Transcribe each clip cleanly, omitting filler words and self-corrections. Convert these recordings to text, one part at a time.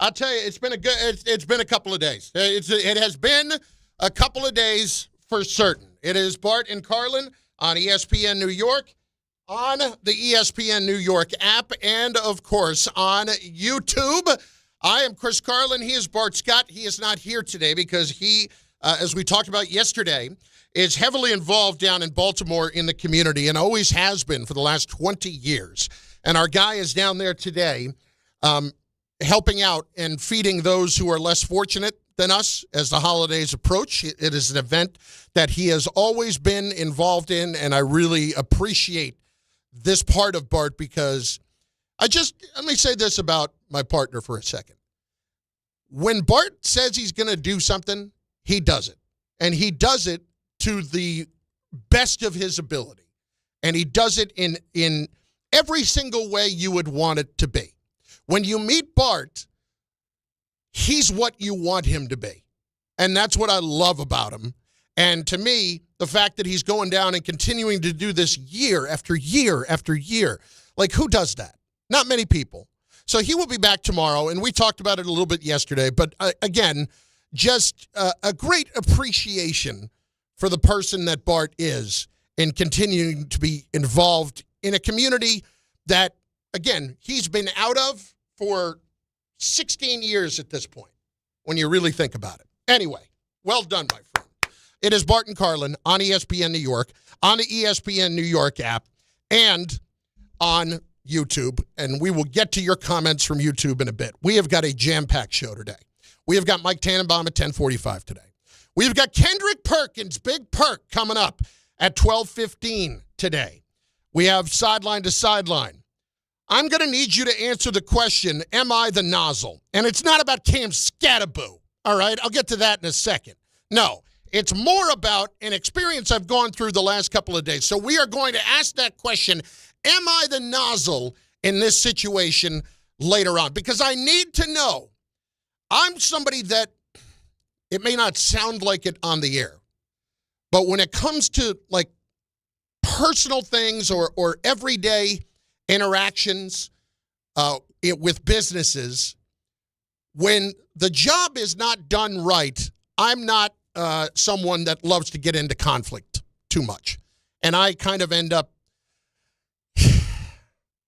I'll tell you, it's been a couple of days. It has been a couple of days for certain. It is Bart and Carlin on ESPN New York, on the ESPN New York app, and, of course, on YouTube. I am Chris Carlin. He is Bart Scott. He is not here today because he, as we talked about yesterday, is heavily involved down in Baltimore in the community and always has been for the last 20 years. And our guy is down there today helping out and feeding those who are less fortunate than us as the holidays approach. It is an event that he has always been involved in, and I really appreciate this part of Bart because let me say this about my partner for a second. When Bart says he's going to do something, he does it. And he does it to the best of his ability. And he does it in every single way you would want it to be. When you meet Bart, he's what you want him to be. And that's what I love about him. And to me, the fact that he's going down and continuing to do this year after year after year, like who does that? Not many people. So he will be back tomorrow, and we talked about it a little bit yesterday. But again, just a great appreciation for the person that Bart is in continuing to be involved in a community that, again, he's been out of for 16 years at this point, when you really think about it. Anyway, well done, my friend. It is Bart and Carlin on ESPN New York, on the ESPN New York app, and on YouTube. And we will get to your comments from YouTube in a bit. We have got a jam-packed show today. We have got Mike Tannenbaum at 10:45 today. We've got Kendrick Perkins, Big Perk, coming up at 12:15 today. We have Sideline to Sideline. I'm going to need you to answer the question, am I the Nozzle? And it's not about Cam Skattebo, all right? I'll get to that in a second. No, it's more about an experience I've gone through the last couple of days. So we are going to ask that question, am I the Nozzle in this situation later on? Because I need to know. I'm somebody that, it may not sound like it on the air, but when it comes to like personal things or everyday interactions with businesses, when the job is not done right, I'm not someone that loves to get into conflict too much. And I kind of end up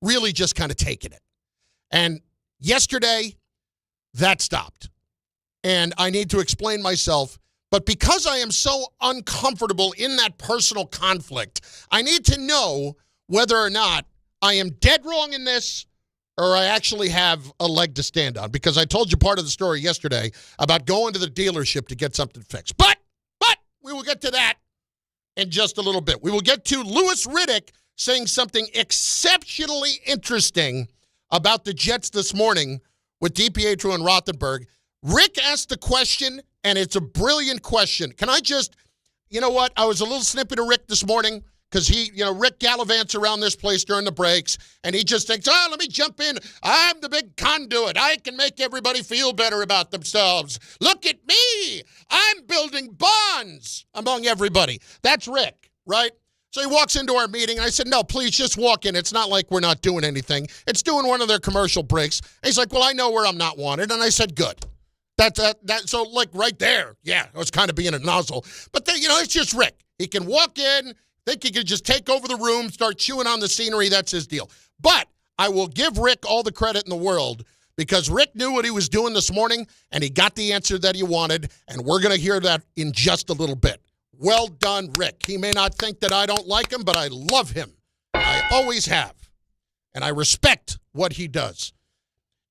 really just kind of taking it. And yesterday, that stopped. And I need to explain myself. But because I am so uncomfortable in that personal conflict, I need to know whether or not I am dead wrong in this or I actually have a leg to stand on. Because I told you part of the story yesterday about going to the dealership to get something fixed. But we will get to that in just a little bit. We will get to Louis Riddick saying something exceptionally interesting about the Jets this morning with DiPietro and Rothenberg. Rick asked the question, and it's a brilliant question. Can I just, you know what? I was a little snippy to Rick this morning because Rick gallivants around this place during the breaks, and he just thinks, let me jump in. I'm the big conduit. I can make everybody feel better about themselves. Look at me. I'm building bonds among everybody. That's Rick, right? So he walks into our meeting, and I said, no, please just walk in. It's not like we're not doing anything. It's doing one of their commercial breaks. And he's like, well, I know where I'm not wanted. And I said, good. So like right there, yeah, I was kind of being a nozzle. But then, it's just Rick. He can walk in, think he could just take over the room, start chewing on the scenery. That's his deal. But I will give Rick all the credit in the world because Rick knew what he was doing this morning, and he got the answer that he wanted, and we're going to hear that in just a little bit. Well done, Rick. He may not think that I don't like him, but I love him. I always have. And I respect what he does.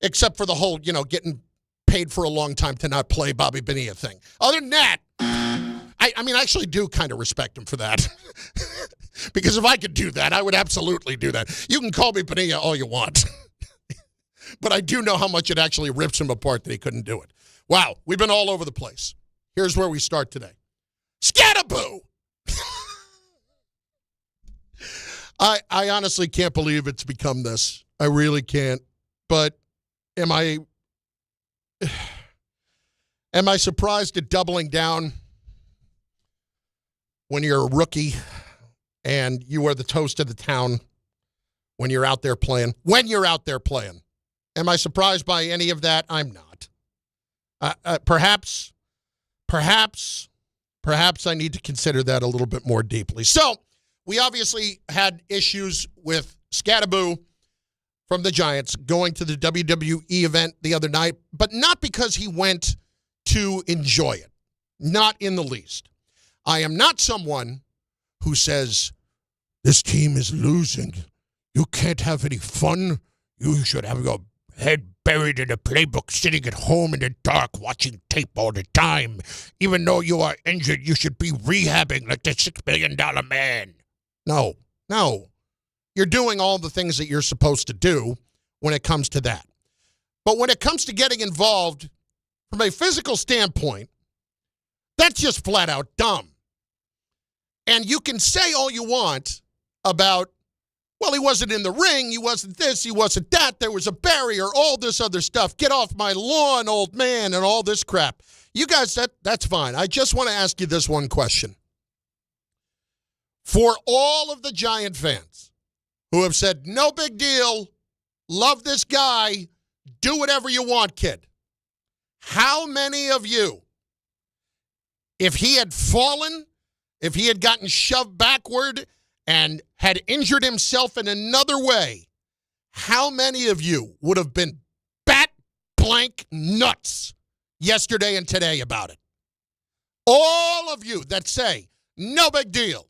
Except for the whole, getting paid for a long time to not play Bobby Bonilla thing. Other than that, I actually do kind of respect him for that. Because if I could do that, I would absolutely do that. You can call me Bonilla all you want. But I do know how much it actually rips him apart that he couldn't do it. Wow, we've been all over the place. Here's where we start today. Skattebo! I honestly can't believe it's become this. I really can't. But am I surprised at doubling down when you're a rookie and you are the toast of the town when you're out there playing? When you're out there playing. Am I surprised by any of that? I'm not. Perhaps I need to consider that a little bit more deeply. So we obviously had issues with Skattebo from the Giants going to the WWE event the other night, but not because he went to enjoy it. Not in the least. I am not someone who says, this team is losing. You can't have any fun. You should have your head buried in a playbook, sitting at home in the dark, watching tape all the time. Even though you are injured, you should be rehabbing like the $6 million man. No. You're doing all the things that you're supposed to do when it comes to that. But when it comes to getting involved from a physical standpoint, that's just flat out dumb. And you can say all you want about, well, he wasn't in the ring, he wasn't this, he wasn't that, there was a barrier, all this other stuff. Get off my lawn, old man, and all this crap. You guys, that's fine. I just want to ask you this one question. For all of the Giant fans who have said, no big deal, love this guy, do whatever you want, kid. How many of you, if he had fallen, if he had gotten shoved backward and had injured himself in another way, how many of you would have been bat blank nuts yesterday and today about it? All of you that say, no big deal.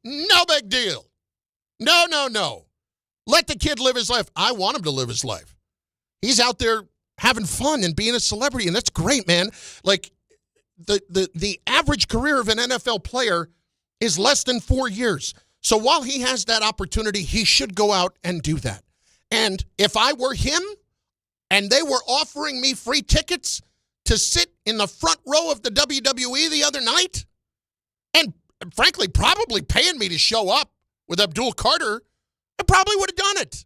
No big deal. No. Let the kid live his life. I want him to live his life. He's out there having fun and being a celebrity, and that's great, man. Like, the average career of an NFL player is less than 4 years. So while he has that opportunity, he should go out and do that. And if I were him and they were offering me free tickets to sit in the front row of the WWE the other night, and frankly, probably paying me to show up with Abdul Carter, I probably would have done it.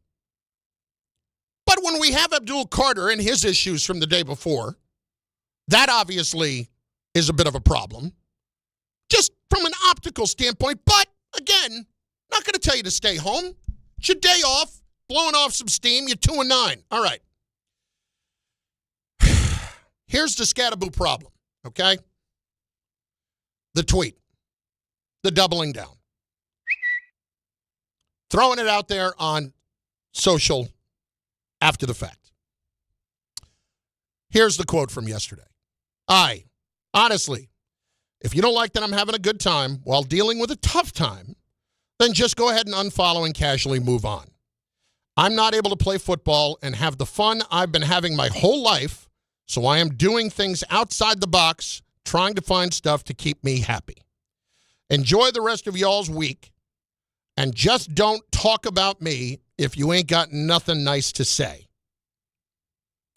But when we have Abdul Carter and his issues from the day before, that obviously is a bit of a problem, just from an optical standpoint. But, again, not going to tell you to stay home. It's your day off, blowing off some steam. You're 2-9. All right. Here's the Skattebo problem, okay? The tweet. The doubling down. Throwing it out there on social after the fact. Here's the quote from yesterday. Honestly, if you don't like that I'm having a good time while dealing with a tough time, then just go ahead and unfollow and casually move on. I'm not able to play football and have the fun I've been having my whole life, so I am doing things outside the box, trying to find stuff to keep me happy. Enjoy the rest of y'all's week, and just don't talk about me if you ain't got nothing nice to say.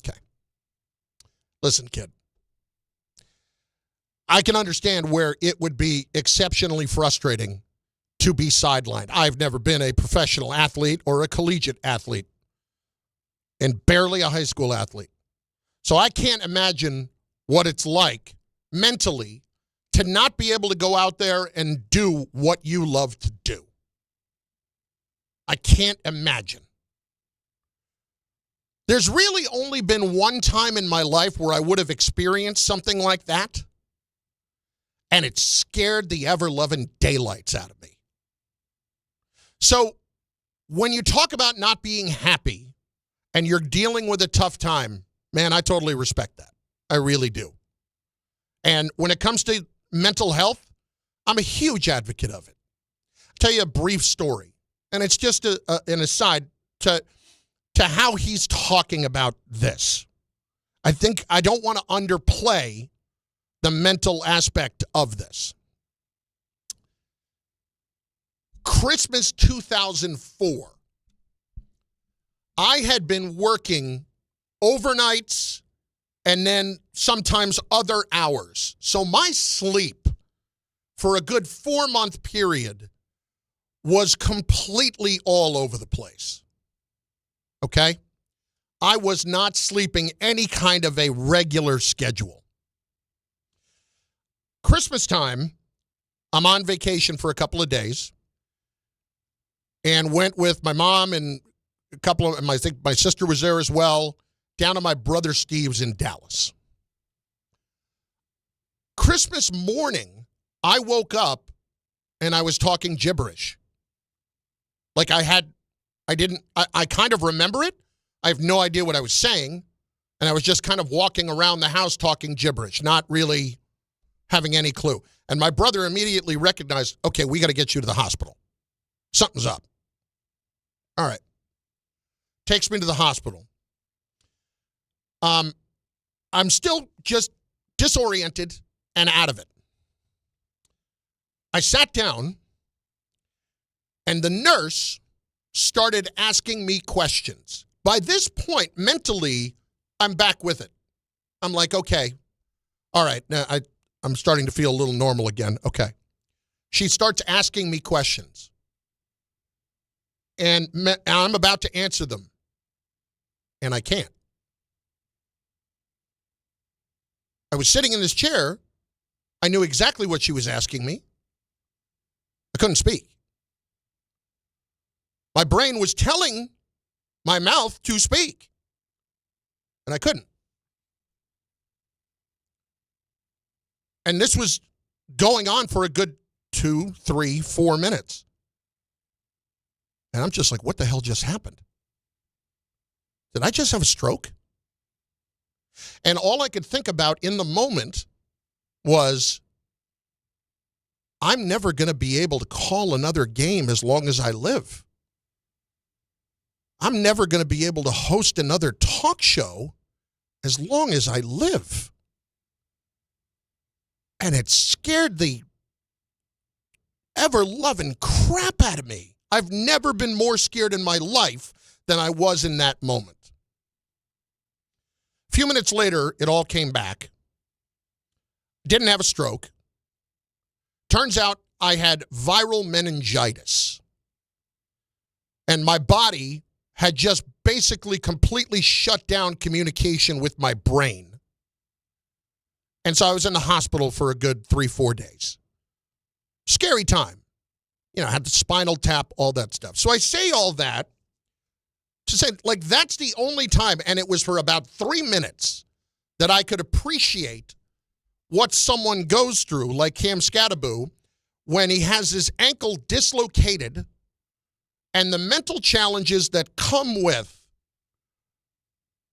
Okay. Listen, kid. I can understand where it would be exceptionally frustrating to be sidelined. I've never been a professional athlete or a collegiate athlete, and barely a high school athlete. So I can't imagine what it's like mentally to not be able to go out there and do what you love to do. I can't imagine. There's really only been one time in my life where I would have experienced something like that, and it scared the ever-loving daylights out of me. So when you talk about not being happy and you're dealing with a tough time, man, I totally respect that. I really do. And when it comes to mental health, I'm a huge advocate of it. I'll tell you a brief story, and it's just an aside to how he's talking about this. I think I don't want to underplay the mental aspect of this. Christmas 2004, I had been working overnights and then sometimes other hours. So my sleep for a good 4-month period was completely all over the place. Okay? I was not sleeping any kind of a regular schedule. Christmas time, I'm on vacation for a couple of days and went with my mom and a couple of, I think my sister was there as well, down to my brother Steve's in Dallas. Christmas morning, I woke up and I was talking gibberish. Like I kind of remember it. I have no idea what I was saying. And I was just kind of walking around the house talking gibberish, not really having any clue. And my brother immediately recognized, okay, we got to get you to the hospital. Something's up. All right. Takes me to the hospital. I'm still just disoriented and out of it. I sat down, and the nurse started asking me questions. By this point, mentally, I'm back with it. I'm like, okay, all right, now I'm starting to feel a little normal again. Okay. She starts asking me questions, and I'm about to answer them, and I can't. I was sitting in this chair. I knew exactly what she was asking me. I couldn't speak. My brain was telling my mouth to speak, and I couldn't. And this was going on for a good 2, 3, 4 minutes. And I'm just like, what the hell just happened? Did I just have a stroke? And all I could think about in the moment was, I'm never going to be able to call another game as long as I live. I'm never going to be able to host another talk show as long as I live. And it scared the ever-loving crap out of me. I've never been more scared in my life than I was in that moment. A few minutes later, it all came back. Didn't have a stroke. Turns out I had viral meningitis. And my body had just basically completely shut down communication with my brain. And so I was in the hospital for a good 3-4 days. Scary time. You know, I had the spinal tap, all that stuff. So I say all that to say, like, that's the only time, and it was for about 3 minutes, that I could appreciate what someone goes through, like Cam Skattebo, when he has his ankle dislocated and the mental challenges that come with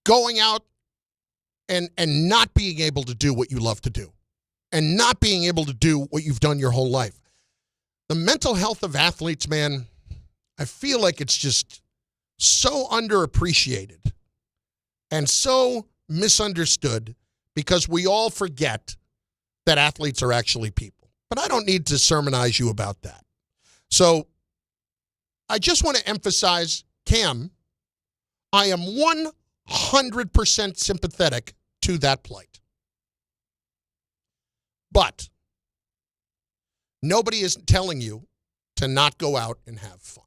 going out and not being able to do what you love to do and not being able to do what you've done your whole life. The mental health of athletes, man, I feel like it's just so underappreciated and so misunderstood because we all forget that athletes are actually people. But I don't need to sermonize you about that. So I just want to emphasize, Cam, I am 100% sympathetic to that plight. But nobody is telling you to not go out and have fun.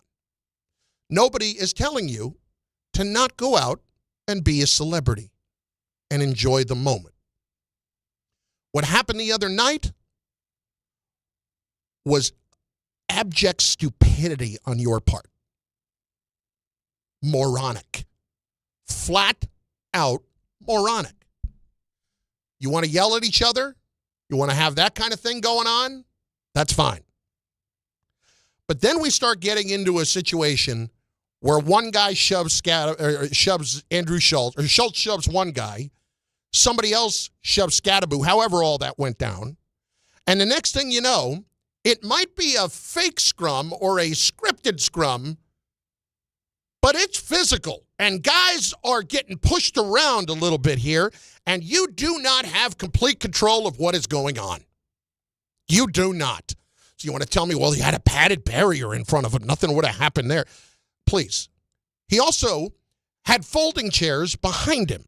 Nobody is telling you to not go out and be a celebrity and enjoy the moment. What happened the other night was abject stupidity on your part. Moronic. Flat out moronic. You want to yell at each other? You want to have that kind of thing going on? That's fine. But then we start getting into a situation where one guy shoves Andrew Schultz, or Schultz shoves one guy, somebody else shoves Skattebo, however all that went down. And the next thing you know, it might be a fake scrum or a scripted scrum, but it's physical. And guys are getting pushed around a little bit here, and you do not have complete control of what is going on. You do not. So you want to tell me, well, he had a padded barrier in front of him. Nothing would have happened there. Please. He also had folding chairs behind him.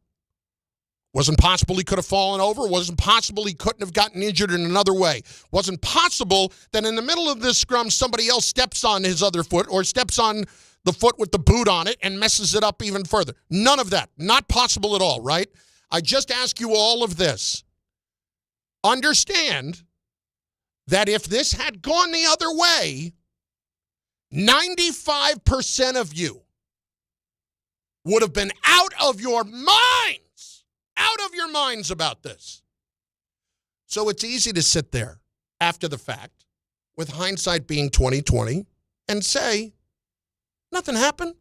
Wasn't possible he could have fallen over. Wasn't possible he couldn't have gotten injured in another way. Wasn't possible that in the middle of this scrum, somebody else steps on his other foot or steps on the foot with the boot on it and messes it up even further. None of that. Not possible at all, right? I just ask you all of this. Understand that if this had gone the other way, 95% of you would have been out of your minds about this. So it's easy to sit there after the fact, with hindsight being 20/20, and say, nothing happened.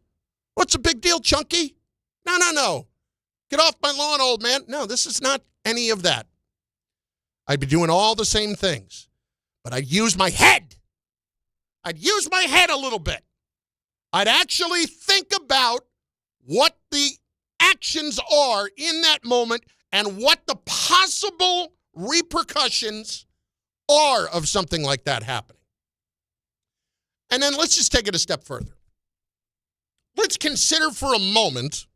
What's the big deal, Chunky? No. Get off my lawn, old man. No, this is not any of that. I'd be doing all the same things, but I'd use my head. I'd use my head a little bit. I'd actually think about what the actions are in that moment and what the possible repercussions are of something like that happening. And then let's just take it a step further. Let's consider for a moment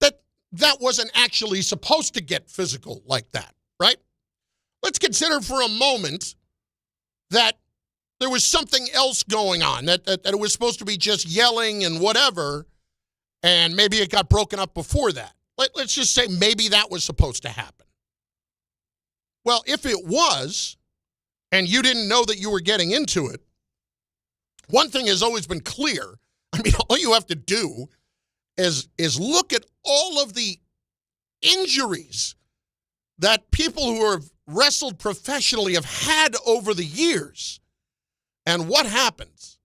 that that wasn't actually supposed to get physical like that, right? Let's consider for a moment that there was something else going on, that it was supposed to be just yelling and whatever, and maybe it got broken up before that. Let's just say maybe that was supposed to happen. Well, if it was, and you didn't know that you were getting into it, one thing has always been clear. I mean, all you have to do is look at all of the injuries that people who have wrestled professionally have had over the years. And what happens?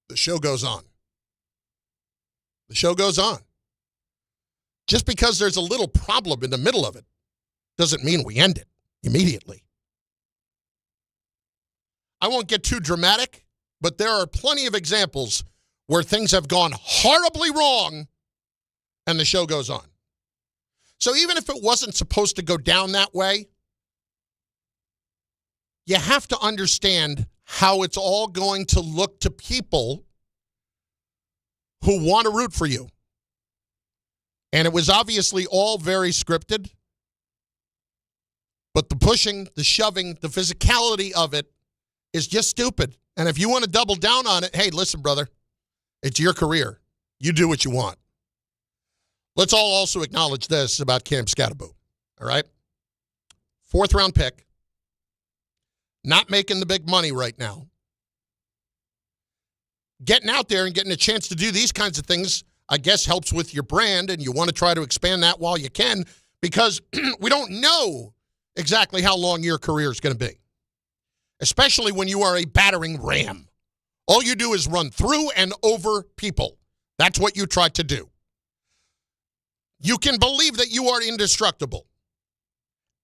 The show goes on. The show goes on. Just because there's a little problem in the middle of it doesn't mean we end it immediately. I won't get too dramatic, but there are plenty of examples where things have gone horribly wrong and the show goes on. So even if it wasn't supposed to go down that way, you have to understand how it's all going to look to people who want to root for you. And it was obviously all very scripted, but the pushing, the shoving, the physicality of it is just stupid. And if you want to double down on it, hey, listen, brother, it's your career. You do what you want. Let's all also acknowledge this about Cam Skattebo, all right? 4th round pick, not making the big money right now. Getting out there and getting a chance to do these kinds of things, I guess, helps with your brand, and you want to try to expand that while you can, because we don't know exactly how long your career is going to be, especially when you are a battering ram. All you do is run through and over people. That's what you try to do. You can believe that you are indestructible.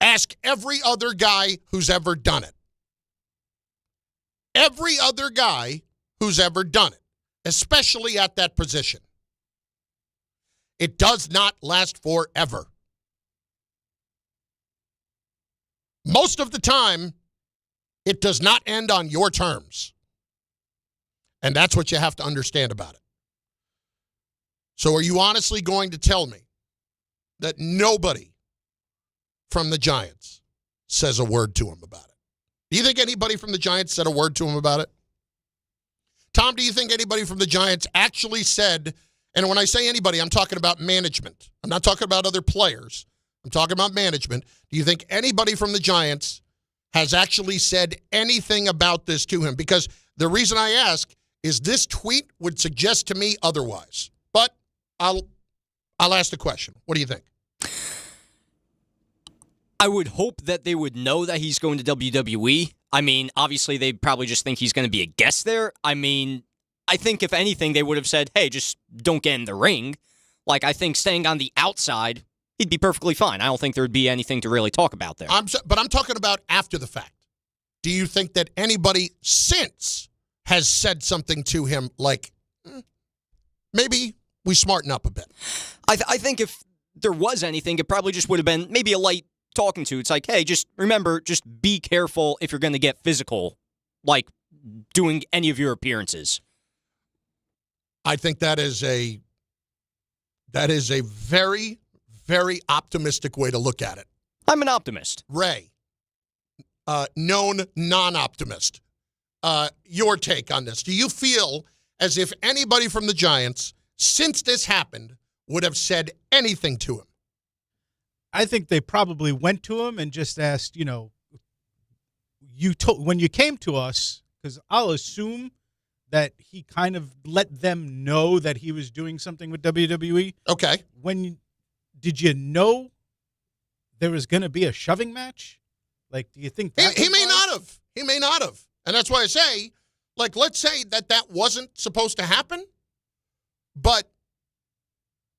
Ask every other guy who's ever done it. Every other guy who's ever done it, especially at that position. It does not last forever. Most of the time, it does not end on your terms. And that's what you have to understand about it. So are you honestly going to tell me that nobody from the Giants says a word to him about it? Do you think anybody from the Giants said a word to him about it? Tom, do you think anybody from the Giants actually said, and when I say anybody, I'm talking about management. I'm not talking about other players. I'm talking about management. Do you think anybody from the Giants has actually said anything about this to him? Because the reason I ask is this tweet would suggest to me otherwise. But I'll ask the question. What do you think? I would hope that they would know that he's going to WWE. I mean, obviously, they probably just think he's going to be a guest there. I mean, I think if anything, they would have said, hey, just don't get in the ring. Like, I think staying on the outside, he'd be perfectly fine. I don't think there would be anything to really talk about there. But I'm talking about after the fact. Do you think that anybody since has said something to him like, maybe we smarten up a bit? I think if there was anything, it probably just would have been maybe a light talking to. It's like, hey, just remember, just be careful if you're going to get physical, like doing any of your appearances. I think that is a very, very optimistic way to look at it. I'm an optimist. Ray, known non-optimist. Your take on this. Do you feel as if anybody from the Giants, since this happened, would have said anything to him? I think they probably went to him and just asked, when you came to us, because I'll assume that he kind of let them know that he was doing something with WWE. Okay. Did you know there was going to be a shoving match? Like, do you think He may not have. He may not have. And that's why I say, like, let's say that wasn't supposed to happen. But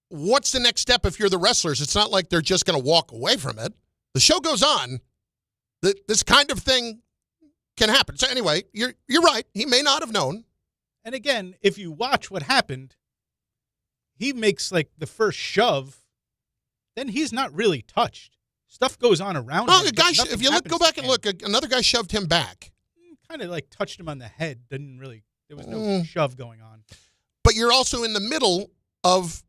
what's the next step if you're the wrestlers? It's not like they're just going to walk away from it. The show goes on. This kind of thing can happen. So anyway, you're right. He may not have known. And again, if you watch what happened, he makes like the first shove, then he's not really touched. Stuff goes on around him. The guy, if you go back and look, another guy shoved him back. Kind of like touched him on the head. There was no shove going on. But you're also in the middle of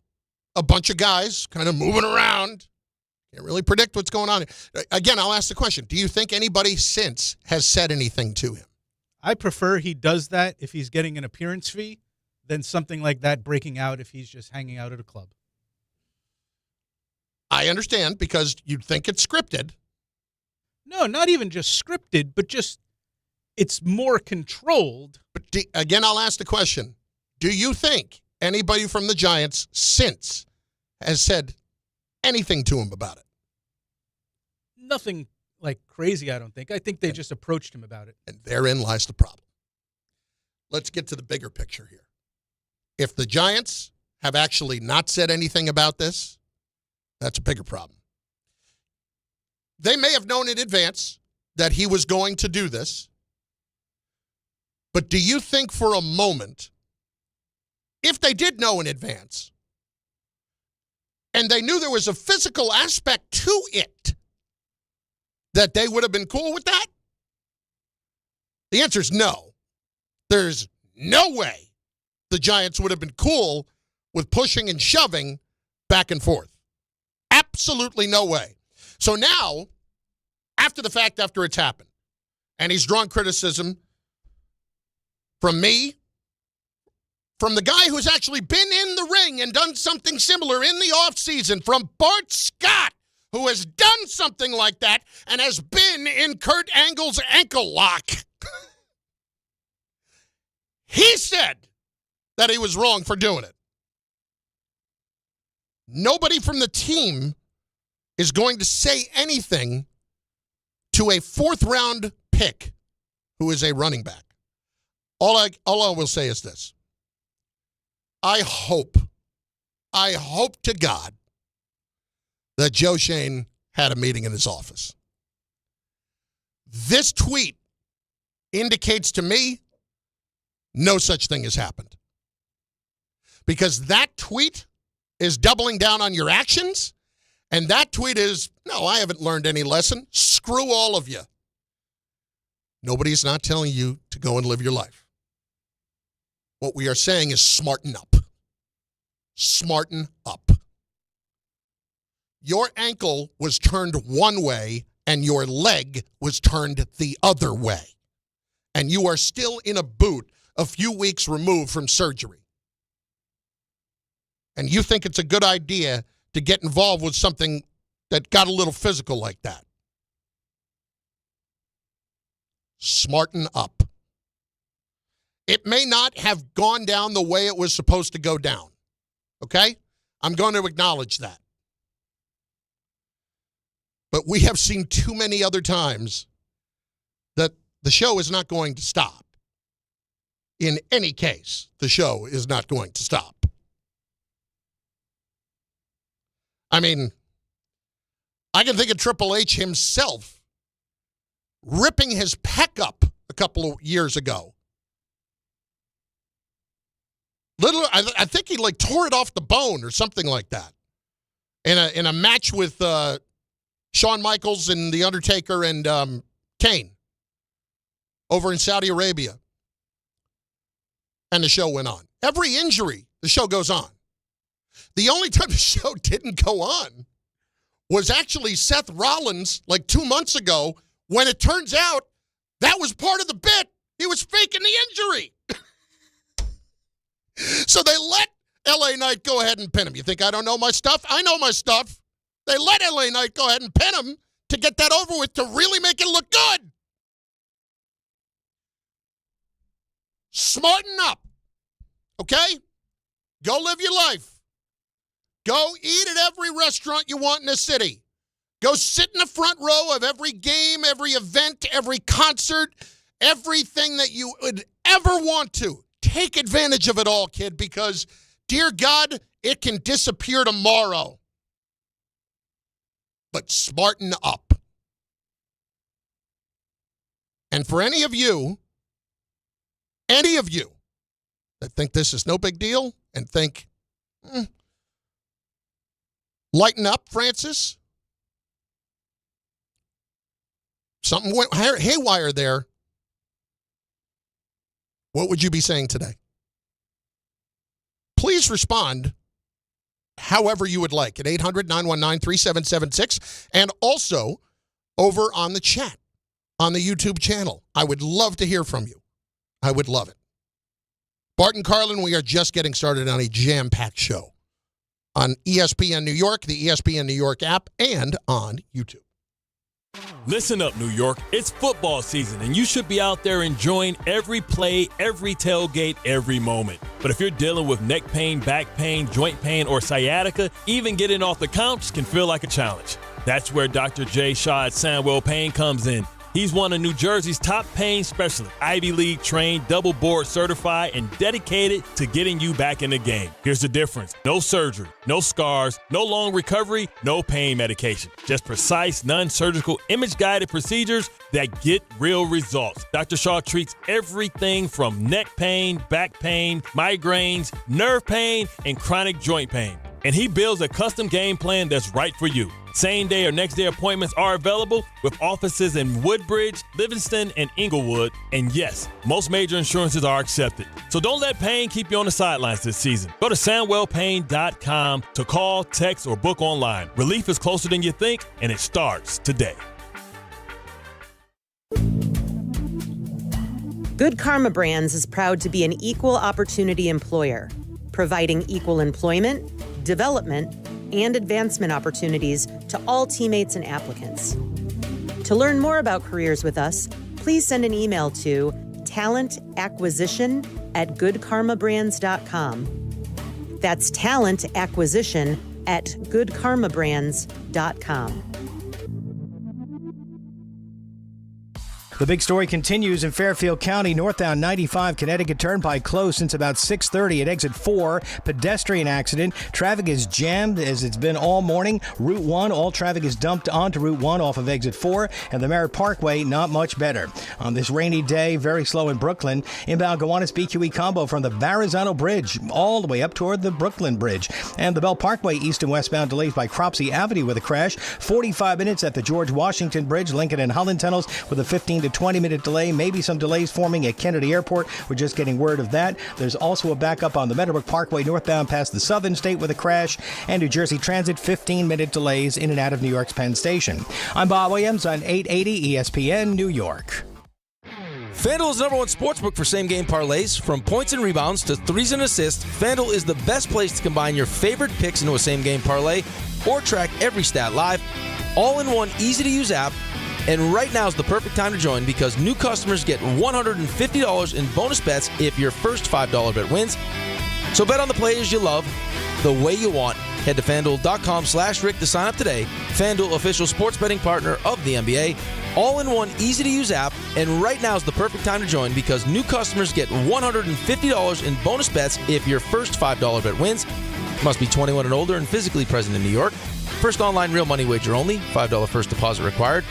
a bunch of guys kind of moving around. Can't really predict what's going on. Again, I'll ask the question. Do you think anybody since has said anything to him? I prefer he does that if he's getting an appearance fee than something like that breaking out if he's just hanging out at a club. I understand because you'd think it's scripted. No, not even just scripted, but just it's more controlled. But again, I'll ask the question. Do you think anybody from the Giants since has said anything to him about it? Nothing like crazy, I don't think. I think they just approached him about it. And therein lies the problem. Let's get to the bigger picture here. If the Giants have actually not said anything about this, that's a bigger problem. They may have known in advance that he was going to do this, but do you think for a moment, if they did know in advance, and they knew there was a physical aspect to it, that they would have been cool with that? The answer is no. There's no way the Giants would have been cool with pushing and shoving back and forth. Absolutely no way. So now, after the fact, after it's happened, and he's drawn criticism from me, from the guy who's actually been in the ring and done something similar in the offseason, from Bart Scott, who has done something like that and has been in Kurt Angle's ankle lock. He said that he was wrong for doing it. Nobody from the team is going to say anything to a fourth-round pick who is a running back. All I will say is this. I hope to God that Joe Shane had a meeting in his office. This tweet indicates to me no such thing has happened. Because that tweet is doubling down on your actions, and that tweet is, no, I haven't learned any lesson. Screw all of you. Nobody's not telling you to go and live your life. What we are saying is smarten up. Smarten up. Your ankle was turned one way and your leg was turned the other way. And you are still in a boot a few weeks removed from surgery. And you think it's a good idea to get involved with something that got a little physical like that. Smarten up. It may not have gone down the way it was supposed to go down. Okay? I'm going to acknowledge that. But we have seen too many other times that the show is not going to stop. In any case, the show is not going to stop. I mean, I can think of Triple H himself ripping his pec up a couple of years ago. I think he like tore it off the bone or something like that in a match with Shawn Michaels and The Undertaker and Kane over in Saudi Arabia. And the show went on. Every injury, the show goes on. The only time the show didn't go on was actually Seth Rollins like 2 months ago when it turns out that was part of the bit. He was faking the injury. So they let LA Knight go ahead and pin him. You think I don't know my stuff? I know my stuff. They let LA Knight go ahead and pin him to get that over with to really make it look good. Smarten up. Okay? Go live your life. Go eat at every restaurant you want in the city. Go sit in the front row of every game, every event, every concert, everything that you would ever want to. Take advantage of it all, kid, because, dear God, it can disappear tomorrow. But smarten up. And for any of you that think this is no big deal and think, lighten up, Francis. Something went haywire there. What would you be saying today? Please respond however you would like at 800-919-3776 and also over on the chat on the YouTube channel. I would love to hear from you. I would love it. Bart and Carlin, we are just getting started on a jam-packed show on ESPN New York, the ESPN New York app, and on YouTube. Listen up, New York. It's football season, and you should be out there enjoying every play, every tailgate, every moment. But if you're dealing with neck pain, back pain, joint pain, or sciatica, even getting off the couch can feel like a challenge. That's where Dr. J. Shaw at Sandwell Pain comes in. He's one of New Jersey's top pain specialists, Ivy League trained, double board certified, and dedicated to getting you back in the game. Here's the difference. No surgery, no scars, no long recovery, no pain medication. Just precise, non-surgical, image-guided procedures that get real results. Dr. Shaw treats everything from neck pain, back pain, migraines, nerve pain, and chronic joint pain. And he builds a custom game plan that's right for you. Same day or next day appointments are available with offices in Woodbridge, Livingston, and Inglewood. And yes, most major insurances are accepted. So don't let pain keep you on the sidelines this season. Go to SandwellPain.com to call, text, or book online. Relief is closer than you think, and it starts today. Good Karma Brands is proud to be an equal opportunity employer, providing equal employment, development, and advancement opportunities to all teammates and applicants. To learn more about careers with us, please send an email to talentacquisition@goodkarmabrands.com. That's talentacquisition@goodkarmabrands.com. The big story continues in Fairfield County, northbound 95 Connecticut Turnpike closed since about 6:30 at exit 4. Pedestrian accident. Traffic is jammed as it's been all morning. Route 1, all traffic is dumped onto Route 1 off of exit 4. And the Merritt Parkway, not much better. On this rainy day, very slow in Brooklyn. Inbound Gowanus BQE combo from the Verrazano Bridge all the way up toward the Brooklyn Bridge. And the Bell Parkway, east and westbound delays by Cropsey Avenue with a crash. 45 minutes at the George Washington Bridge, Lincoln and Holland tunnels with a 15 to 20-minute delay. Maybe some delays forming at Kennedy Airport. We're just getting word of that. There's also a backup on the Meadowbrook Parkway northbound past the Southern State with a crash. And New Jersey Transit, 15-minute delays in and out of New York's Penn Station. I'm Bob Williams on 880 ESPN New York. FanDuel is the #1 sportsbook for same-game parlays. From points and rebounds to threes and assists, FanDuel is the best place to combine your favorite picks into a same-game parlay or track every stat live, all in one easy-to-use app. And right now is the perfect time to join because new customers get $150 in bonus bets if your first $5 bet wins. So bet on the players you love the way you want. Head to FanDuel.com/Rick to sign up today. FanDuel, official sports betting partner of the NBA. All in one easy-to-use app. And right now is the perfect time to join because new customers get $150 in bonus bets if your first $5 bet wins. Must be 21 and older and physically present in New York. First online real money wager only. $5 first deposit required.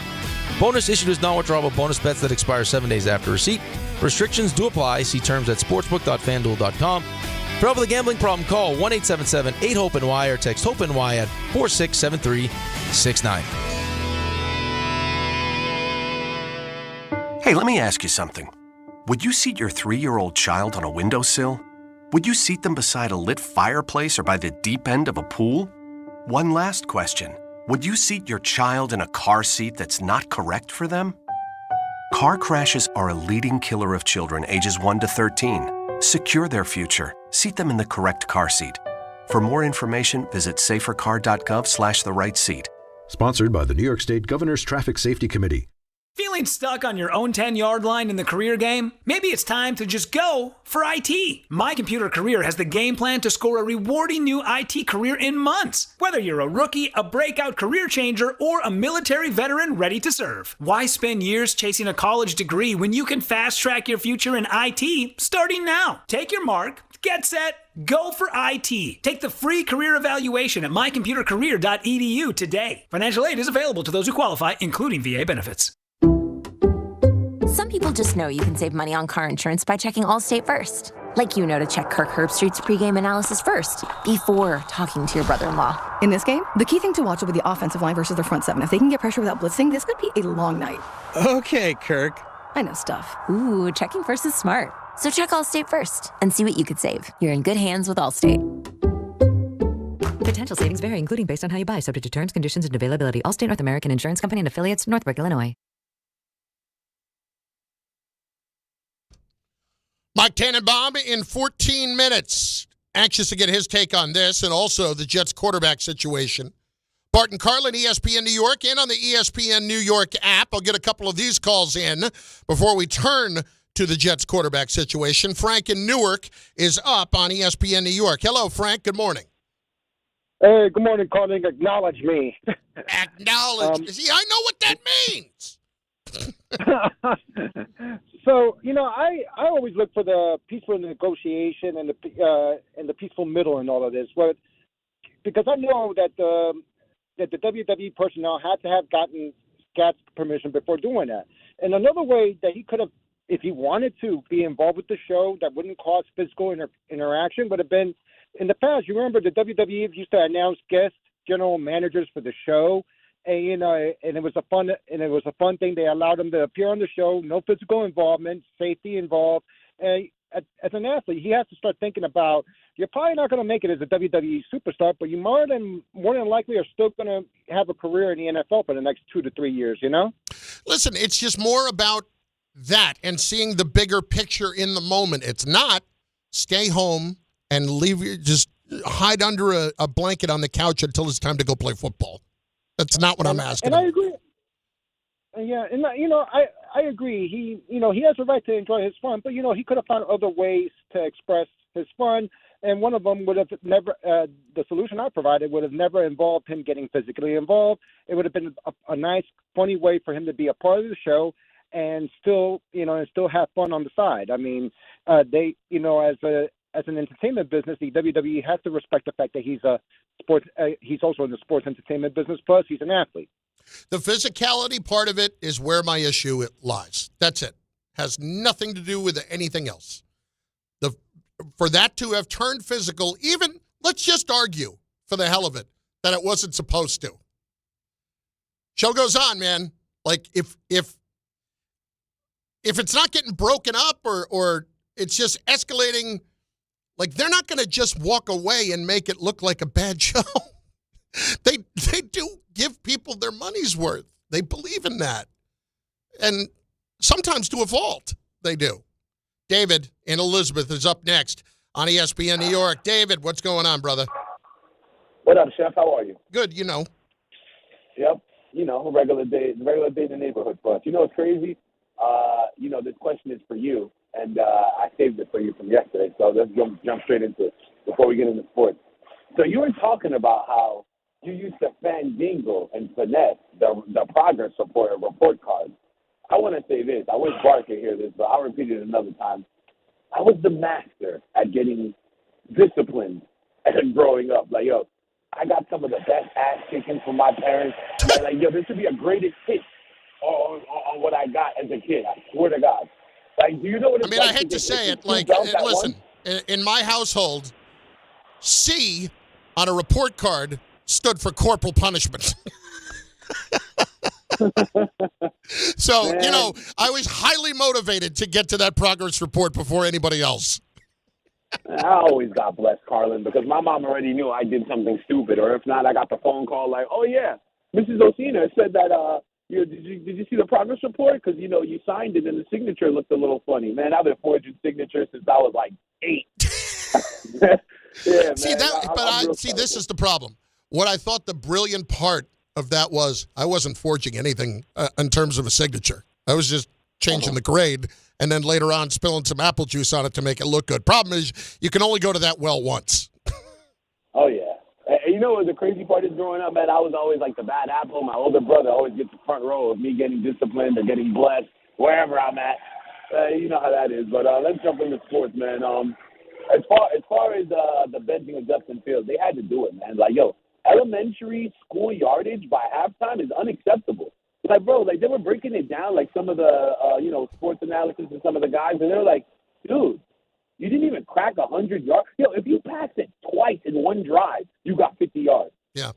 Bonus issued as non-withdrawable bonus bets that expire 7 days after receipt. Restrictions do apply. See terms at sportsbook.fanduel.com. For help with a gambling problem, call 1-877-8-HOPE-NY or text HOPE-NY at 467369. Hey, let me ask you something. Would you seat your 3-year-old child on a windowsill? Would you seat them beside a lit fireplace or by the deep end of a pool? One last question. Would you seat your child in a car seat that's not correct for them? Car crashes are a leading killer of children ages 1 to 13. Secure their future. Seat them in the correct car seat. For more information, visit safercar.gov/the right seat. Sponsored by the New York State Governor's Traffic Safety Committee. Feeling stuck on your own 10-yard line in the career game? Maybe it's time to just go for IT. My Computer Career has the game plan to score a rewarding new IT career in months. Whether you're a rookie, a breakout career changer, or a military veteran ready to serve. Why spend years chasing a college degree when you can fast-track your future in IT starting now? Take your mark, get set, go for IT. Take the free career evaluation at mycomputercareer.edu today. Financial aid is available to those who qualify, including VA benefits. Some people just know you can save money on car insurance by checking Allstate first. Like to check Kirk Herbstreit's pregame analysis first, before talking to your brother-in-law. In this game, the key thing to watch will be the offensive line versus their front seven. If they can get pressure without blitzing, this could be a long night. Okay, Kirk. I know stuff. Ooh, checking first is smart. So check Allstate first and see what you could save. You're in good hands with Allstate. Potential savings vary, including based on how you buy, subject to terms, conditions, and availability. Allstate North American Insurance Company and affiliates, Northbrook, Illinois. Mike Tannenbaum in 14 minutes. Anxious to get his take on this and also the Jets quarterback situation. Bart Carlin, ESPN New York, and on the ESPN New York app. I'll get a couple of these calls in before we turn to the Jets quarterback situation. Frank in Newark is up on ESPN New York. Hello, Frank. Good morning. Hey, good morning, Carlin. Acknowledge me. Acknowledge. See, I know what that means. So, I always look for the peaceful negotiation and the peaceful middle in all of this. Because I know that the WWE personnel had to have gotten Scott's permission before doing that. And another way that he could have, if he wanted to be involved with the show that wouldn't cause physical interaction, would have been in the past. You remember the WWE used to announce guest general managers for the show. And it was a fun thing. They allowed him to appear on the show, no physical involvement, safety involved. As an athlete, he has to start thinking about, you're probably not going to make it as a WWE superstar, but you more than likely are still going to have a career in the NFL for the next 2 to 3 years, Listen, it's just more about that and seeing the bigger picture in the moment. It's not stay home and just hide under a blanket on the couch until it's time to go play football. That's not what I'm asking. And I agree. Yeah, and I agree. He has a right to enjoy his fun, but he could have found other ways to express his fun, and one of them would have never. The solution I provided would have never involved him getting physically involved. It would have been a nice, funny way for him to be a part of the show and still have fun on the side. I mean, they, as an entertainment business, the WWE has to respect the fact that he's also in the sports entertainment business. Plus, he's an athlete. The physicality part of it is where my issue lies. That's it. Has nothing to do with anything else. For that to have turned physical, even let's just argue for the hell of it that it wasn't supposed to. Show goes on, man. Like if it's not getting broken up or it's just escalating. Like, they're not going to just walk away and make it look like a bad show. They do give people their money's worth. They believe in that. And sometimes to a fault, they do. David in Elizabeth is up next on ESPN New York. David, what's going on, brother? What up, Chef? How are you? Good, Yep. A regular day in the neighborhood for us. What's crazy? This question is for you. And I saved it for you from yesterday, so let's jump straight into it before we get into sports. So you were talking about how you used to fandangle and finesse the progress report card. I want to say this. I wish Bart could hear this, but I'll repeat it another time. I was the master at getting disciplined and growing up. Like, I got some of the best ass kicking from my parents. And this would be a greatest hit on what I got as a kid. I swear to God. Like, do you know what it's I hate to say it. Like, listen, in my household, C on a report card stood for corporal punishment. So, I was highly motivated to get to that progress report before anybody else. I always got blessed, Carlin, because my mom already knew I did something stupid. Or if not, I got the phone call like, oh, yeah, Mrs. Osina said that, did you see the progress report? Because, you signed it and the signature looked a little funny. Man, I've been forging signatures since I was like 8. Yeah, see, man, this is the problem. What I thought the brilliant part of that was I wasn't forging anything in terms of a signature. I was just changing the grade and then later on spilling some apple juice on it to make it look good. Problem is, you can only go to that well once. Oh, yeah. And you know what the crazy part is growing up, man? I was always like the bad apple. My older brother always gets the front row of me getting disciplined or getting blessed wherever I'm at. You know how that is. But let's jump into sports, man. As far as the benching of Justin Fields, they had to do it, man. Like, yo, elementary school yardage by halftime is unacceptable. Like, bro, like they were breaking it down, like some of the, sports analysis and some of the guys, and they're like, dude, you didn't even crack 100 yards. Yo, if you passed it twice in one drive, you got 50 yards. Yeah.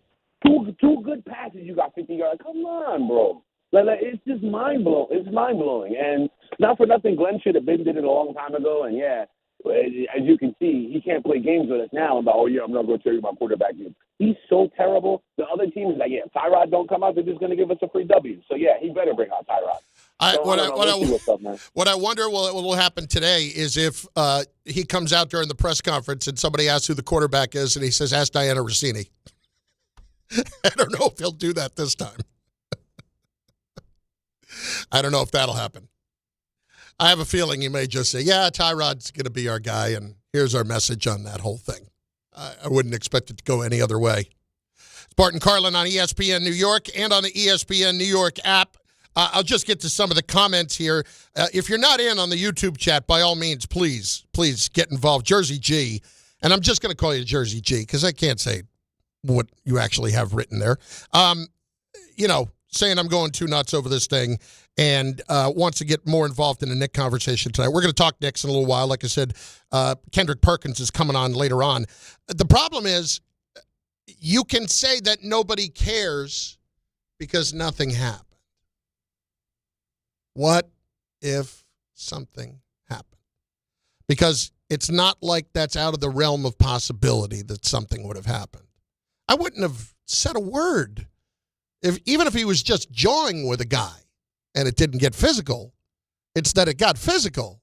Two good passes, you got 50 yards. Come on, bro. Like, it's just mind-blowing. It's mind-blowing. And not for nothing, Glenn should have did it a long time ago. And, yeah, as you can see, he can't play games with us now about, oh, yeah, I'm not going to tell you my quarterback is. He's so terrible. The other team is like, yeah, if Tyrod don't come out, they're just going to give us a free W. So, yeah, he better bring out Tyrod. What I wonder will happen today is if he comes out during the press conference and somebody asks who the quarterback is and he says, ask Diana Rossini. I don't know if he'll do that this time. I don't know if that'll happen. I have a feeling he may just say, yeah, Tyrod's going to be our guy, and here's our message on that whole thing. I wouldn't expect it to go any other way. It's Bart Carlin on ESPN New York and on the ESPN New York app. I'll just get to some of the comments here. If you're not in on the YouTube chat, by all means, please get involved. Jersey G, and I'm just going to call you Jersey G because I can't say what you actually have written there. Saying I'm going too nuts over this thing and wants to get more involved in the Knicks conversation tonight. We're going to talk Knicks in a little while. Like I said, Kendrick Perkins is coming on later on. The problem is you can say that nobody cares because nothing happened. What if something happened? Because it's not like that's out of the realm of possibility that something would have happened. I wouldn't have said a word. Even if he was just jawing with a guy and it didn't get physical, it's that it got physical.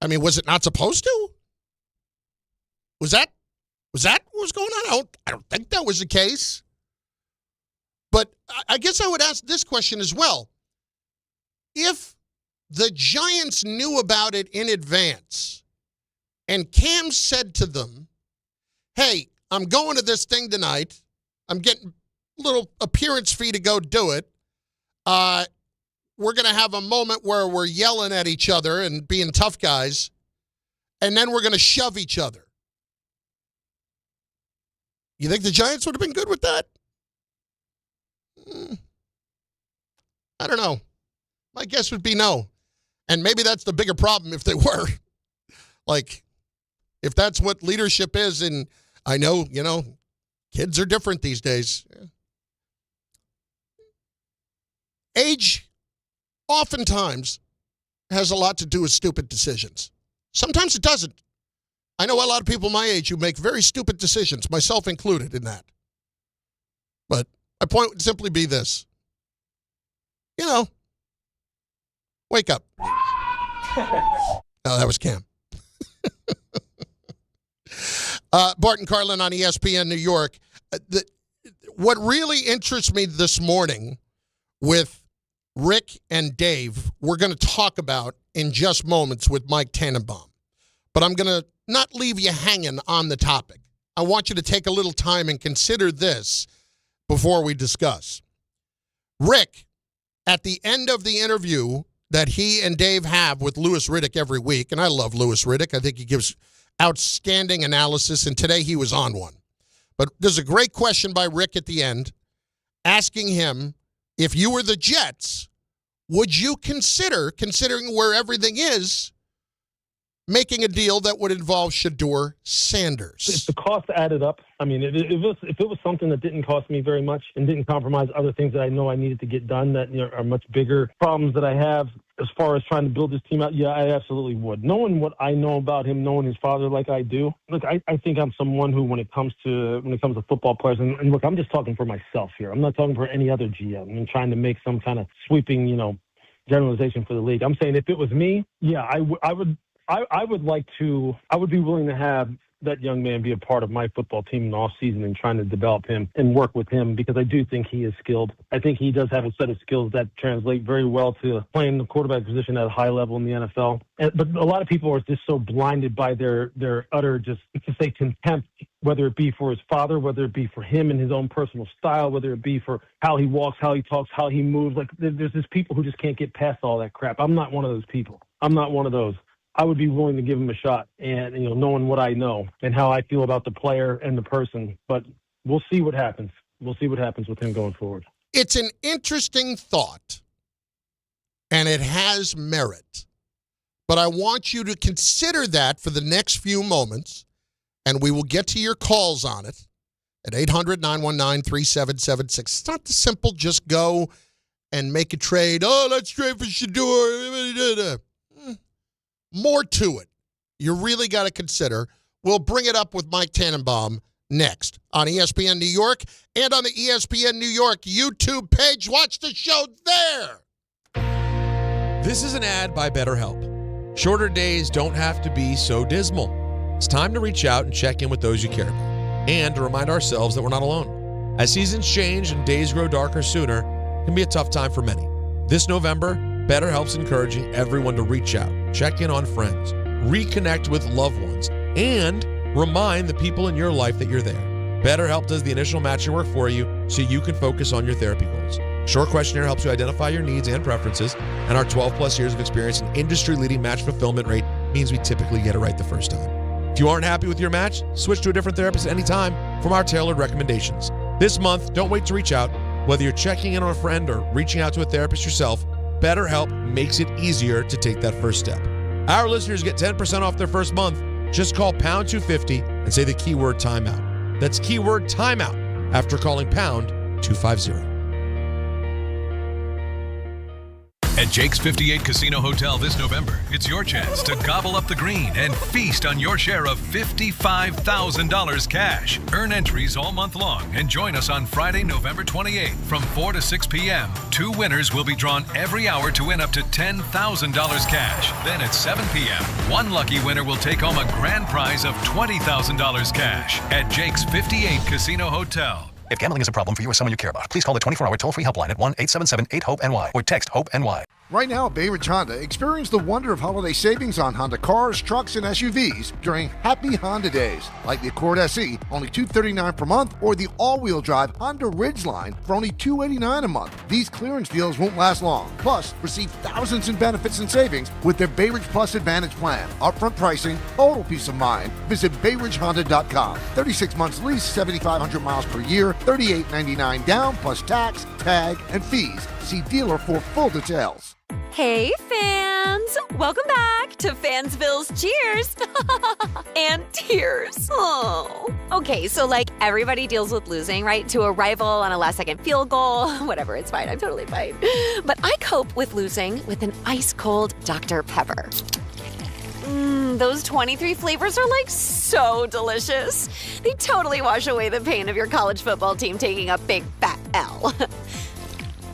I mean, was it not supposed to? Was that what was going on? I don't think that was the case. But I guess I would ask this question as well. If the Giants knew about it in advance and Cam said to them, hey, I'm going to this thing tonight. I'm getting a little appearance fee to go do it. We're going to have a moment where we're yelling at each other and being tough guys, and then we're going to shove each other. You think the Giants would have been good with that? I don't know. My guess would be no. And maybe that's the bigger problem if they were. Like, if that's what leadership is, and I know, kids are different these days. Age oftentimes has a lot to do with stupid decisions. Sometimes it doesn't. I know a lot of people my age who make very stupid decisions, myself included in that. But my point would simply be this. Wake up. Oh, that was Cam. Bart Carlin on ESPN New York. What really interests me this morning with Rick and Dave, we're going to talk about in just moments with Mike Tannenbaum. But I'm going to not leave you hanging on the topic. I want you to take a little time and consider this before we discuss. Rick, at the end of the interview that he and Dave have with Louis Riddick every week, and I love Louis Riddick. I think he gives outstanding analysis, and today he was on one. But there's a great question by Rick at the end asking him, if you were the Jets, would you considering where everything is, making a deal that would involve Shedeur Sanders? If the cost added up, I mean, if it was something that didn't cost me very much and didn't compromise other things that I know I needed to get done that are much bigger problems that I have as far as trying to build this team out, yeah, I absolutely would. Knowing what I know about him, knowing his father like I do, look, I think I'm someone who, when it comes to football players, and look, I'm just talking for myself here. I'm not talking for any other GM. I'm trying to make some kind of sweeping, generalization for the league. I'm saying if it was me, yeah, I would be willing to have that young man be a part of my football team in the offseason and trying to develop him and work with him, because I do think he is skilled. I think he does have a set of skills that translate very well to playing the quarterback position at a high level in the NFL. But a lot of people are just so blinded by their utter, just to say, contempt, whether it be for his father, whether it be for him and his own personal style, whether it be for how he walks, how he talks, how he moves. Like, there's just people who just can't get past all that crap. I'm not one of those people. I'm not one of those. I would be willing to give him a shot, and knowing what I know and how I feel about the player and the person. But we'll see what happens. We'll see what happens with him going forward. It's an interesting thought, and it has merit. But I want you to consider that for the next few moments, and we will get to your calls on it at 800-919-3776. It's not the simple just go and make a trade. Oh, let's trade for Shedeur. More to it. You really got to consider. We'll bring it up with Mike Tannenbaum next on ESPN New York and on the ESPN New York YouTube page. Watch the show there. This is an ad by BetterHelp. Shorter days don't have to be so dismal. It's time to reach out and check in with those you care about, and to remind ourselves that we're not alone. As seasons change and days grow darker sooner, it can be a tough time for many. This November, BetterHelp's encouraging everyone to reach out, check in on friends, reconnect with loved ones, and remind the people in your life that you're there. BetterHelp does the initial matching work for you so you can focus on your therapy goals. Short questionnaire helps you identify your needs and preferences, and our 12-plus years of experience and industry-leading match fulfillment rate means we typically get it right the first time. If you aren't happy with your match, switch to a different therapist at any time from our tailored recommendations. This month, don't wait to reach out. Whether you're checking in on a friend or reaching out to a therapist yourself, BetterHelp makes it easier to take that first step. Our listeners get 10% off their first month. Just call pound 250 and say the keyword timeout. That's keyword timeout after calling pound 250. At Jake's 58 Casino Hotel this November, it's your chance to gobble up the green and feast on your share of $55,000 cash. Earn entries all month long and join us on Friday, November 28th from 4 to 6 p.m. 2 winners will be drawn every hour to win up to $10,000 cash. Then at 7 p.m., 1 lucky winner will take home a grand prize of $20,000 cash at Jake's 58 Casino Hotel. If gambling is a problem for you or someone you care about, please call the 24-hour toll-free helpline at 1-877-8-HOPE-NY or text HOPE-NY. Right now at Bay Ridge Honda, experience the wonder of holiday savings on Honda cars, trucks, and SUVs during Happy Honda Days, like the Accord SE, only $239 per month, or the all-wheel drive Honda Ridgeline for only $289 a month. These clearance deals won't last long. Plus, receive thousands in benefits and savings with their Bay Ridge Plus Advantage plan. Upfront pricing, total peace of mind. Visit BayRidgeHonda.com. 36 months lease, 7,500 miles per year, $38.99 down, plus tax, tag, and fees. See dealer for full details. Hey, fans! Welcome back to Fansville's Cheers and Tears. Oh. Okay, so everybody deals with losing, right? To a rival on a last-second field goal. Whatever, it's fine. I'm totally fine. But I cope with losing with an ice-cold Dr. Pepper. Those 23 flavors are so delicious. They totally wash away the pain of your college football team taking a big fat L.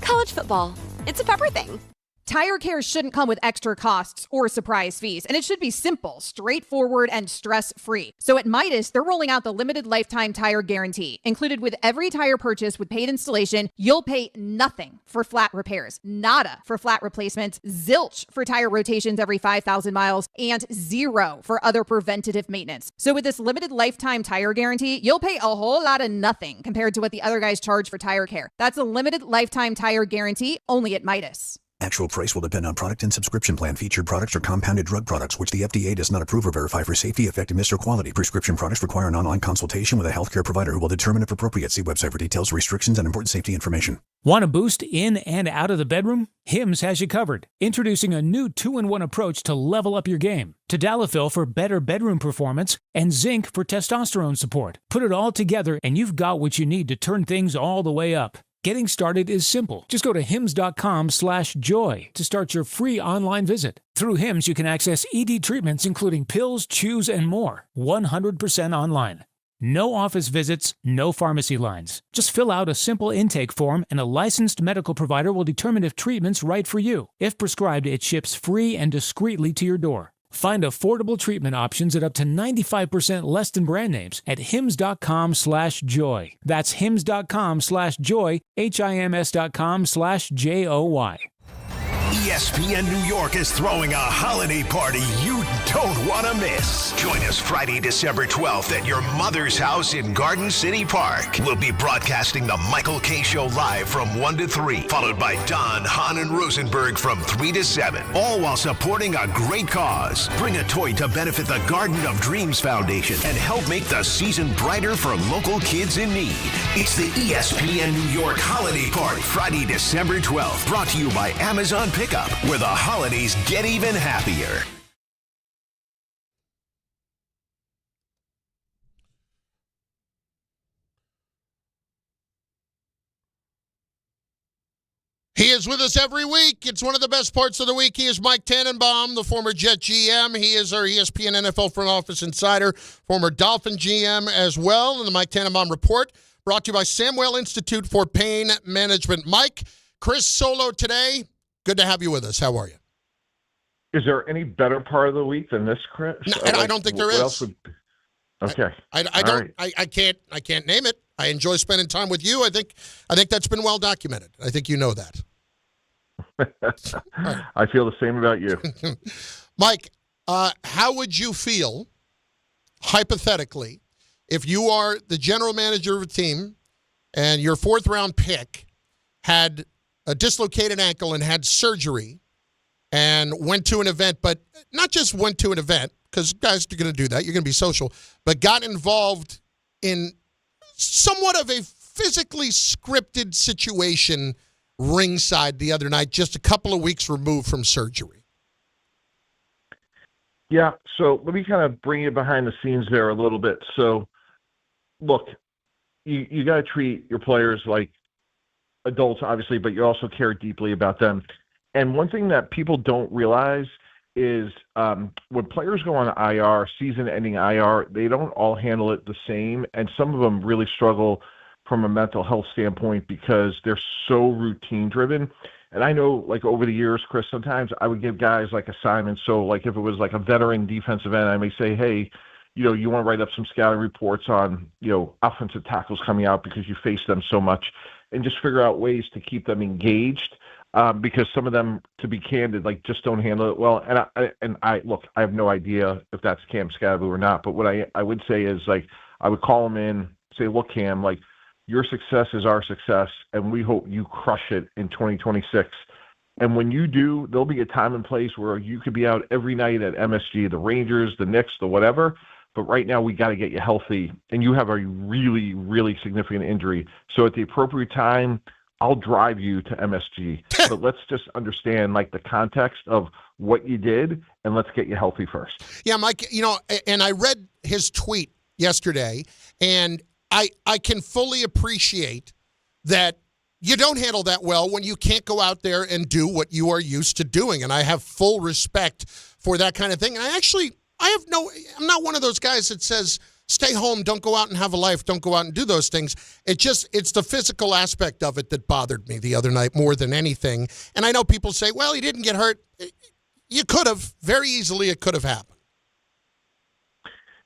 College football, it's a pepper thing. Tire care shouldn't come with extra costs or surprise fees, and it should be simple, straightforward, and stress-free. So at Midas, they're rolling out the limited lifetime tire guarantee. Included with every tire purchase with paid installation, you'll pay nothing for flat repairs, nada for flat replacements, zilch for tire rotations every 5,000 miles, and zero for other preventative maintenance. So with this limited lifetime tire guarantee, you'll pay a whole lot of nothing compared to what the other guys charge for tire care. That's a limited lifetime tire guarantee only at Midas. Actual price will depend on product and subscription plan. Featured products are compounded drug products, which the FDA does not approve or verify for safety, effectiveness, or quality. Prescription products require an online consultation with a healthcare provider who will determine if appropriate. See website for details, restrictions, and important safety information. Want a boost in and out of the bedroom? Hims has you covered. Introducing a new 2-in-1 approach to level up your game. Tadalafil for better bedroom performance and zinc for testosterone support. Put it all together and you've got what you need to turn things all the way up. Getting started is simple. Just go to hims.com/joy to start your free online visit. Through Hims, you can access ED treatments including pills, chews, and more. 100% online. No office visits, no pharmacy lines. Just fill out a simple intake form and a licensed medical provider will determine if treatment's right for you. If prescribed, it ships free and discreetly to your door. Find affordable treatment options at up to 95% less than brand names at hims.com/joy. That's hims.com/joy, HIMS.com/JOY. ESPN New York is throwing a holiday party you don't want to miss. Join us Friday, December 12th at your mother's house in Garden City Park. We'll be broadcasting the Michael K. Show live from 1 to 3, followed by Don, Hahn, and Rosenberg from 3 to 7, all while supporting a great cause. Bring a toy to benefit the Garden of Dreams Foundation and help make the season brighter for local kids in need. It's the ESPN New York Holiday Party, Friday, December 12th, brought to you by Amazon Pickup, where the holidays get even happier. He is with us every week. It's one of the best parts of the week. He is Mike Tannenbaum, the former Jet GM. He is our ESPN NFL front office insider, former Dolphin GM as well. And the Mike Tannenbaum Report, brought to you by Samwell Institute for Pain Management. Mike, Chris Solo today. Good to have you with us. How are you? Is there any better part of the week than this, Chris? No, I don't think there is. Okay. I don't. Right. I can't name it. I enjoy spending time with you. I think that's been well documented. I think you know that. Right. I feel the same about you. Mike, how would you feel, hypothetically, if you are the general manager of a team and your fourth-round pick had a dislocated ankle and had surgery and went to an event, but not just went to an event, because guys are going to do that, you're going to be social, but got involved in somewhat of a physically scripted situation ringside the other night, just a couple of weeks removed from surgery? Yeah, so let me kind of bring you behind the scenes there a little bit. So, look, you got to treat your players like adults, obviously, but you also care deeply about them. And one thing that people don't realize is when players go on IR, season-ending IR, they don't all handle it the same, and some of them really struggle from a mental health standpoint because they're so routine-driven. And I know, like, over the years, Chris, sometimes I would give guys, like, assignments. So, like, if it was, like, a veteran defensive end, I may say, hey, you want to write up some scouting reports on, offensive tackles coming out because you face them so much, and just figure out ways to keep them engaged. Because some of them, to be candid, like, just don't handle it well. And I look, I have no idea if that's Cam Skattebo or not. But what I would say is, like, I would call him in, say, look, Cam, like, your success is our success, and we hope you crush it in 2026. And when you do, there'll be a time and place where you could be out every night at MSG, the Rangers, the Knicks, the whatever. But right now, we got to get you healthy, and you have a really, really significant injury. So at the appropriate time, I'll drive you to MSG, but let's just understand, like, the context of what you did, and let's get you healthy first. Yeah, Mike, and I read his tweet yesterday, and I can fully appreciate that you don't handle that well when you can't go out there and do what you are used to doing, and I have full respect for that kind of thing. And I'm not one of those guys that says, stay home, don't go out and have a life, don't go out and do those things. It's the physical aspect of it that bothered me the other night more than anything. And I know people say, well, he didn't get hurt. You could have. Very easily it could have happened.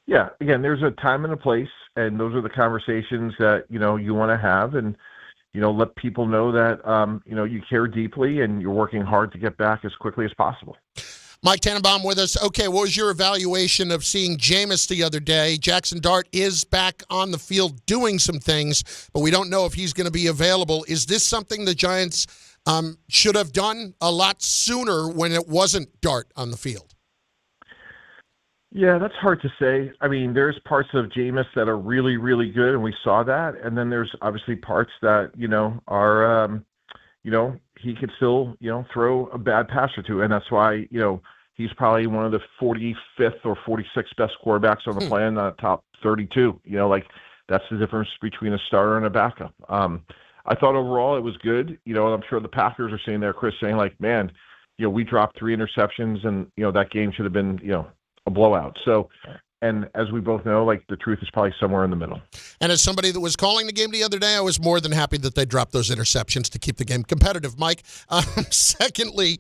Yeah, again, there's a time and a place, and those are the conversations that, you want to have, and, let people know that, you care deeply and you're working hard to get back as quickly as possible. Mike Tannenbaum with us. Okay, what was your evaluation of seeing Jameis the other day? Jackson Dart is back on the field doing some things, but we don't know if he's going to be available. Is this something the Giants should have done a lot sooner when it wasn't Dart on the field? Yeah, that's hard to say. I mean, there's parts of Jameis that are really, really good, and we saw that. And then there's obviously parts that, are, he could still, throw a bad pass or two. And that's why, he's probably one of the 45th or 46th best quarterbacks on the planet, not top 32. That's the difference between a starter and a backup. I thought overall it was good. And I'm sure the Packers are sitting there, Chris, saying, like, man, we dropped 3 interceptions, and, that game should have been, a blowout. So, And as we both know, like, the truth is probably somewhere in the middle. And as somebody that was calling the game the other day, I was more than happy that they dropped those interceptions to keep the game competitive, Mike. Secondly,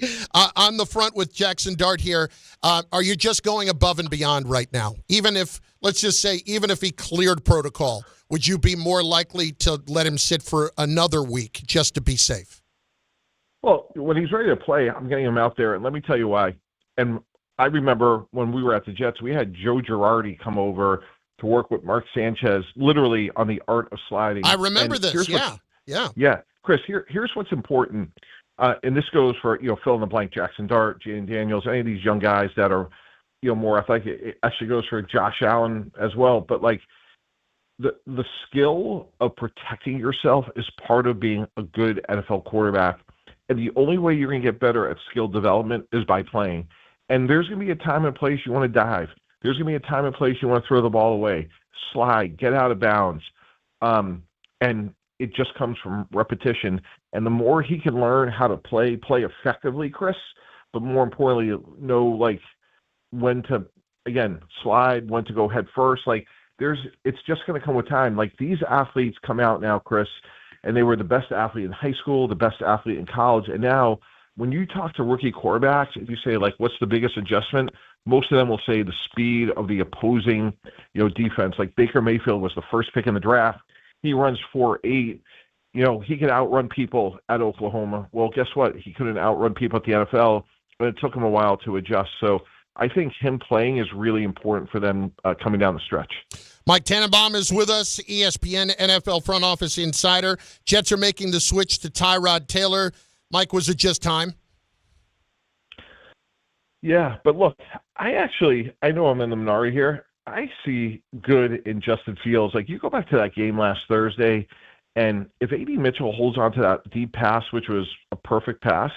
on the front with Jackson Dart here, are you just going above and beyond right now? Even if, let's just say, even if he cleared protocol, would you be more likely to let him sit for another week just to be safe? Well, when he's ready to play, I'm getting him out there, and let me tell you why. And I remember when we were at the Jets, we had Joe Girardi come over to work with Mark Sanchez, literally on the art of sliding. I remember this. Yeah. Chris, here's what's important, and this goes for, fill in the blank, Jackson Dart, Jaden Daniels, any of these young guys that are, more athletic. It actually goes for Josh Allen as well. But like the skill of protecting yourself is part of being a good NFL quarterback, and the only way you're going to get better at skill development is by playing. And there's going to be a time and place you want to dive. There's going to be a time and place you want to throw the ball away, slide, get out of bounds. And it just comes from repetition. And the more he can learn how to play effectively, Chris, but more importantly, know, like, when to, again, slide, when to go head first. Like, it's just going to come with time. Like, these athletes come out now, Chris, and they were the best athlete in high school, the best athlete in college. And now, when you talk to rookie quarterbacks, if you say, like, what's the biggest adjustment, most of them will say the speed of the opposing, defense. Like, Baker Mayfield was the first pick in the draft. He runs 4.8. He could outrun people at Oklahoma. Well, guess what? He couldn't outrun people at the NFL, but it took him a while to adjust. So I think him playing is really important for them coming down the stretch. Mike Tannenbaum is with us, ESPN NFL front office insider. Jets are making the switch to Tyrod Taylor. Mike, was it just time? Yeah, but look, I know I'm in the minority here. I see good in Justin Fields. Like, you go back to that game last Thursday, and if A.D. Mitchell holds on to that deep pass, which was a perfect pass,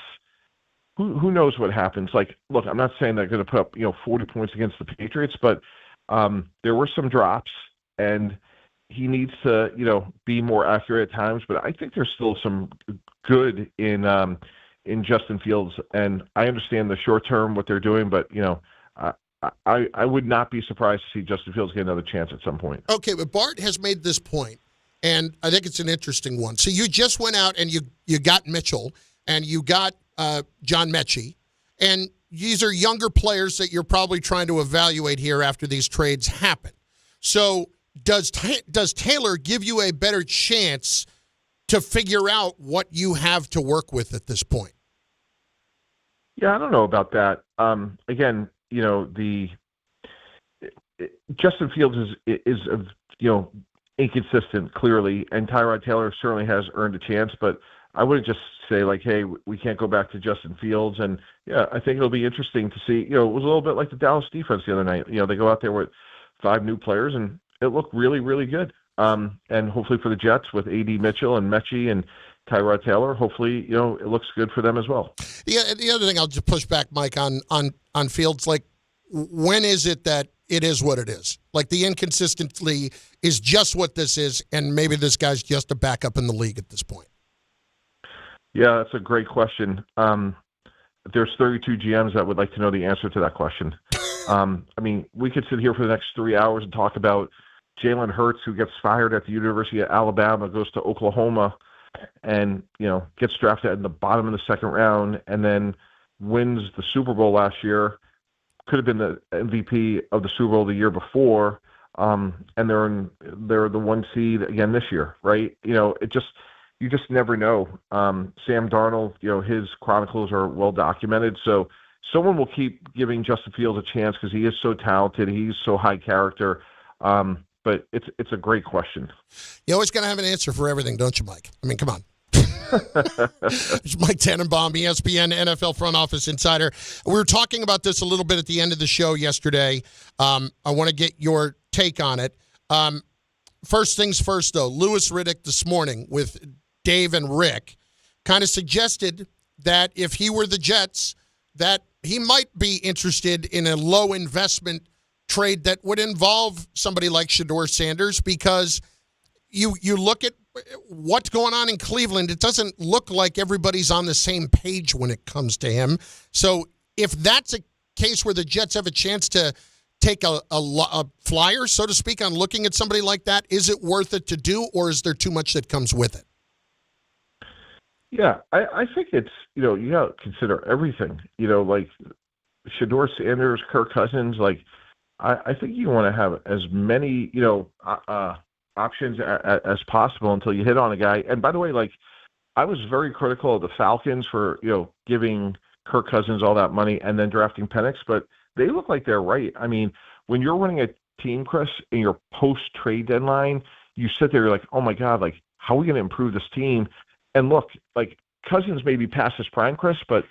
who knows what happens? Like, look, I'm not saying they're going to put up 40 points against the Patriots, but there were some drops, and he needs to be more accurate at times. But I think there's still some good in Justin Fields, and I understand the short term what they're doing, but I would not be surprised to see Justin Fields get another chance at some point. Okay, but Bart has made this point, and I think it's an interesting one. So you just went out and you got Mitchell and you got John Mechie, and these are younger players that you're probably trying to evaluate here after these trades happen. So does Taylor give you a better chance to figure out what you have to work with at this point? Yeah, I don't know about that. Again, Justin Fields is inconsistent, clearly, and Tyrod Taylor certainly has earned a chance, but I wouldn't just say, like, hey, we can't go back to Justin Fields. And, yeah, I think it'll be interesting to see. It was a little bit like the Dallas defense the other night. They go out there with 5 new players, and it looked really, really good. And hopefully for the Jets with A.D. Mitchell and Mechie and Tyrod Taylor, hopefully, it looks good for them as well. Yeah, the other thing I'll just push back, Mike, on Fields, like, when is it that it is what it is? Like, the inconsistency is just what this is, and maybe this guy's just a backup in the league at this point. Yeah, that's a great question. There's 32 GMs that would like to know the answer to that question. We could sit here for the next 3 hours and talk about Jalen Hurts, who gets fired at the University of Alabama, goes to Oklahoma, and gets drafted in the bottom of the second round, and then wins the Super Bowl last year. Could have been the MVP of the Super Bowl the year before, and they're the 1 seed again this year, right? You just never know. Sam Darnold, his chronicles are well documented, so someone will keep giving Justin Fields a chance because he is so talented, he's so high character. But it's a great question. You always got to have an answer for everything, don't you, Mike? I mean, come on. It's Mike Tannenbaum, ESPN NFL front office insider. We were talking about this a little bit at the end of the show yesterday. I want to get your take on it. First things first, though. Louis Riddick this morning with Dave and Rick kind of suggested that if he were the Jets, that he might be interested in a low investment trade that would involve somebody like Shedeur Sanders, because you look at what's going on in Cleveland, it doesn't look like everybody's on the same page when it comes to him. So if that's a case where the Jets have a chance to take a flyer, so to speak, on looking at somebody like that? Is it worth it to do, or is there too much that comes with it? Yeah, I think it's, you got to consider everything. Like Shedeur Sanders, Kirk Cousins, like I think you want to have as many, options as possible until you hit on a guy. And by the way, like I was very critical of the Falcons for, giving Kirk Cousins all that money and then drafting Penix, but they look like they're right. I mean, when you're running a team, Chris, in your post-trade deadline, you sit there, you're like, oh my God, like how are we going to improve this team? And look, like Cousins may be past his prime, Chris, but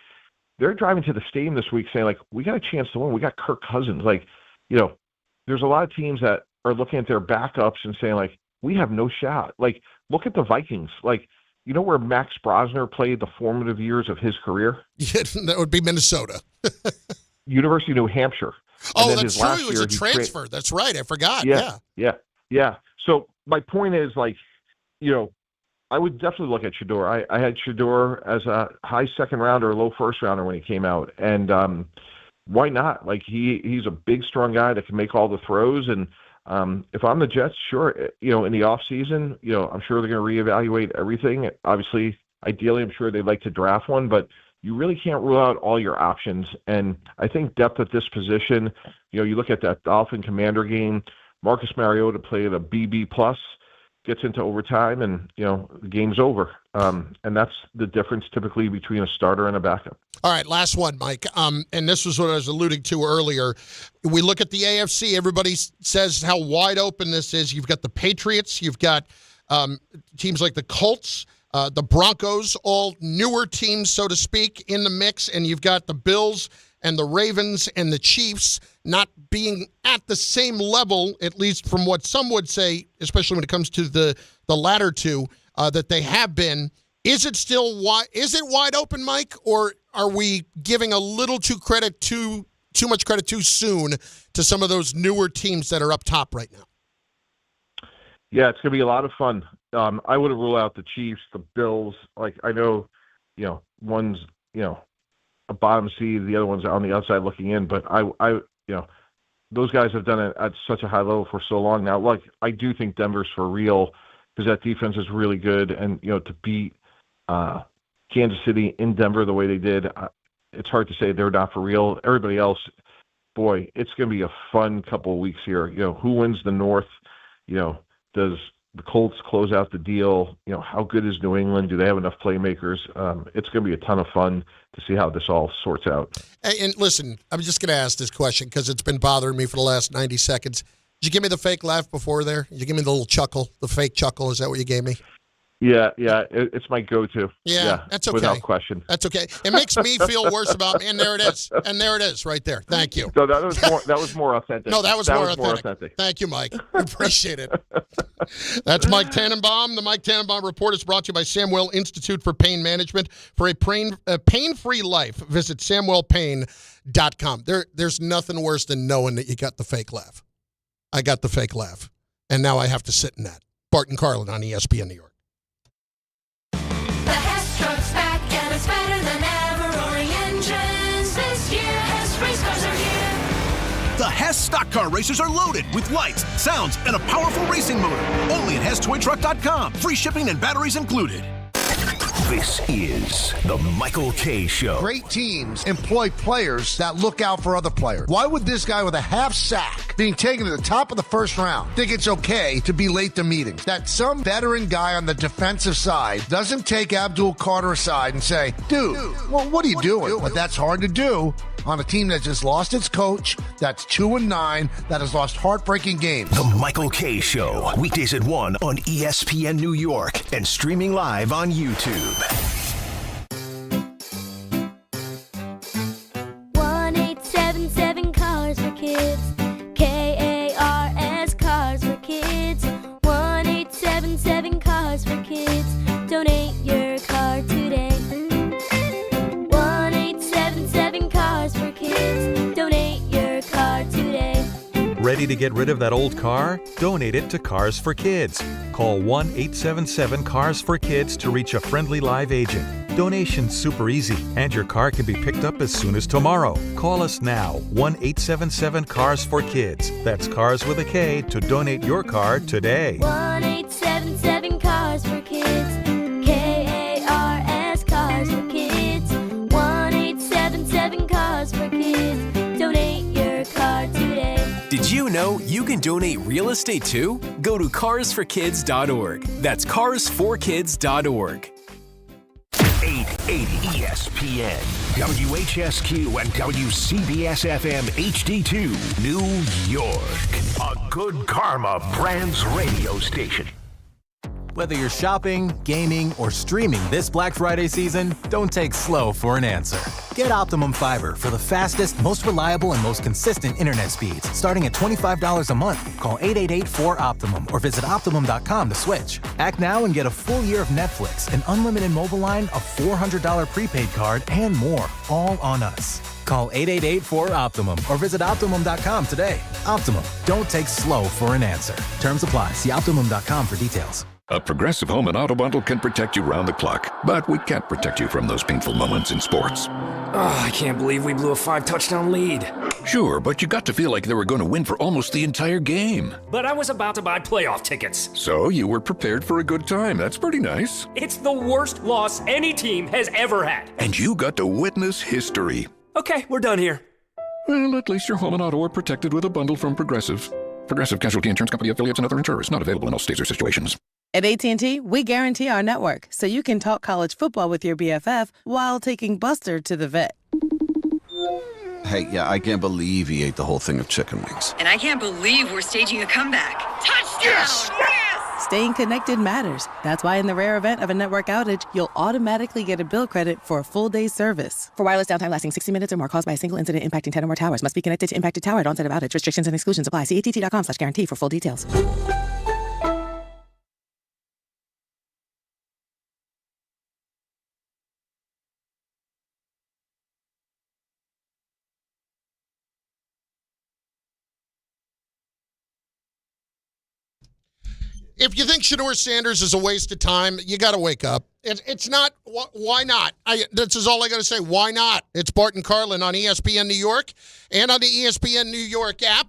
they're driving to the stadium this week saying, like, we got a chance to win. We got Kirk Cousins. Like, there's a lot of teams that are looking at their backups and saying, like, we have no shot. Like, look at the Vikings. Like, where Max Brosner played the formative years of his career? Yeah, that would be Minnesota. University of New Hampshire. Oh, that's true. He was a transfer. That's right. I forgot. Yeah. So my point is, like, I would definitely look at Shedeur. I had Shedeur as a high second rounder, low first rounder when he came out. And why not? Like he's a big, strong guy that can make all the throws. And if I'm the Jets, sure, in the off season, I'm sure they're going to reevaluate everything. Obviously, ideally, I'm sure they'd like to draft one, but you really can't rule out all your options. And I think depth at this position, you look at that Dolphin Commander game, Marcus Mariota played a BB plus, gets into overtime, and the game's over. And that's the difference typically between a starter and a backup. All right, last one, Mike. And this was what I was alluding to earlier. We look at the AFC. Everybody says how wide open this is. You've got the Patriots. You've got teams like the Colts, the Broncos, all newer teams, so to speak, in the mix. And you've got the Bills and the Ravens and the Chiefs not being at the same level, at least from what some would say, especially when it comes to the latter two, that they have been. Is it still wide? Is it wide open, Mike, or are we giving a little too much credit too soon to some of those newer teams that are up top right now? Yeah, it's going to be a lot of fun. I wouldn't rule out the Chiefs, the Bills. Like I know, one's a bottom seed, the other one's on the outside looking in. But I those guys have done it at such a high level for so long now. Like I do think Denver's for real because that defense is really good, and to beat Kansas City in Denver the way they did, it's hard to say they're not for real. Everybody else, boy, it's going to be a fun couple of weeks here. Who wins the North? Does the Colts close out the deal? How good is New England? Do they have enough playmakers? It's going to be a ton of fun to see how this all sorts out. And listen, I'm just going to ask this question because it's been bothering me for the last 90 seconds. Did you give me the fake laugh before there? Did you give me the little chuckle, the fake chuckle? Is that what you gave me? Yeah, it's my go-to. Yeah, that's okay. Without question. That's okay. It makes me feel worse about me, and there it is. And there it is right there. Thank you. So that was more authentic. No, that was more authentic. Thank you, Mike. Appreciate it. That's Mike Tannenbaum. The Mike Tannenbaum Report is brought to you by Samwell Institute for Pain Management. For a pain-free life, visit SamwellPain.com. There's nothing worse than knowing that you got the fake laugh. I got the fake laugh, and now I have to sit in that. Bart Carlin on ESPN New York. The Hess stock car racers are loaded with lights, sounds, and a powerful racing motor. Only at HessToyTruck.com. Free shipping and batteries included. This is the Michael K. Show. Great teams employ players that look out for other players. Why would this guy with a half sack being taken to the top of the first round think it's okay to be late to meetings? That some veteran guy on the defensive side doesn't take Abdul Carter aside and say, dude, well, what are you doing? But that's hard to do on a team that just lost its coach, that's 2-9, that has lost heartbreaking games. The Michael K. Show, weekdays at 1 on ESPN New York and streaming live on YouTube. 1-877 Cars for Kids. KARS Cars for Kids. 1-877 Cars for Kids. Donate your car today. 1-877 Cars for Kids. Donate your car today. Ready to get rid of that old car? Donate it to Cars for Kids. Call 1-877-CARS-FOR-KIDS to reach a friendly live agent. Donation's super easy, and your car can be picked up as soon as tomorrow. Call us now, 1-877-CARS-FOR-KIDS. That's Cars with a K to donate your car today. 1-877-CARS-FOR-KIDS. K-A-R-S, Cars for Kids. 1-877-CARS-FOR-KIDS. Donate your car today. Did you know you can donate real estate too? Go to carsforkids.org. That's carsforkids.org. 880 ESPN, WHSQ, and WCBS-FM HD2, New York. A Good Karma Brands radio station. Whether you're shopping, gaming, or streaming this Black Friday season, don't take slow for an answer. Get Optimum Fiber for the fastest, most reliable, and most consistent internet speeds, starting at $25 a month. Call 888-4OPTIMUM or visit Optimum.com to switch. Act now and get a full year of Netflix, an unlimited mobile line, a $400 prepaid card, and more, all on us. Call 888-4OPTIMUM or visit Optimum.com today. Optimum, don't take slow for an answer. Terms apply. See Optimum.com for details. A Progressive Home and Auto Bundle can protect you round the clock, but we can't protect you from those painful moments in sports. Oh, I can't believe we blew a 5-touchdown lead. Sure, but you got to feel like they were going to win for almost the entire game. But I was about to buy playoff tickets. So you were prepared for a good time. That's pretty nice. It's the worst loss any team has ever had. And you got to witness history. Okay, we're done here. Well, at least your home and auto are protected with a bundle from Progressive. Progressive Casualty Insurance Company affiliates and other insurers. Not available in all states or situations. At AT&T, we guarantee our network so you can talk college football with your BFF while taking Buster to the vet. Hey, yeah, I can't believe he ate the whole thing of chicken wings. And I can't believe we're staging a comeback. Touchdown! Yes! Yes! Staying connected matters. That's why in the rare event of a network outage, you'll automatically get a bill credit for a full day's service. For wireless downtime lasting 60 minutes or more caused by a single incident impacting 10 or more towers, must be connected to impacted tower at onset of outage. Restrictions and exclusions apply. See att.com/guarantee for full details. If you think Shedeur Sanders is a waste of time, you got to wake up. It's not. Why not? This is all I got to say. Why not? It's Bart Carlin on ESPN New York and on the ESPN New York app.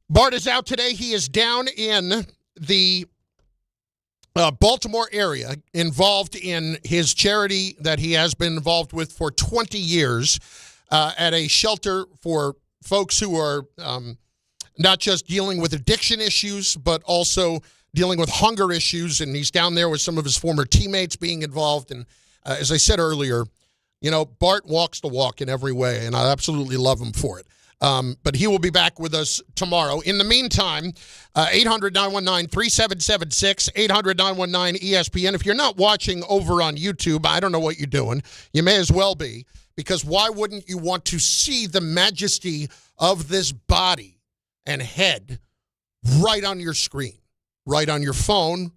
Bart is out today. He is down in the Baltimore area, involved in his charity that he has been involved with for 20 years at a shelter for folks who are not just dealing with addiction issues, but also dealing with hunger issues. And he's down there with some of his former teammates being involved. And as I said earlier, you know, Bart walks the walk in every way, and I absolutely love him for it. But he will be back with us tomorrow. In the meantime, 800-919-3776, 800-919-ESPN. If you're not watching over on YouTube, I don't know what you're doing. You may as well be, because why wouldn't you want to see the majesty of this body and head right on your screen, right on your phone,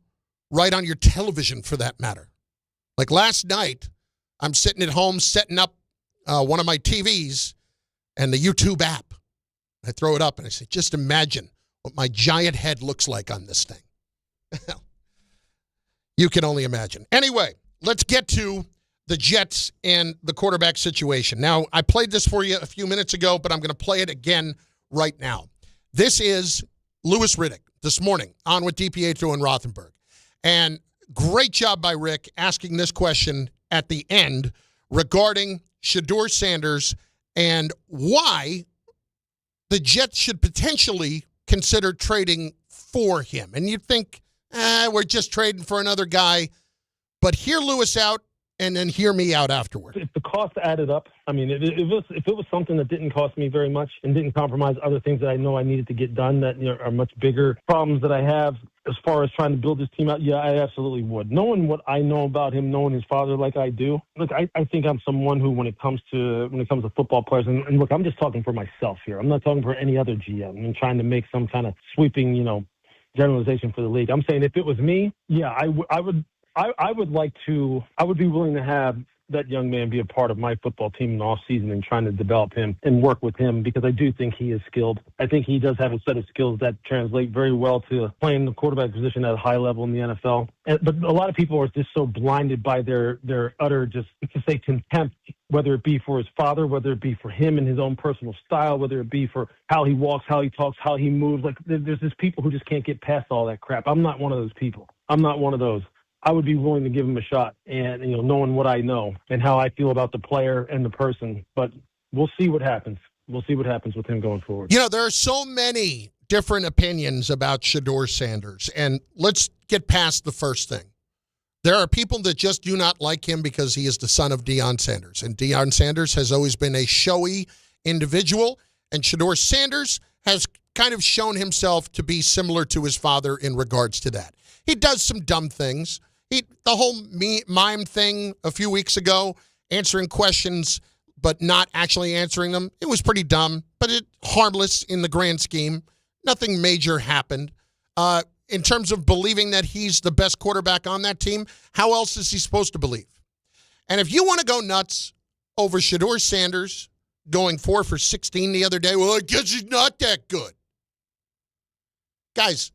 right on your television for that matter? Like last night, I'm sitting at home setting up one of my TVs and the YouTube app. I throw it up and I say, just imagine what my giant head looks like on this thing. You can only imagine. Anyway, let's get to the Jets and the quarterback situation. Now, I played this for you a few minutes ago, but I'm going to play it again right now. This is Louis Riddick this morning on with DiPietro and Rothenberg. And great job by Rick asking this question at the end regarding Shedeur Sanders and why the Jets should potentially consider trading for him. And you'd think, we're just trading for another guy. But hear Louis out and then hear me out afterward. If the cost added up, I mean, if it was something that didn't cost me very much and didn't compromise other things that I know I needed to get done that are much bigger problems that I have as far as trying to build this team out, yeah, I absolutely would. Knowing what I know about him, knowing his father like I do, look, I think I'm someone who, when it comes to football players, and look, I'm just talking for myself here. I'm not talking for any other GM and trying to make some kind of sweeping, generalization for the league. I'm saying if it was me, yeah, I would be willing to have that young man be a part of my football team in the offseason and trying to develop him and work with him because I do think he is skilled. I think he does have a set of skills that translate very well to playing the quarterback position at a high level in the NFL. But a lot of people are just so blinded by their utter, just to say, contempt, whether it be for his father, whether it be for him and his own personal style, whether it be for how he walks, how he talks, how he moves. Like, there's just people who just can't get past all that crap. I'm not one of those people. I'm not one of those. I would be willing to give him a shot, and knowing what I know and how I feel about the player and the person. But we'll see what happens. We'll see what happens with him going forward. There are so many different opinions about Shedeur Sanders, and let's get past the first thing. There are people that just do not like him because he is the son of Deion Sanders, and Deion Sanders has always been a showy individual, and Shedeur Sanders has kind of shown himself to be similar to his father in regards to that. He does some dumb things. The whole mime thing a few weeks ago, answering questions but not actually answering them, it was pretty dumb, but harmless in the grand scheme. Nothing major happened. In terms of believing that he's the best quarterback on that team, how else is he supposed to believe? And if you want to go nuts over Shedeur Sanders going 4 for 16 the other day, well, I guess he's not that good. Guys,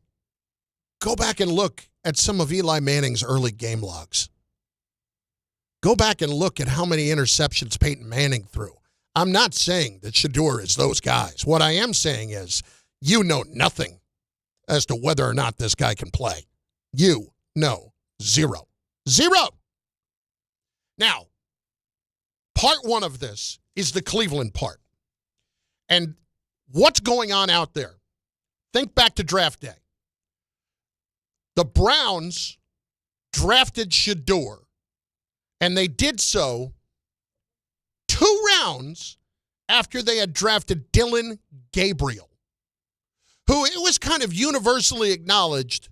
go back and look at some of Eli Manning's early game logs. Go back and look at how many interceptions Peyton Manning threw. I'm not saying that Shedeur is those guys. What I am saying is you know nothing as to whether or not this guy can play. You know zero. Zero. Now, part one of this is the Cleveland part. And what's going on out there? Think back to draft day. The Browns drafted Shedeur, and they did so 2 rounds after they had drafted Dillon Gabriel, who it was kind of universally acknowledged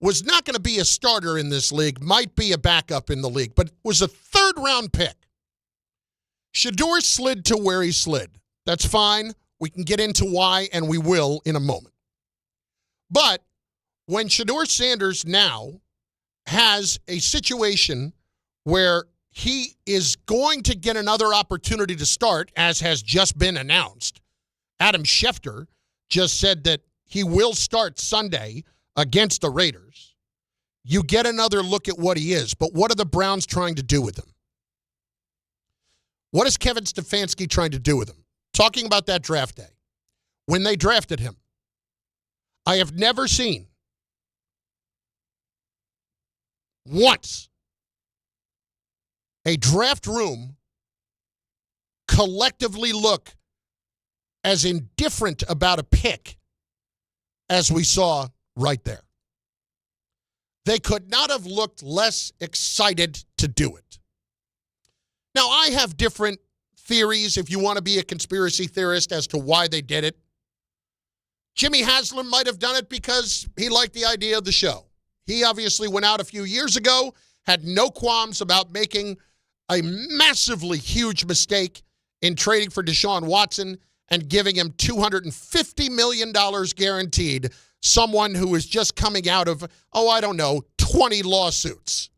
was not going to be a starter in this league, might be a backup in the league, but was a 3rd-round pick. Shedeur slid to where he slid. That's fine. We can get into why, and we will in a moment. But when Shedeur Sanders now has a situation where he is going to get another opportunity to start, as has just been announced, Adam Schefter just said that he will start Sunday against the Raiders. You get another look at what he is, but what are the Browns trying to do with him? What is Kevin Stefanski trying to do with him? Talking about that draft day, when they drafted him, I have never seen once a draft room collectively look as indifferent about a pick as we saw right there. They could not have looked less excited to do it. Now, I have different theories, if you want to be a conspiracy theorist, as to why they did it. Jimmy Haslam might have done it because he liked the idea of the show. He obviously went out a few years ago, had no qualms about making a massively huge mistake in trading for Deshaun Watson and giving him $250 million guaranteed, someone who is just coming out of, 20 lawsuits.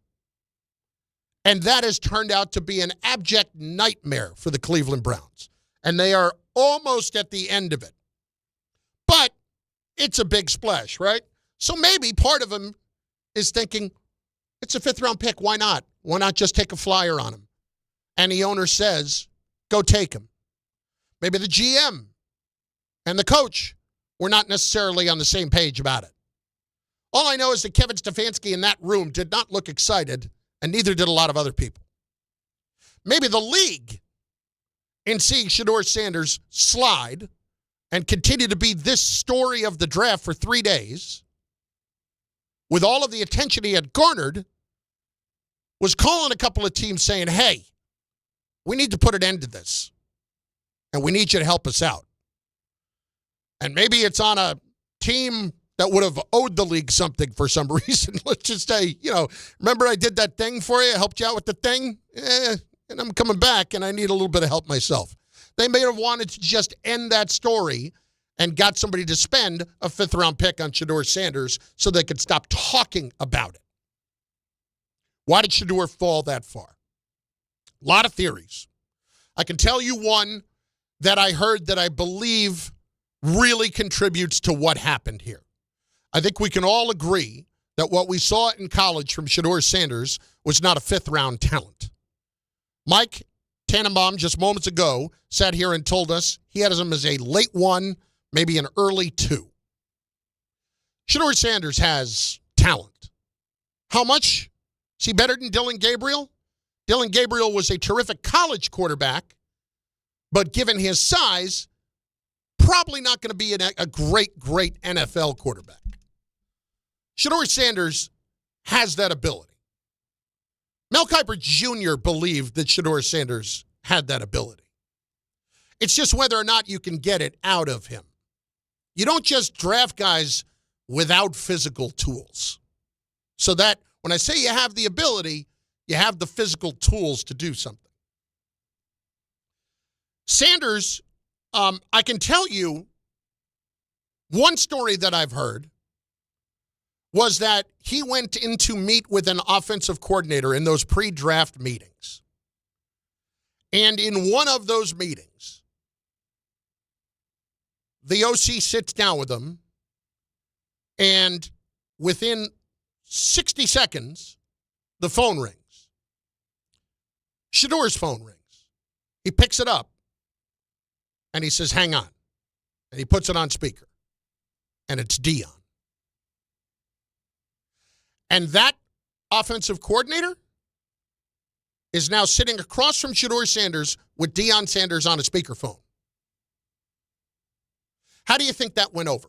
And that has turned out to be an abject nightmare for the Cleveland Browns. And they are almost at the end of it. But it's a big splash, right? So maybe part of him is thinking, it's a 5th-round pick. Why not? Why not just take a flyer on him? And the owner says, go take him. Maybe the GM and the coach were not necessarily on the same page about it. All I know is that Kevin Stefanski in that room did not look excited, and neither did a lot of other people. Maybe the league, in seeing Shedeur Sanders slide and continue to be this story of the draft for 3 days, with all of the attention he had garnered, was calling a couple of teams saying, hey, we need to put an end to this, and we need you to help us out. And maybe it's on a team that would have owed the league something for some reason. Let's just say, remember I did that thing for you? I helped you out with the thing? And I'm coming back, and I need a little bit of help myself. They may have wanted to just end that story and got somebody to spend a 5th-round pick on Shedeur Sanders so they could stop talking about it. Why did Shedeur fall that far? A lot of theories. I can tell you one that I heard that I believe really contributes to what happened here. I think we can all agree that what we saw in college from Shedeur Sanders was not a fifth-round talent. Mike Tannenbaum just moments ago sat here and told us he had him as a late 1, maybe an early 2. Shedeur Sanders has talent. How much? Is he better than Dillon Gabriel? Dillon Gabriel was a terrific college quarterback, but given his size, probably not going to be a great NFL quarterback. Shedeur Sanders has that ability. Mel Kiper Jr. believed that Shedeur Sanders had that ability. It's just whether or not you can get it out of him. You don't just draft guys without physical tools. So that when I say you have the ability, you have the physical tools to do something. Sanders, I can tell you one story that I've heard was that he went in to meet with an offensive coordinator in those pre-draft meetings. And in one of those meetings, the OC sits down with him, and within 60 seconds, the phone rings. Shedeur's phone rings. He picks it up, and he says, hang on. And he puts it on speaker. And it's Dion. And that offensive coordinator is now sitting across from Shedeur Sanders with Deion Sanders on a speakerphone. How do you think that went over?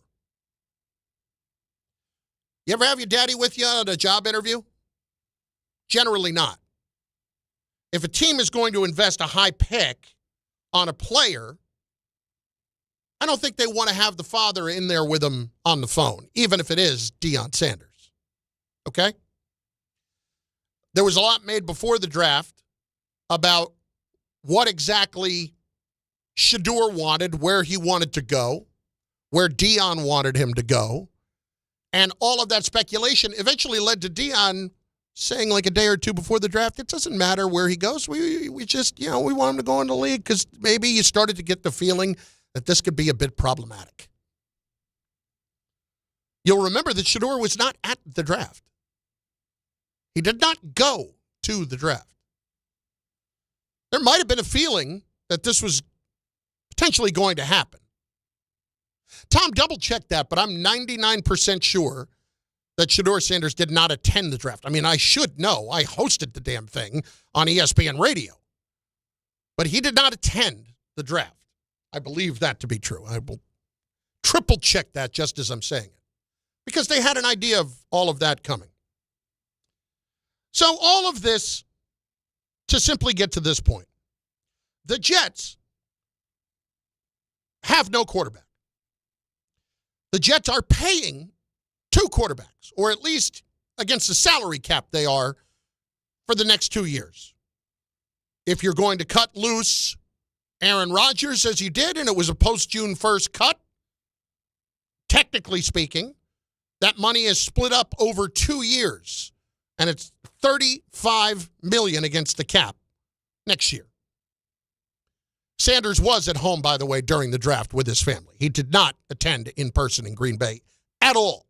You ever have your daddy with you on a job interview? Generally not. If a team is going to invest a high pick on a player, I don't think they want to have the father in there with them on the phone, even if it is Deion Sanders. Okay? There was a lot made before the draft about what exactly Shedeur wanted, where he wanted to go, where Deion wanted him to go. And all of that speculation eventually led to Deion saying like a day or two before the draft, it doesn't matter where he goes. We just, we want him to go in the league because maybe you started to get the feeling that this could be a bit problematic. You'll remember that Shedeur was not at the draft. He did not go to the draft. There might have been a feeling that this was potentially going to happen. Tom double-checked that, but I'm 99% sure that Shedeur Sanders did not attend the draft. I mean, I should know. I hosted the damn thing on ESPN Radio. But he did not attend the draft. I believe that to be true. I will triple-check that just as I'm saying it. Because they had an idea of all of that coming. So all of this to simply get to this point. The Jets have no quarterback. The Jets are paying 2 quarterbacks, or at least against the salary cap they are for the next 2 years. If you're going to cut loose Aaron Rodgers as you did, and it was a post-June 1st cut, technically speaking, that money is split up over 2 years, and it's $35 million against the cap next year. Sanders was at home, by the way, during the draft with his family. He did not attend in person in Green Bay at all.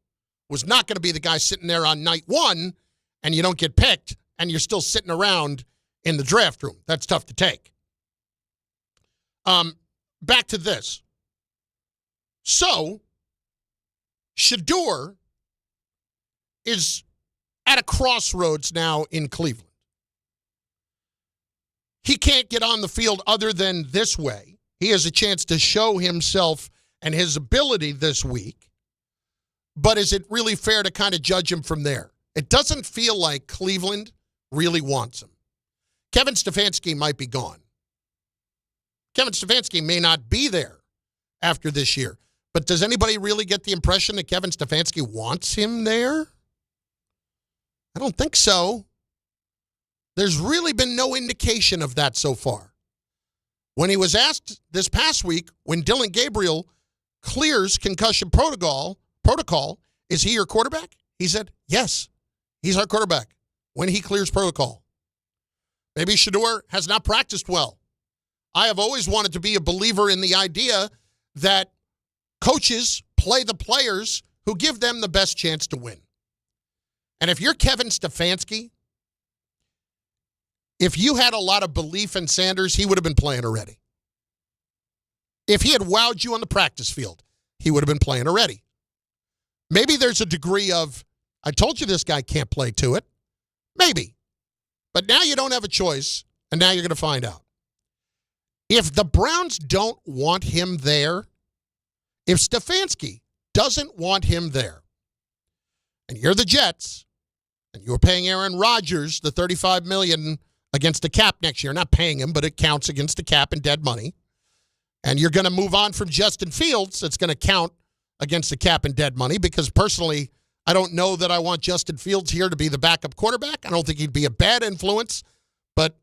Was not going to be the guy sitting there on night 1 and you don't get picked and you're still sitting around in the draft room. That's tough to take. Back to this. So, Shedeur is at a crossroads now in Cleveland. He can't get on the field other than this way. He has a chance to show himself and his ability this week. But is it really fair to kind of judge him from there? It doesn't feel like Cleveland really wants him. Kevin Stefanski might be gone. Kevin Stefanski may not be there after this year. But does anybody really get the impression that Kevin Stefanski wants him there? I don't think so. There's really been no indication of that so far. When he was asked this past week, when Dillon Gabriel clears concussion protocol, is he your quarterback? He said, yes, he's our quarterback when he clears protocol. Maybe Shedeur has not practiced well. I have always wanted to be a believer in the idea that coaches play the players who give them the best chance to win. And if you're Kevin Stefanski, if you had a lot of belief in Sanders, he would have been playing already. If he had wowed you on the practice field, he would have been playing already. Maybe there's a degree of, I told you this guy can't play to it. Maybe. But now you don't have a choice, and now you're going to find out. If the Browns don't want him there, if Stefanski doesn't want him there, and you're the Jets, and you're paying Aaron Rodgers the $35 million against the cap next year, not paying him, but it counts against the cap and dead money, and you're going to move on from Justin Fields, it's going to count against the cap and dead money, because personally, I don't know that I want Justin Fields here to be the backup quarterback. I don't think he'd be a bad influence, but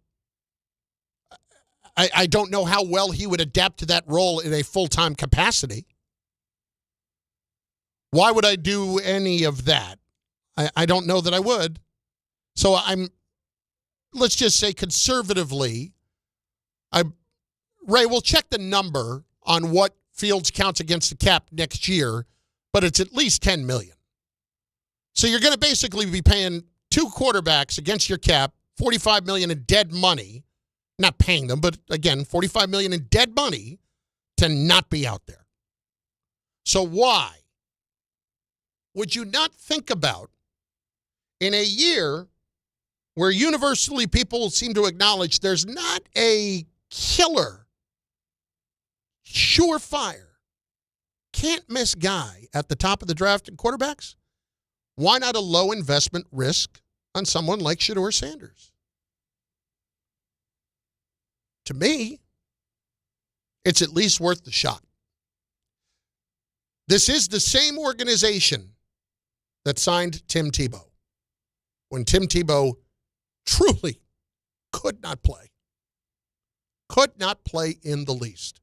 I don't know how well he would adapt to that role in a full-time capacity. Why would I do any of that? I don't know that I would. So let's just say conservatively, Ray, we'll check the number on what Fields counts against the cap next year, but it's at least $10 million. So you're going to basically be paying two quarterbacks against your cap, $45 million in dead money, not paying them, but again, $45 million in dead money to not be out there. So why would you not think about, in a year where universally people seem to acknowledge there's not a killer, surefire, can't-miss guy at the top of the draft in quarterbacks? Why not a low investment risk on someone like Shedeur Sanders? To me, it's at least worth the shot. This is the same organization that signed Tim Tebow when Tim Tebow truly could not play. Could not play in the least.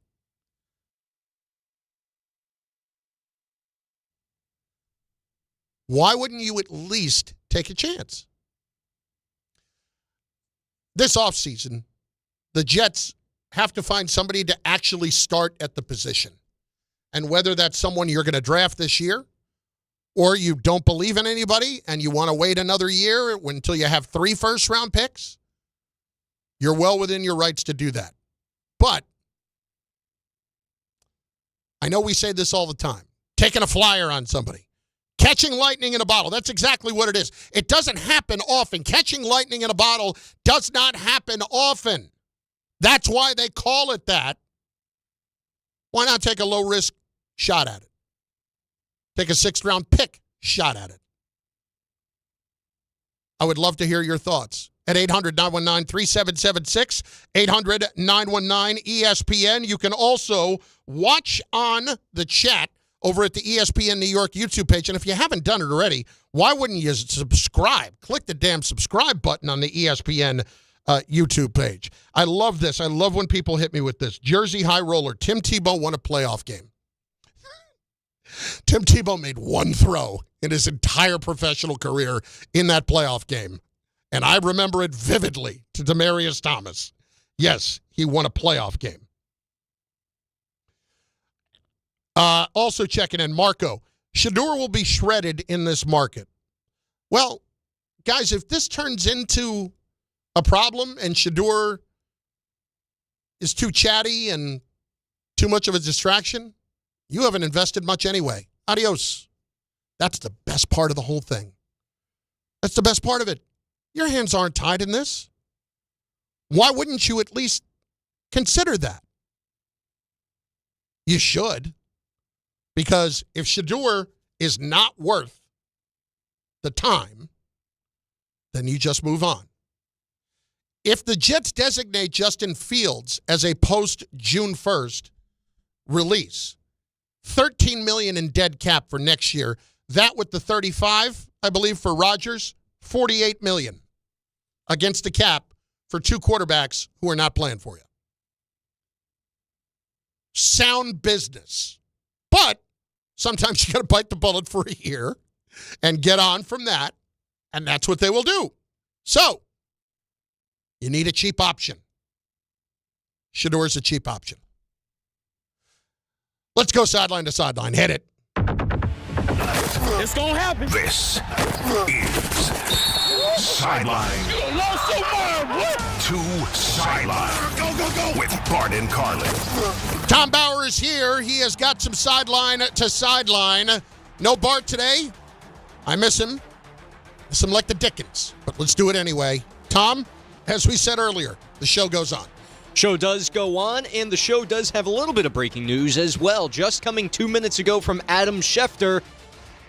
Why wouldn't you at least take a chance? This offseason, the Jets have to find somebody to actually start at the position. And whether that's someone you're going to draft this year, or you don't believe in anybody and you want to wait another year until you have 3 first-round picks, you're well within your rights to do that. But I know we say this all the time, taking a flyer on somebody. Catching lightning in a bottle. That's exactly what it is. It doesn't happen often. Catching lightning in a bottle does not happen often. That's why they call it that. Why not take a low-risk shot at it? Take a 6th-round pick shot at it. I would love to hear your thoughts. At 800-919-3776, 800-919-ESPN. You can also watch on the chat over at the ESPN New York YouTube page. And if you haven't done it already, why wouldn't you subscribe? Click the damn subscribe button on the ESPN YouTube page. I love this. I love when people hit me with this. Jersey High Roller. Tim Tebow won a playoff game. Tim Tebow made one throw in his entire professional career in that playoff game. And I remember it vividly to Demaryius Thomas. Yes, he won a playoff game. Also checking in, Marco. Shedeur will be shredded in this market. Well, guys, if this turns into a problem and Shedeur is too chatty and too much of a distraction, you haven't invested much anyway. Adios. That's the best part of the whole thing. That's the best part of it. Your hands aren't tied in this. Why wouldn't you at least consider that? You should. Because if Shedeur is not worth the time, then you just move on. If the Jets designate Justin Fields as a post-June 1st release, $13 million in dead cap for next year, that with the 35, I believe, for Rodgers, $48 million against the cap for 2 quarterbacks who are not playing for you. Sound business. But sometimes you got to bite the bullet for a year and get on from that, and that's what they will do. So, You need a cheap option. Shedeur's a cheap option. Let's go sideline to sideline. Hit it. It's going to happen. This is Sideline to Sideline. Go. With Bart and Carlin. Tom Bauer is here. He has got some sideline to sideline. No Bart today. I miss him. Miss him like the Dickens. But let's do it anyway. Tom, as we said earlier, the show goes on. Show does go on, and the show does have a little bit of breaking news as well. Just coming 2 minutes ago from Adam Schefter.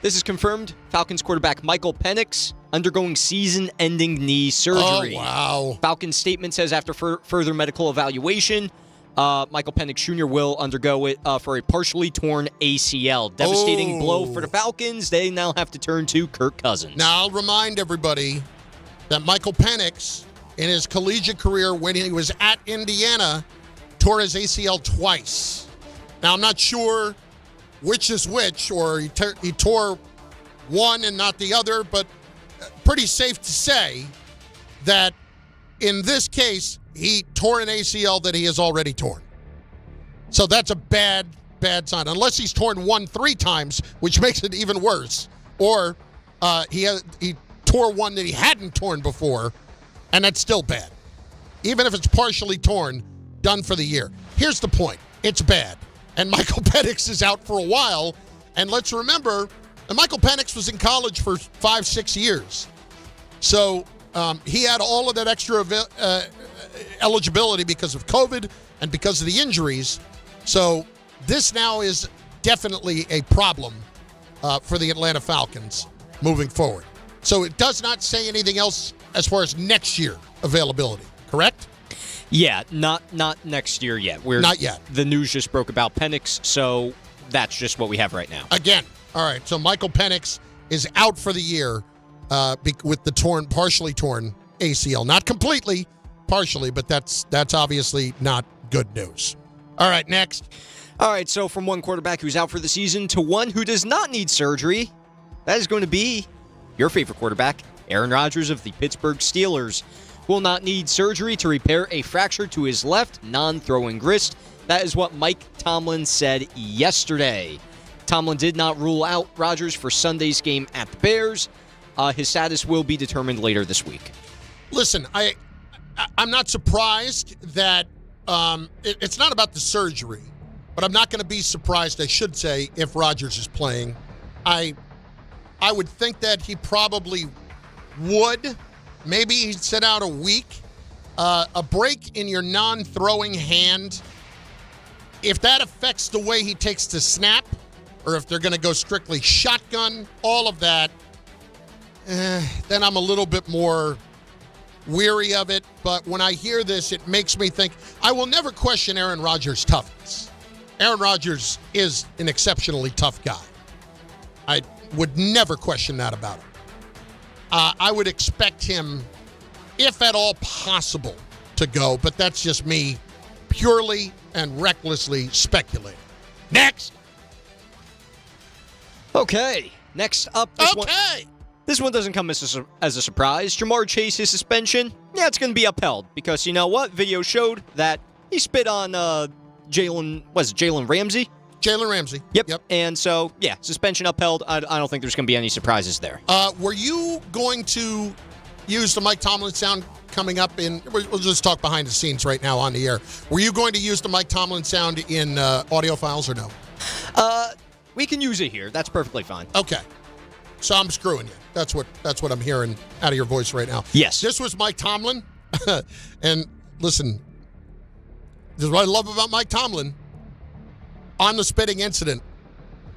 This is confirmed. Falcons quarterback Michael Penix undergoing season-ending knee surgery. Oh, wow. Falcons statement says after further medical evaluation, Michael Penix Jr. will undergo it for a partially torn ACL. Devastating blow for the Falcons. They now have to turn to Kirk Cousins. Now, I'll remind everybody that Michael Penix, in his collegiate career when he was at Indiana, tore his ACL twice. Now, I'm not sure which is which, or he tore one and not the other, but pretty safe to say that in this case, he tore an ACL that he has already torn. So that's a bad sign, unless he's torn one 3 times, which makes it even worse, or he tore one that he hadn't torn before, and that's still bad. Even if it's partially torn, done for the year. Here's the point. It's bad. And Michael Penix is out for a while. And let's remember, Michael Penix was in college for 5-6 years. So he had all of that extra eligibility because of COVID and because of the injuries. So this now is definitely a problem for the Atlanta Falcons moving forward. So it does not say anything else as far as next year availability, correct? Yeah, not next year yet. Not yet. The news just broke about Penix, so that's just what we have right now. Again, all right, so Michael Penix is out for the year with the partially torn ACL. Not completely, partially, but that's obviously not good news. All right, next. All right, so from one quarterback who's out for the season to one who does not need surgery, that is going to be your favorite quarterback, Aaron Rodgers of the Pittsburgh Steelers. Will not need surgery to repair a fracture to his left non-throwing wrist. That is what Mike Tomlin said yesterday. Tomlin did not rule out Rodgers for Sunday's game at the Bears. His status will be determined later this week. Listen, I'm not surprised that it's not about the surgery, but I'm not going to be surprised, I should say, if Rodgers is playing. I would think that he probably would. Maybe he'd sit out a week. A break in your non-throwing hand, if that affects the way he takes the snap, or if they're going to go strictly shotgun, all of that, then I'm a little bit more weary of it. But when I hear this, it makes me think, I will never question Aaron Rodgers' toughness. Aaron Rodgers is an exceptionally tough guy. I would never question that about him. I would expect him, if at all possible, to go, but that's just me purely and recklessly speculating. Next. Okay, next up. This one doesn't come as a surprise. Jamar Chase's suspension, it's going to be upheld because you know what? Video showed that he spit on Jalen Ramsey? Jalen Ramsey. Yep. And so, suspension upheld. I don't think there's going to be any surprises there. Were you going to use the Mike Tomlin sound coming up in, we'll just talk behind the scenes right now on the air. Were you going to use the Mike Tomlin sound in audio files or no? We can use it here. That's perfectly fine. Okay. So I'm screwing you. That's what I'm hearing out of your voice right now. Yes. This was Mike Tomlin. And listen, this is what I love about Mike Tomlin. On the spitting incident.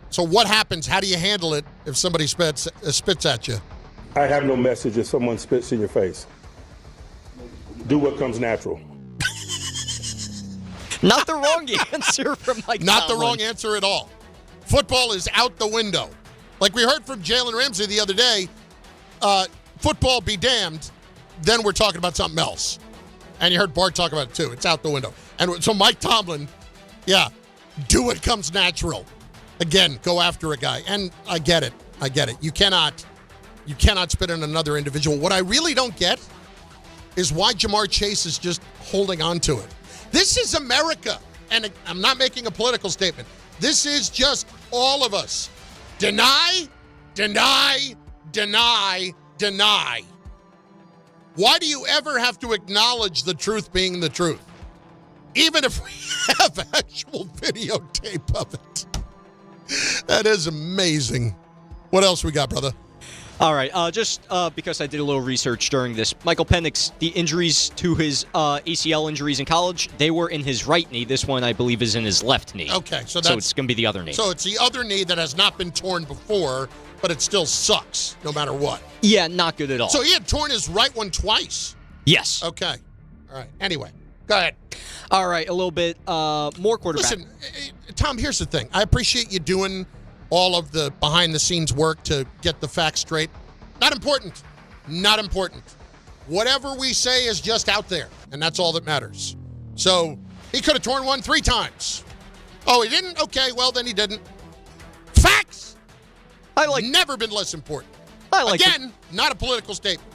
So what happens? How do you handle it if somebody spits at you? I have no message if someone spits in your face. Do what comes natural. Not the wrong answer from Mike Tomlin. Not the wrong answer at all. Football is out the window. Like we heard from Jalen Ramsey the other day, football be damned, then we're talking about something else. And you heard Bart talk about it too. It's out the window. And so Mike Tomlin, do what comes natural. Again, go after a guy. And I get it. You cannot spit on another individual. What I really don't get is why Jamar Chase is just holding on to it. This is America, and I'm not making a political statement. This is just all of us. Deny, deny, deny, deny. Why do you ever have to acknowledge the truth being the truth? Even if we have actual videotape of it. That is amazing. What else we got, brother? All right, just because I did a little research during this, Michael Penix, the injuries to his ACL injuries in college, they were in his right knee. This one, I believe, is in his left knee. Okay, so it's going to be the other knee. So it's the other knee that has not been torn before, but it still sucks no matter what. Yeah, not good at all. So he had torn his right one twice? Yes. Okay. All right. Anyway, go ahead. All right, a little bit more quarterback. Listen, Tom, here's the thing. I appreciate you doing all of the behind-the-scenes work to get the facts straight. Not important. Not important. Whatever we say is just out there, and that's all that matters. So he could have torn one 3 times. Oh, he didn't? Okay, well, then he didn't. Facts! Never been less important. Again, not a political statement.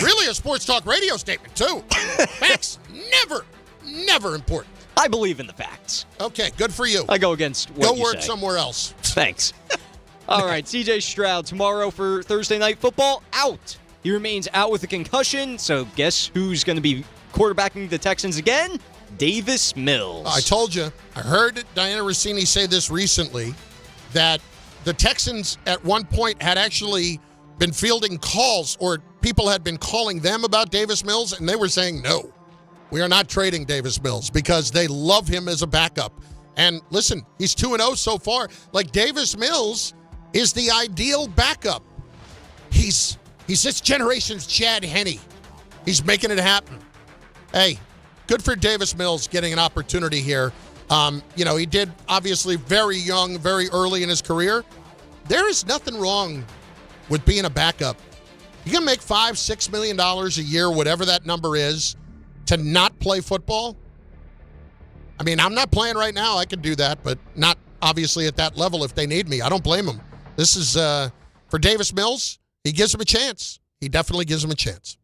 Really a sports talk radio statement, too. Facts, never important. I believe in the facts. Okay, good for you. I go against what you Go work say. somewhere else. Thanks. All right, CJ Stroud tomorrow for Thursday Night Football, out. He remains out with a concussion, so guess who's going to be quarterbacking the Texans again? Davis Mills. I told you. I heard Diana Rossini say this recently, that the Texans at one point had actually been fielding calls, or people had been calling them about Davis Mills, and they were saying no. We are not trading Davis Mills because they love him as a backup. And listen, he's 2-0 so far. Like, Davis Mills is the ideal backup. He's this generation's Chad Henne. He's making it happen. Hey, good for Davis Mills getting an opportunity here. He did obviously very young, very early in his career. There is nothing wrong with being a backup. You can make $5-6 million a year, whatever that number is, to not play football. I mean, I'm not playing right now. I could do that, but not obviously at that level if they need me. I don't blame them. This is for Davis Mills. He gives him a chance. He definitely gives him a chance.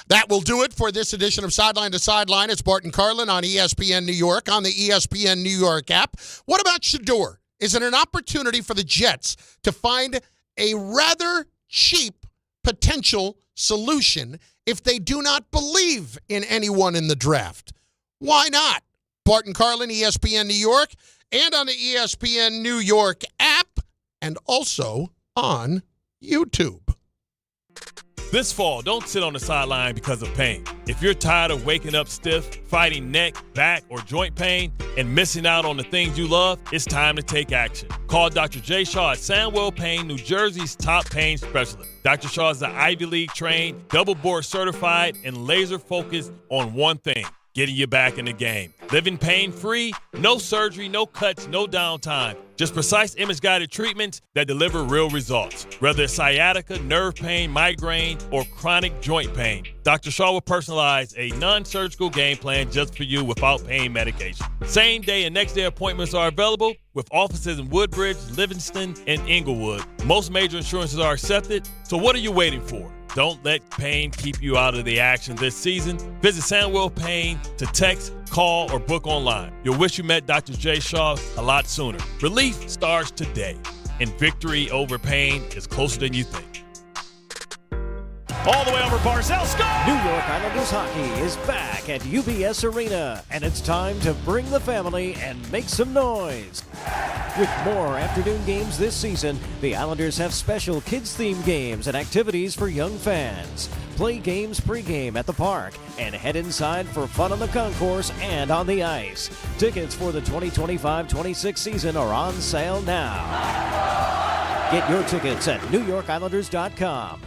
That will do it for this edition of Sideline to Sideline. It's Bart Carlin on ESPN New York, on the ESPN New York app. What about Shedeur? Is it an opportunity for the Jets to find a rather cheap potential solution if they do not believe in anyone in the draft? Why not? Bart Carlin, ESPN New York, and on the ESPN New York app, and also on YouTube. This fall, don't sit on the sideline because of pain. If you're tired of waking up stiff, fighting neck, back, or joint pain, and missing out on the things you love, it's time to take action. Call Dr. J. Shaw at Sandwell Pain, New Jersey's top pain specialist. Dr. Shaw is the Ivy League trained, double board certified, and laser focused on one thing: getting you back in the game. Living pain-free, no surgery, no cuts, no downtime. Just precise image-guided treatments that deliver real results. Whether it's sciatica, nerve pain, migraine, or chronic joint pain, Dr. Shaw will personalize a non-surgical game plan just for you without pain medication. Same-day and next-day appointments are available with offices in Woodbridge, Livingston, and Inglewood. Most major insurances are accepted, so what are you waiting for? Don't let pain keep you out of the action this season. Visit Sandwell Pain to text, call, or book online. You'll wish you met Dr. J. Shaw a lot sooner. Relief starts today, and victory over pain is closer than you think. All the way over Barzell, score! New York Islanders hockey is back at UBS Arena, and it's time to bring the family and make some noise. With more afternoon games this season, the Islanders have special kids-themed games and activities for young fans. Play games pregame at the park and head inside for fun on the concourse and on the ice. Tickets for the 2025-26 season are on sale now. Get your tickets at NewYorkIslanders.com.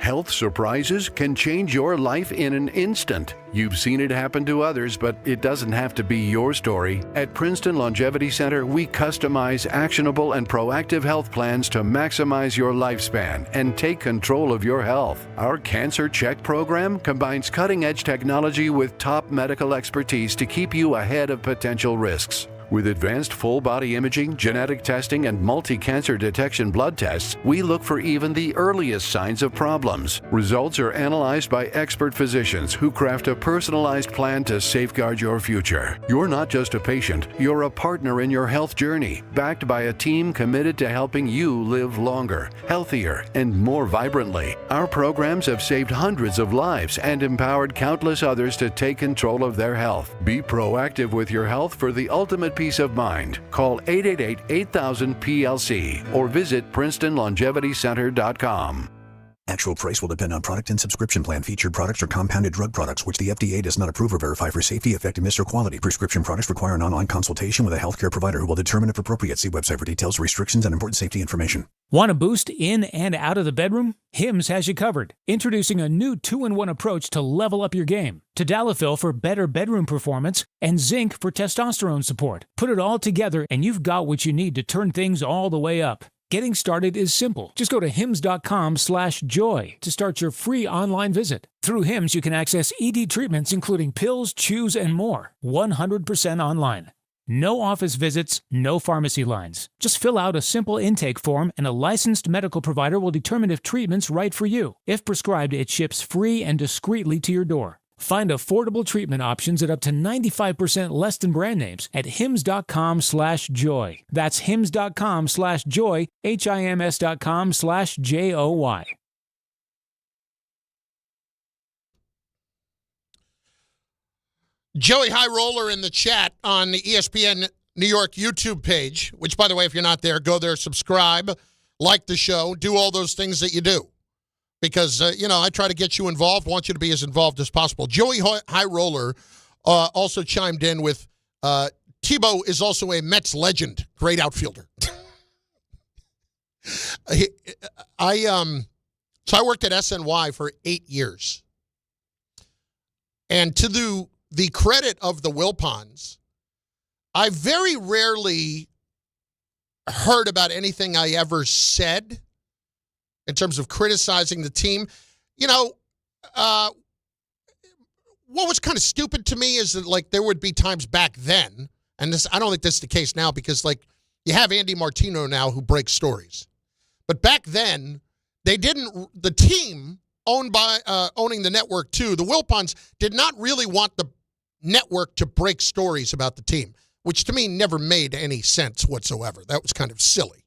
Health surprises can change your life in an instant. You've seen it happen to others, but it doesn't have to be your story. At Princeton Longevity Center, we customize actionable and proactive health plans to maximize your lifespan and take control of your health. Our Cancer Check program combines cutting-edge technology with top medical expertise to keep you ahead of potential risks. With advanced full-body imaging, genetic testing, and multi-cancer detection blood tests, we look for even the earliest signs of problems. Results are analyzed by expert physicians who craft a personalized plan to safeguard your future. You're not just a patient, you're a partner in your health journey, backed by a team committed to helping you live longer, healthier, and more vibrantly. Our programs have saved hundreds of lives and empowered countless others to take control of their health. Be proactive with your health for the ultimate peace of mind. Call 888-8000-PLC or visit PrincetonLongevityCenter.com. Actual price will depend on product and subscription plan. Featured products are compounded drug products, which the FDA does not approve or verify for safety, effectiveness, or quality. Prescription products require an online consultation with a healthcare provider who will determine if appropriate. See website for details, restrictions, and important safety information. Want a boost in and out of the bedroom? Hims has you covered. Introducing a new 2-in-1 approach to level up your game. Tadalafil for better bedroom performance and zinc for testosterone support. Put it all together and you've got what you need to turn things all the way up. Getting started is simple. Just go to hims.com/joy to start your free online visit. Through Hims, you can access ED treatments including pills, chews, and more. 100% online. No office visits, no pharmacy lines. Just fill out a simple intake form and a licensed medical provider will determine if treatment's right for you. If prescribed, it ships free and discreetly to your door. Find affordable treatment options at up to 95% less than brand names at hims.com/joy. That's hims.com/joy, HIMS.com/JOY. Joey High Roller in the chat on the ESPN New York YouTube page, which, by the way, if you're not there, go there, subscribe, like the show, do all those things that you do. Because, I try to get you involved, want you to be as involved as possible. Joey High Roller also chimed in with, Tebow is also a Mets legend, great outfielder. So I worked at SNY for 8 years. And to the credit of the Wilpons, I very rarely heard about anything I ever said in terms of criticizing the team. What was kind of stupid to me is that, there would be times back then, and I don't think this is the case now because, you have Andy Martino now who breaks stories. But back then, the team owning the network too, the Wilpons did not really want the network to break stories about the team, which to me never made any sense whatsoever. That was kind of silly.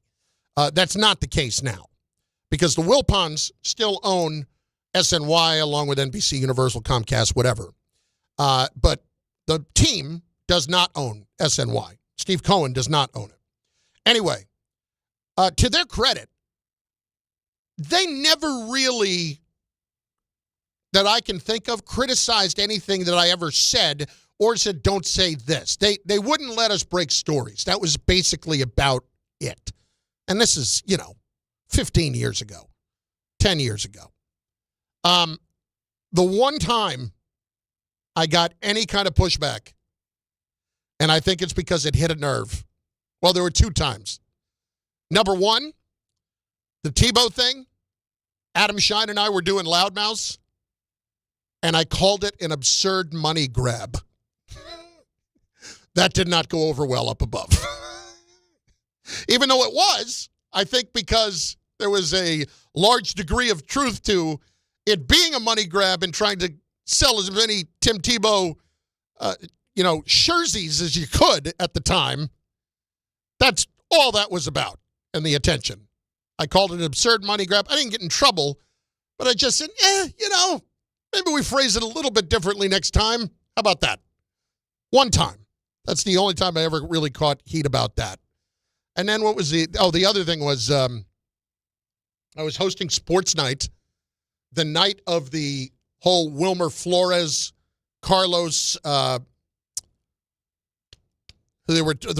That's not the case now, because the Wilpons still own SNY along with NBC, Universal, Comcast, whatever. But the team does not own SNY. Steve Cohen does not own it. Anyway, to their credit, they never really, that I can think of, criticized anything that I ever said or said, don't say this. They wouldn't let us break stories. That was basically about it. And this is, 15 years ago, 10 years ago. The one time I got any kind of pushback, and I think it's because it hit a nerve. Well, there were 2 times. Number one, the Tebow thing. Adam Shine and I were doing Loudmouths, and I called it an absurd money grab. That did not go over well up above. Even though it was, I think because there was a large degree of truth to it being a money grab and trying to sell as many Tim Tebow, jerseys as you could at the time. That's all that was about, and the attention. I called it an absurd money grab. I didn't get in trouble, but I just said, maybe we phrase it a little bit differently next time. How about that? One time. That's the only time I ever really caught heat about that. And then what was the other thing was I was hosting Sports Night the night of the whole Wilmer Flores, Carlos, the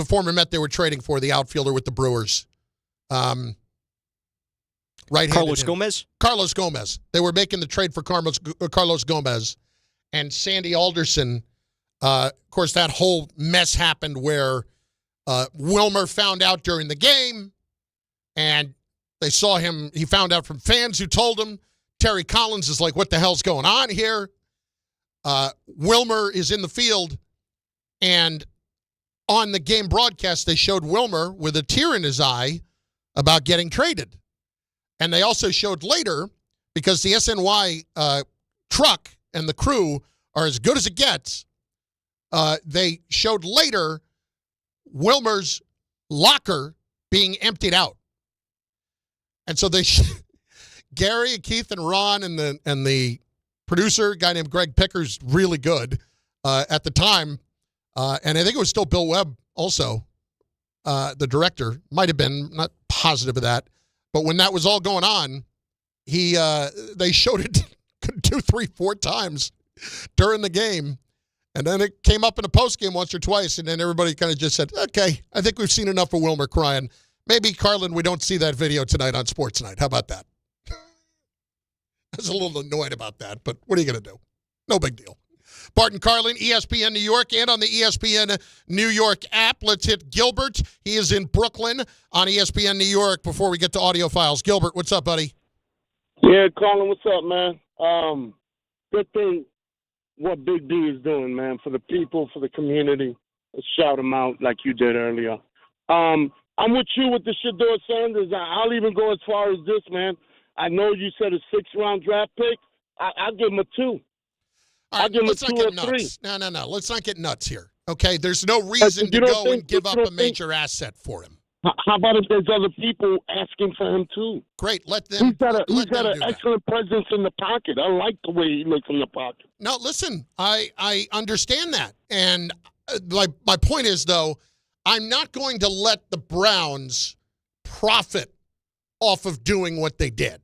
former Met they were trading for, the outfielder with the Brewers. Carlos Gomez? Carlos Gomez. They were making the trade for Carlos Gomez. And Sandy Alderson, of course, that whole mess happened where Wilmer found out during the game, and they saw him. He found out from fans who told him. Terry Collins is like, what the hell's going on here? Wilmer is in the field, and on the game broadcast, they showed Wilmer with a tear in his eye about getting traded. And they also showed later, because the SNY truck and the crew are as good as it gets, they showed later Wilmer's locker being emptied out. And so they, Gary and Keith and Ron and the producer, a guy named Greg Picker's really good at the time. And I think it was still Bill Webb also, the director. Might have been, not positive of that. But when that was all going on, they showed it 2, 3, 4 times during the game. And then it came up in a postgame once or twice, and then everybody kind of just said, okay, I think we've seen enough of Wilmer crying. Maybe, Carlin, we don't see that video tonight on Sports Night. How about that? I was a little annoyed about that, but what are you going to do? No big deal. Bart Carlin, ESPN New York, and on the ESPN New York app. Let's hit Gilbert. He is in Brooklyn on ESPN New York before we get to audio files. Gilbert, what's up, buddy? Yeah, Carlin, what's up, man? Good thing what Big D is doing, man, for the people, for the community. Let's shout him out like you did earlier. I'm with you with the Shedeur Sanders. I'll even go as far as this, man. I know you said a 6th-round draft pick. I'll give him a 2. All right, let's not get nuts. No. Let's not get nuts here. Okay, there's no reason to go and give up a major asset for him. How about if there's other people asking for him too? Great, let them. He's got an excellent presence in the pocket. I like the way he looks in the pocket. No, listen, I understand that, and my point is though, I'm not going to let the Browns profit off of doing what they did.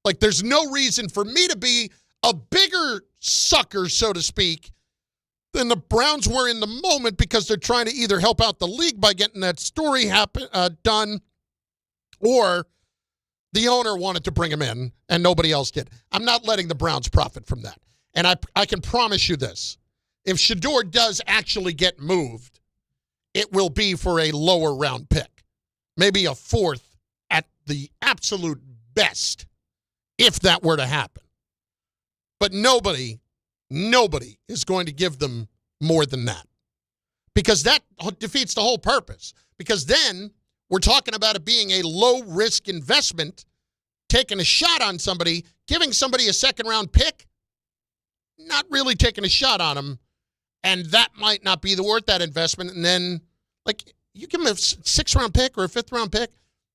Like, there's no reason for me to be a bigger sucker, so to speak, than the Browns were in the moment, because they're trying to either help out the league by getting that story done, or the owner wanted to bring him in and nobody else did. I'm not letting the Browns profit from that. And I can promise you this. If Shedeur does actually get moved, it will be for a lower round pick. Maybe a 4th at the absolute best, if that were to happen. But nobody is going to give them more than that, because that defeats the whole purpose. Because then we're talking about it being a low-risk investment, taking a shot on somebody, giving somebody a 2nd-round pick, not really taking a shot on them, and that might not be worth that investment. And then, like, you give him a 6th-round pick or a 5th-round pick,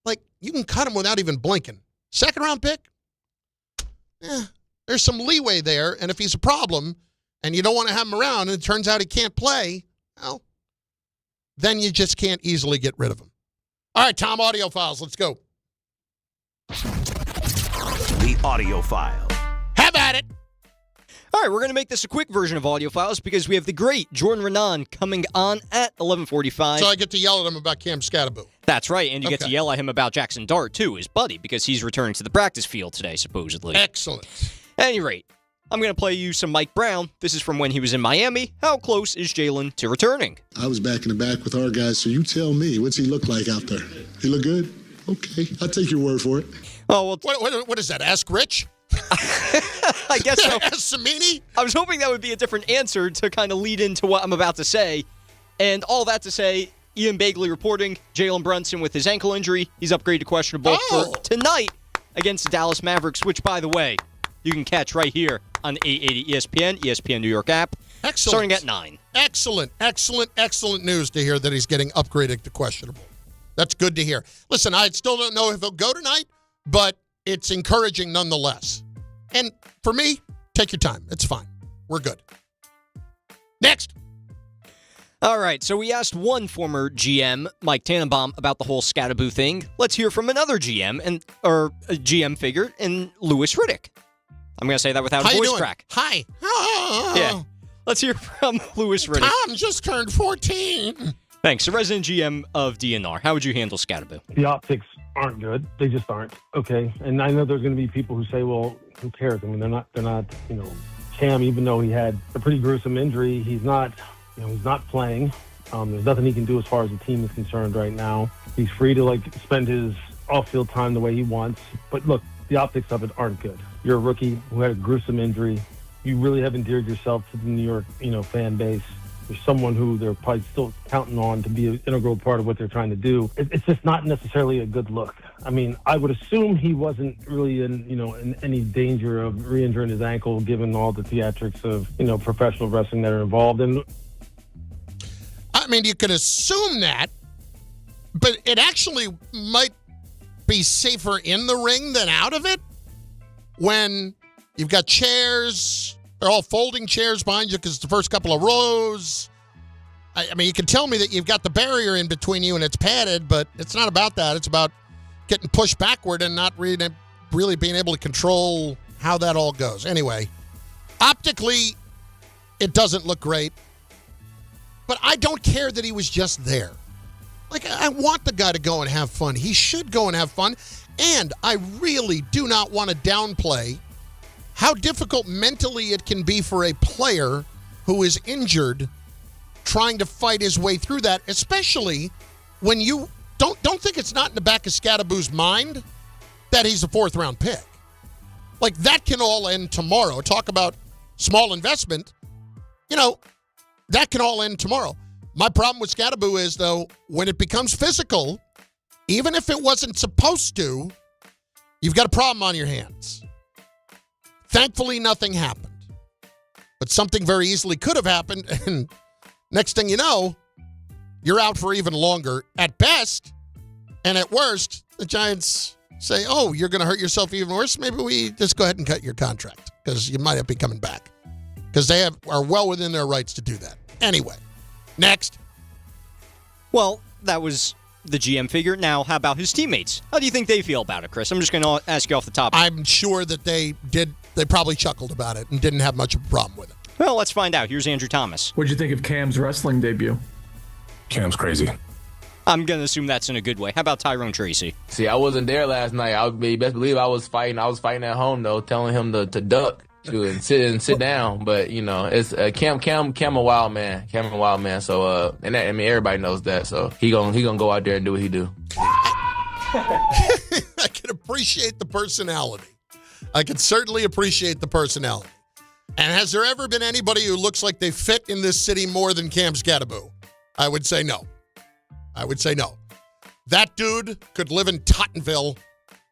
like, you can cut him without even blinking. 2nd-round pick, there's some leeway there, and if he's a problem and you don't want to have him around and it turns out he can't play, well, then you just can't easily get rid of him. All right, Tom, audio files. Let's go. The audio file. Have at it. All right, we're going to make this a quick version of audio files because we have the great Jordan Raanan coming on at 11:45. So I get to yell at him about Cam Skattebo. That's right, and you get to yell at him about Jackson Dart, too, his buddy, because he's returning to the practice field today, supposedly. Excellent. At any rate, I'm going to play you some Mike Brown. This is from when he was in Miami. How close is Jalen to returning? I was back in the back with our guys, so you tell me, what's he look like out there? He look good? Okay, I'll take your word for it. Oh, well, what is that, Ask Rich? I guess so. Ask Samini? I was hoping that would be a different answer to kind of lead into what I'm about to say. And all that to say, Ian Bagley reporting, Jalen Brunson with his ankle injury. He's upgraded to questionable for tonight against the Dallas Mavericks, which, by the way, you can catch right here on the 880 ESPN, ESPN New York app, starting at 9. Excellent news to hear that he's getting upgraded to questionable. That's good to hear. Listen, I still don't know if he'll go tonight, but it's encouraging nonetheless. And for me, take your time. It's fine. We're good. Next. All right, so we asked one former GM, Mike Tannenbaum, about the whole Skattebo thing. Let's hear from another GM, or a GM figure, in Louis Riddick. I'm going to say that without a voice crack. Hi. Yeah. Let's hear from Louis Riddick. Tom just turned 14. Thanks. The resident GM of DNR. How would you handle Skattebo? The optics aren't good. They just aren't. Okay. And I know there's going to be people who say, well, who cares? I mean, they're not, Cam, even though he had a pretty gruesome injury, he's not playing. There's nothing he can do as far as the team is concerned right now. He's free to spend his off-field time the way he wants. But look, the optics of it aren't good. You're a rookie who had a gruesome injury. You really have endeared yourself to the New York, fan base. There's someone who they're probably still counting on to be an integral part of what they're trying to do. It's just not necessarily a good look. I mean, I would assume he wasn't really in any danger of re-injuring his ankle, given all the theatrics of, professional wrestling that are involved. And I mean, you could assume that, but it actually might be safer in the ring than out of it when you've got chairs. They're all folding chairs behind you because it's the first couple of rows. I mean, you can tell me that you've got the barrier in between you and it's padded, but it's not about that. It's about getting pushed backward and not really being able to control how that all goes. Anyway, optically, it doesn't look great, but I don't care that he was just there. Like, I want the guy to go and have fun. He should go and have fun, and I really do not want to downplay how difficult mentally it can be for a player who is injured trying to fight his way through that, especially when you don't think it's not in the back of Skattebo's mind that he's a fourth-round pick. Like, that can all end tomorrow. Talk about small investment. That can all end tomorrow. My problem with Skattebo is, though, when it becomes physical, even if it wasn't supposed to, you've got a problem on your hands. Thankfully, nothing happened. But something very easily could have happened, and next thing you know, you're out for even longer at best, and at worst, the Giants say, oh, you're going to hurt yourself even worse? Maybe we just go ahead and cut your contract because you might have to be coming back because they are well within their rights to do that. Anyway, next. Well, that was the GM figure. Now, how about his teammates? How do you think they feel about it, Chris? I'm just going to ask you off the top. I'm sure that they probably chuckled about it and didn't have much of a problem with it. Well, let's find out. Here's Andrew Thomas. What'd you think of Cam's wrestling debut? Cam's crazy. I'm going to assume that's in a good way. How about Tyrone Tracy? See, I wasn't there last night. You best believe I was fighting. I was fighting at home, though, telling him to duck and sit down. But, it's Cam a wild man. Cam a wild man. So, everybody knows that. So he gonna go out there and do what he do. I can appreciate the personality. I can certainly appreciate the personality. And has there ever been anybody who looks like they fit in this city more than Cam Skattebo? I would say no. That dude could live in Tottenville,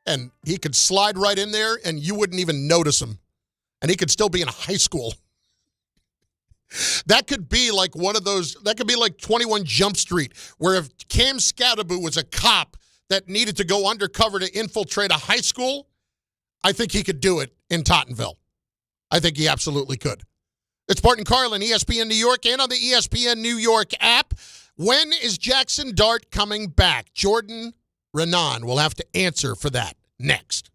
and he could slide right in there, and you wouldn't even notice him. And he could still be in high school. That could be like that could be like 21 Jump Street, where if Cam Skattebo was a cop that needed to go undercover to infiltrate a high school, I think he could do it in Tottenville. I think he absolutely could. It's Bart Carlin, ESPN New York, and on the ESPN New York app. When is Jackson Dart coming back? Jordan Raanan will have to answer for that next.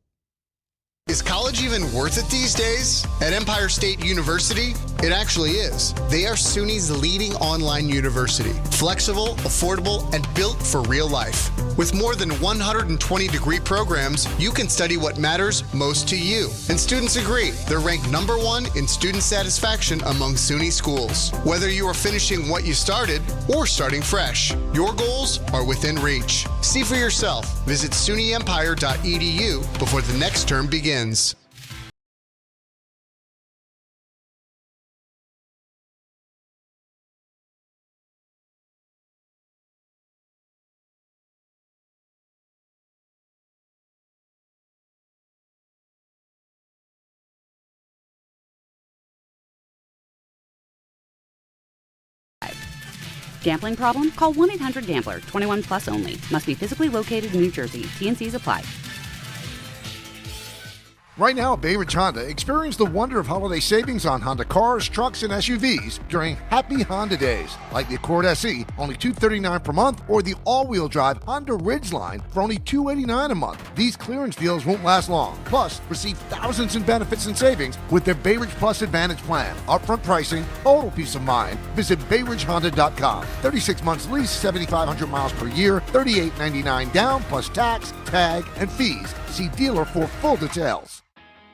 Is college even worth it these days? At Empire State University, it actually is. They are SUNY's leading online university. Flexible, affordable, and built for real life. With more than 120 degree programs, you can study what matters most to you. And students agree. They're ranked #1 in student satisfaction among SUNY schools. Whether you are finishing what you started or starting fresh, your goals are within reach. See for yourself. Visit SUNYEmpire.edu before the next term begins. Gambling problem? Call 1-800-GAMBLER. 21 plus only. Must be physically located in New Jersey. T&Cs apply. Right now at Bay Ridge Honda, experience the wonder of holiday savings on Honda cars, trucks, and SUVs during Happy Honda Days, like the Accord SE, only $239 per month, or the all-wheel drive Honda Ridgeline for only $289 a month. These clearance deals won't last long. Plus, receive thousands in benefits and savings with their Bay Ridge Plus Advantage plan. Upfront pricing, total peace of mind. Visit BayRidgeHonda.com. 36 months lease, 7,500 miles per year, $38.99 down, plus tax, tag, and fees. See dealer for full details.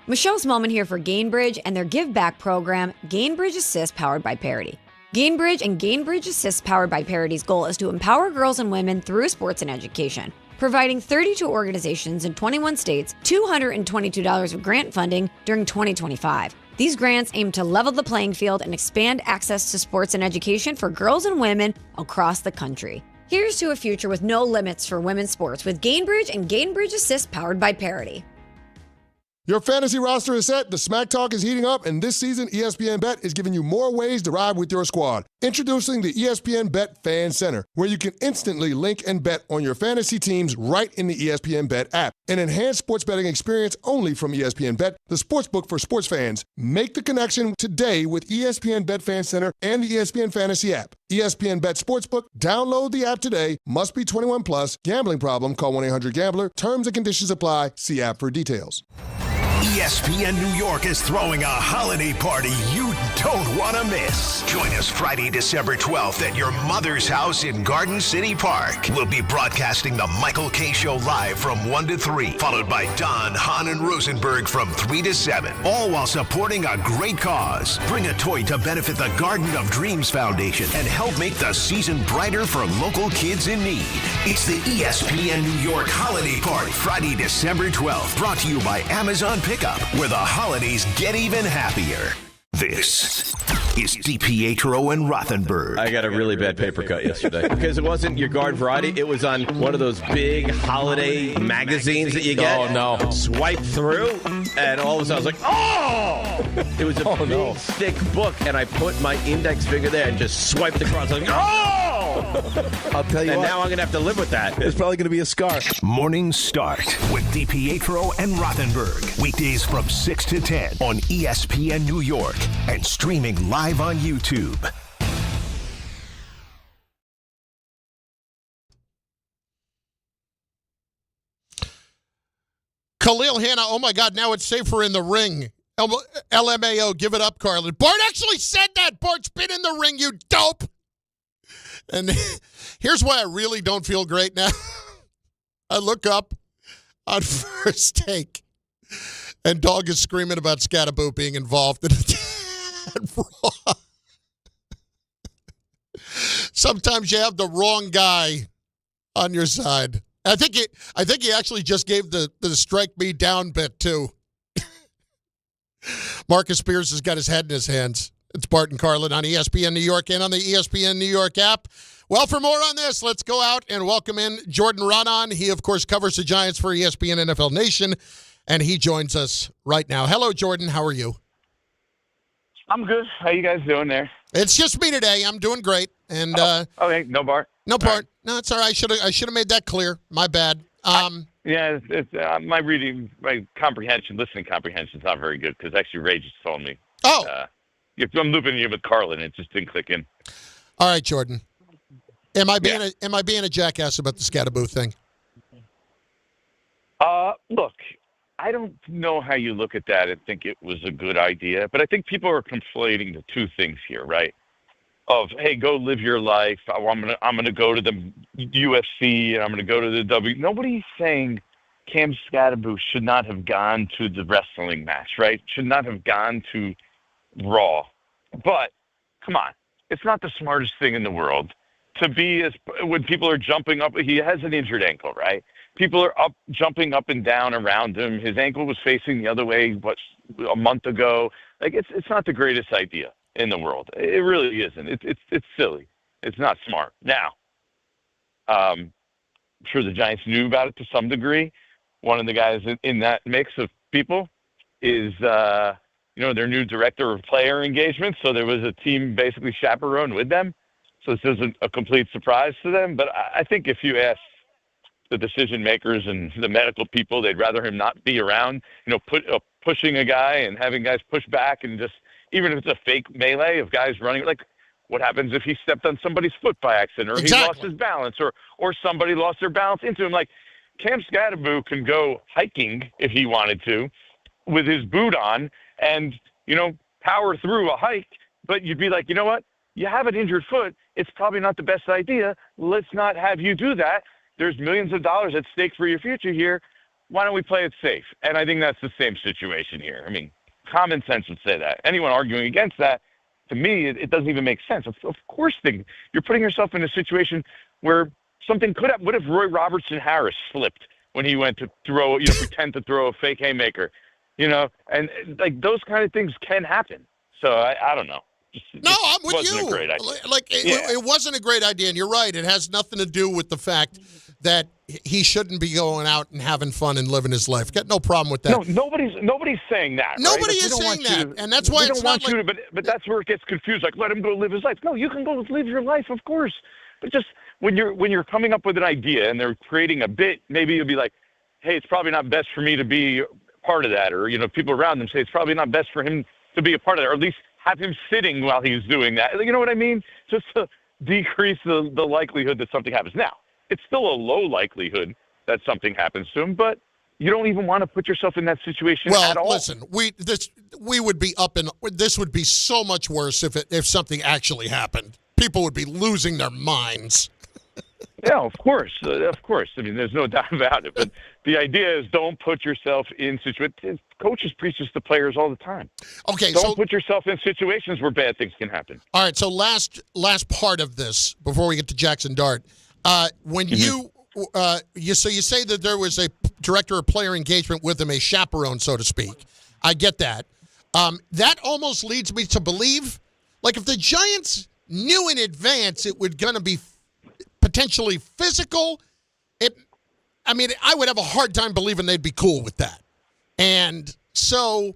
Michelle's Moment here for Gainbridge and their Give Back program, Gainbridge Assist, powered by Parity. Gainbridge and Gainbridge Assist, powered by Parity's goal is to empower girls and women through sports and education, providing 32 organizations in 21 states $222 of grant funding during 2025. These grants aim to level the playing field and expand access to sports and education for girls and women across the country. Here's to a future with no limits for women's sports with Gainbridge and Gainbridge Assist powered by Parity. Your fantasy roster is set, the smack talk is heating up, and this season ESPN Bet is giving you more ways to ride with your squad. Introducing the ESPN Bet Fan Center, where you can instantly link and bet on your fantasy teams right in the ESPN Bet app. An enhanced sports betting experience only from ESPN Bet, the sportsbook for sports fans. Make the connection today with ESPN Bet Fan Center and the ESPN Fantasy app. ESPN Bet Sportsbook, download the app today. Must be 21 plus. Gambling problem, call 1-800-GAMBLER. Terms and conditions apply. See app for details. ESPN New York is throwing a holiday party you don't want to miss. Join us Friday, December 12th at your mother's house in Garden City Park. We'll be broadcasting the Michael K. Show live from 1 to 3, followed by Don, Hahn, and Rosenberg from 3 to 7, all while supporting a great cause. Bring a toy to benefit the Garden of Dreams Foundation and help make the season brighter for local kids in need. It's the ESPN New York Holiday Party, Friday, December 12th, brought to you by Amazon Pickup, where the holidays get even happier. This is DiPietro and Rothenberg. I got a really bad paper cut yesterday because it wasn't your garden variety. It was on one of those big holiday magazines that you get. Oh, no. Swipe through, and all of a sudden I was like, oh! It was a big, thick book, and I put my index finger there and just swiped across. I was like, oh! I'll tell you and what. now I'm going to have to live with that. It's probably going to be a scar. Morning Start with DiPietro and Rothenberg. Weekdays from 6 to 10 on ESPN New York and streaming live on YouTube. Khalil Hanna, oh my God, now it's safer in the ring. LMAO, give it up, Carlin. Bart actually said that. Bart's been in the ring, you dope. And here's why I really don't feel great now. I look up on First Take, and Dog is screaming about Skattebo being involved in it. Raw. Sometimes you have the wrong guy on your side. I think he actually just gave the strike me down bit too. Marcus Spears has got his head in his hands. It's Bart and Carlin on ESPN New York and on the ESPN New York app. Well, for more on this, let's go out and welcome in Jordan Raanan. He, of course, covers the Giants for ESPN NFL Nation, and he joins us right now. Hello, Jordan. How are you? I'm good. How you guys doing there? It's just me today. I'm doing great. And okay, no Bart. No Bart. Right. No, it's all right. I should have made that clear. My bad. It's my listening comprehension is not very good because actually Ray just told me. Oh. I'm looping you with Carlin. It just didn't click in. All right, Jordan. Am I being a jackass about the Skattebo thing? Look, I don't know how you look at that and think it was a good idea, but I think people are conflating the two things here, right? Of, hey, go live your life. I'm gonna go to the UFC and I'm gonna go to the W. Nobody's saying Cam Skattebo should not have gone to the wrestling match, right? Should not have gone to Raw. But come on, it's not the smartest thing in the world to be when people are jumping up. He has an injured ankle, right? People are jumping up and down around him. His ankle was facing the other way a month ago. Like it's not the greatest idea in the world. It really isn't. It's silly. It's not smart. Now, I'm sure the Giants knew about it to some degree. One of the guys in that mix of people is their new director of player engagement. So there was a team basically chaperoned with them. So this isn't a complete surprise to them. But I think if you ask the decision makers and the medical people, they'd rather him not be around, pushing a guy and having guys push back and just, even if it's a fake melee of guys running, like what happens if he stepped on somebody's foot by accident or he lost his balance or somebody lost their balance into him. Like Cam Skattebo can go hiking if he wanted to with his boot on and, power through a hike, but you'd be like, you know what? You have an injured foot. It's probably not the best idea. Let's not have you do that. There's millions of dollars at stake for your future here. Why don't we play it safe? And I think that's the same situation here. I mean, common sense would say that. Anyone arguing against that, to me, it doesn't even make sense. Of course, you're putting yourself in a situation where something could have. What if Roy Robertson Harris slipped when he went to throw, pretend to throw a fake haymaker? and like those kind of things can happen. So I don't know. No, I'm with wasn't you. A great idea. It wasn't a great idea, and you're right. It has nothing to do with the fact that he shouldn't be going out and having fun and living his life. Got no problem with that. No, nobody's saying that. Nobody right? is saying that, and that's why we it's don't want not you to. But that's where it gets confused. Like, let him go live his life. No, you can go live your life, of course. But just when you're coming up with an idea and they're creating a bit, maybe you'll be like, hey, it's probably not best for me to be part of that, or people around them say it's probably not best for him to be a part of that, or at least have him sitting while he's doing that. You know what I mean? Just to decrease the likelihood that something happens. Now, it's still a low likelihood that something happens to him, but you don't even want to put yourself in that situation at all. Well, listen, we would be up in this would be so much worse if something actually happened. People would be losing their minds. Yeah, of course. I mean, there's no doubt about it. But the idea is don't put yourself in situations. Coaches preach this to players all the time. Okay, don't put yourself in situations where bad things can happen. All right, so last part of this before we get to Jackson Dart, when you say that there was a director of player engagement with him, a chaperone, so to speak. I get that. That almost leads me to believe, like if the Giants knew in advance it was going to be potentially physical, I would have a hard time believing they'd be cool with that. And so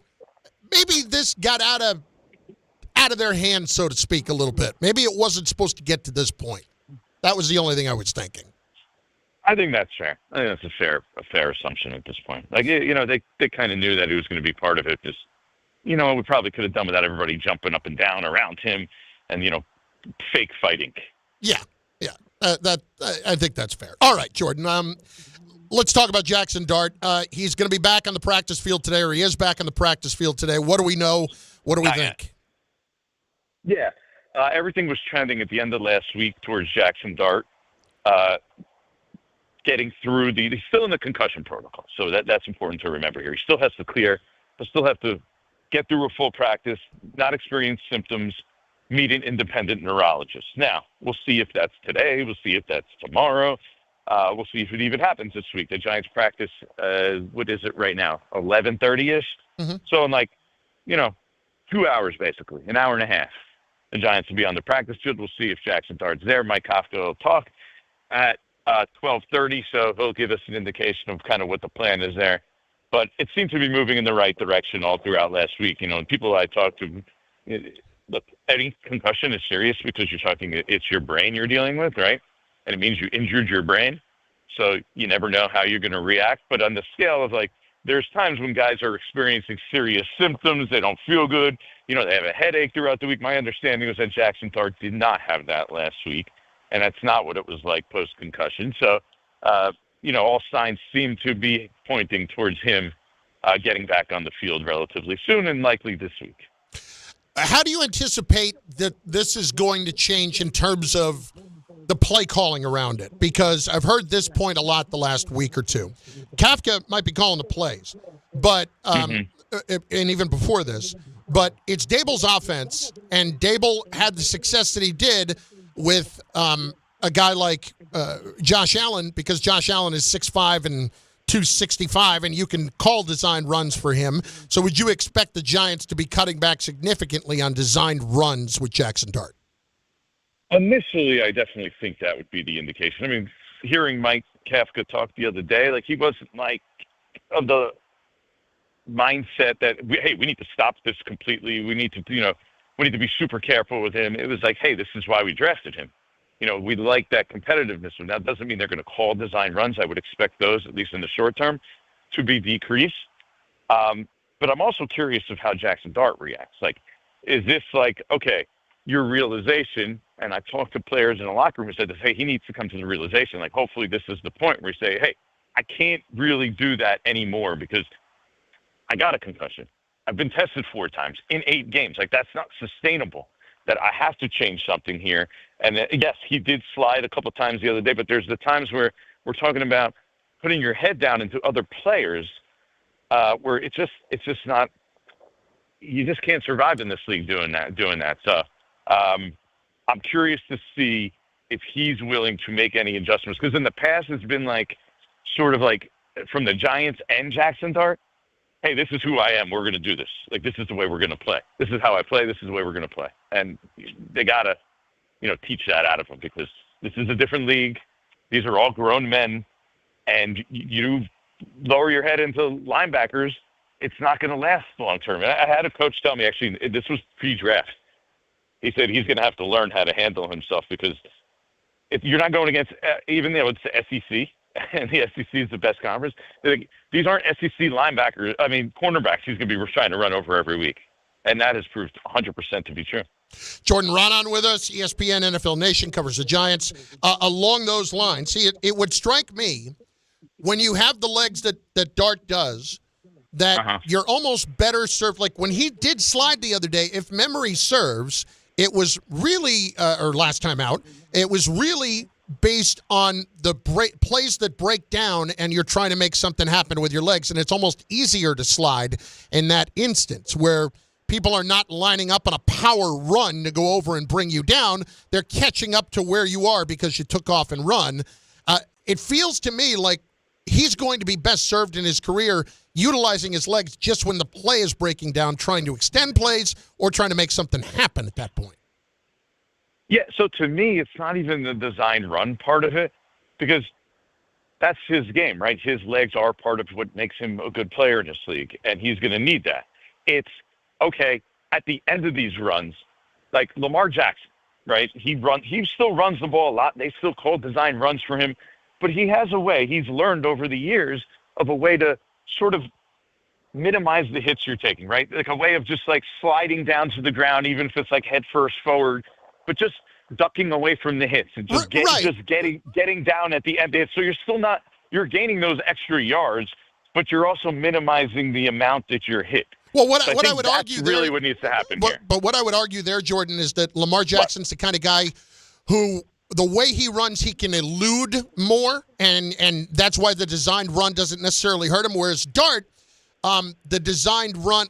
maybe this got out of their hands, so to speak, a little bit. Maybe it wasn't supposed to get to this point. That was the only thing I was thinking. I think that's fair. I think that's a fair assumption at this point. Like, they kind of knew that he was going to be part of it. Just, we probably could have done without everybody jumping up and down around him and, fake fighting. Yeah. I think that's fair. All right, Jordan. Let's talk about Jackson Dart. He's going to be back on the practice field today, or he is back on the practice field today. What do we know? What do we think? Yeah. Everything was trending at the end of last week towards Jackson Dart getting through he's still in the concussion protocol, so that's important to remember here. He still has to clear. He'll still have to get through a full practice, not experience symptoms, meet an independent neurologist. Now, we'll see if that's today. We'll see if that's tomorrow. We'll see if it even happens this week. The Giants practice, what is it right now, 11:30-ish? Mm-hmm. So in 2 hours, basically, an hour and a half, the Giants will be on the practice field. We'll see if Jackson Dart's there. Mike Kafka will talk at 12:30, so he'll give us an indication of kind of what the plan is there. But it seemed to be moving in the right direction all throughout last week. People I talked to, look, any concussion is serious because it's your brain you're dealing with, right? And it means you injured your brain. So you never know how you're going to react. But on the scale of there's times when guys are experiencing serious symptoms. They don't feel good. They have a headache throughout the week. My understanding was that Jackson Dart did not have that last week. And that's not what it was like post-concussion. So, all signs seem to be pointing towards him getting back on the field relatively soon and likely this week. How do you anticipate that this is going to change in terms of the play calling around it? Because I've heard this point a lot the last week or two. Kafka might be calling the plays, but and even before this, but it's Dable's offense, and Dable had the success that he did with a guy like Josh Allen, because Josh Allen is 6'5" and 265, and you can call design runs for him. So would you expect the Giants to be cutting back significantly on designed runs with Jackson Dart? Initially, I definitely think that would be the indication. I mean, hearing Mike Kafka talk the other day, he wasn't of the mindset that, we need to stop this completely. We need to, we need to be super careful with him. It was hey, this is why we drafted him. We like that competitiveness. Now, that doesn't mean they're going to call design runs. I would expect those, at least in the short term, to be decreased. But I'm also curious of how Jackson Dart reacts. Is this okay, your realization, and I've talked to players in the locker room who said this, hey, he needs to come to the realization. Hopefully this is the point where you say, hey, I can't really do that anymore because I got a concussion. I've been tested 4 times in 8 games. That's not sustainable. That I have to change something here. And yes, he did slide a couple of times the other day, but there's the times where we're talking about putting your head down into other players where it's just not, you just can't survive in this league doing that. So I'm curious to see if he's willing to make any adjustments, because in the past it's been sort of from the Giants and Jackson Dart, hey, this is who I am. We're going to do this. Like, this is the way we're going to play. This is how I play. This is the way we're going to play. And they got to, teach that out of them, because this is a different league. These are all grown men. And you lower your head into linebackers, it's not going to last long term. I had a coach tell me, actually, this was pre-draft. He said he's going to have to learn how to handle himself, because if you're not going against, even though it's the SEC, and the SEC is the best conference, these aren't SEC cornerbacks he's going to be trying to run over every week. And that has proved 100% to be true. Jordan Raanan with us, ESPN NFL Nation, covers the Giants. Along those lines, see, it would strike me, when you have the legs that Dart does, that you're almost better served. Like when he did slide the other day, if memory serves, it was really, or last time out, it was really based on the plays that break down and you're trying to make something happen with your legs, and it's almost easier to slide in that instance where people are not lining up on a power run to go over and bring you down. They're catching up to where you are because you took off and run. It feels to me like he's going to be best served in his career utilizing his legs just when the play is breaking down, trying to extend plays or trying to make something happen at that point. Yeah, so to me, it's not even the design run part of it, because that's his game, right? His legs are part of what makes him a good player in this league, and he's going to need that. It's, okay, at the end of these runs, like Lamar Jackson, right? He still runs the ball a lot. They still call design runs for him, but he has a way, he's learned over the years of a way to sort of minimize the hits you're taking, right? Like a way of just like sliding down to the ground, even if it's like head first forward, but just ducking away from the hits and just getting down at the end. So you're still not, you're gaining those extra yards, but you're also minimizing the amount that you're hit. Well, what I would argue that's really what needs to happen here. But what I would argue there, Jordan, is that Lamar Jackson's the kind of guy who, the way he runs, he can elude more, and that's why the designed run doesn't necessarily hurt him. Whereas Dart, the designed run,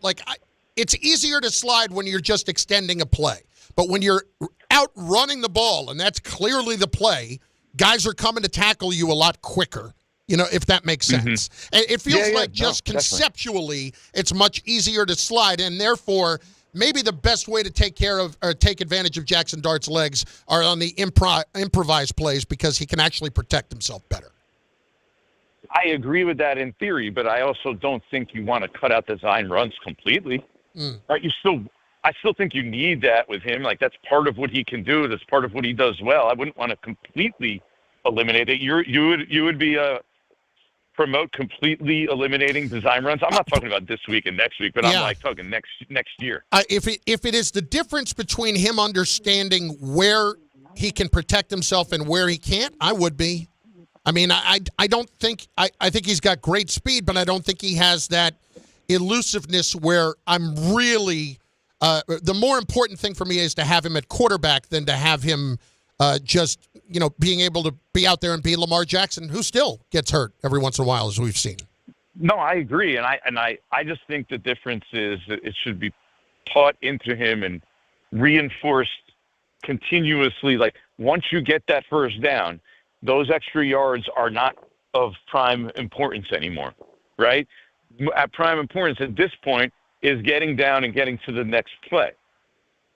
it's easier to slide when you're just extending a play. But when you're out running the ball, and that's clearly the play, guys are coming to tackle you a lot quicker, if that makes sense. And it feels conceptually, it's much easier to slide, and therefore maybe the best way to take care of or take advantage of Jackson Dart's legs are on the improvised plays, because he can actually protect himself better. I agree with that in theory, but I also don't think you want to cut out design runs completely. Right? I still think you need that with him. Like, that's part of what he can do. That's part of what he does well. I wouldn't want to completely eliminate it. You would be promote completely eliminating design runs. I'm not talking about this week and next week, but I'm talking next year. If it is the difference between him understanding where he can protect himself and where he can't, I would be. I mean, I don't think – I think he's got great speed, but I don't think he has that elusiveness where I'm really the more important thing for me is to have him at quarterback than to have him just, being able to be out there and be Lamar Jackson, who still gets hurt every once in a while, as we've seen. No, I agree. And I just think the difference is that it should be taught into him and reinforced continuously. Like, once you get that first down, those extra yards are not of prime importance anymore, right? At prime importance at this point is getting down and getting to the next play.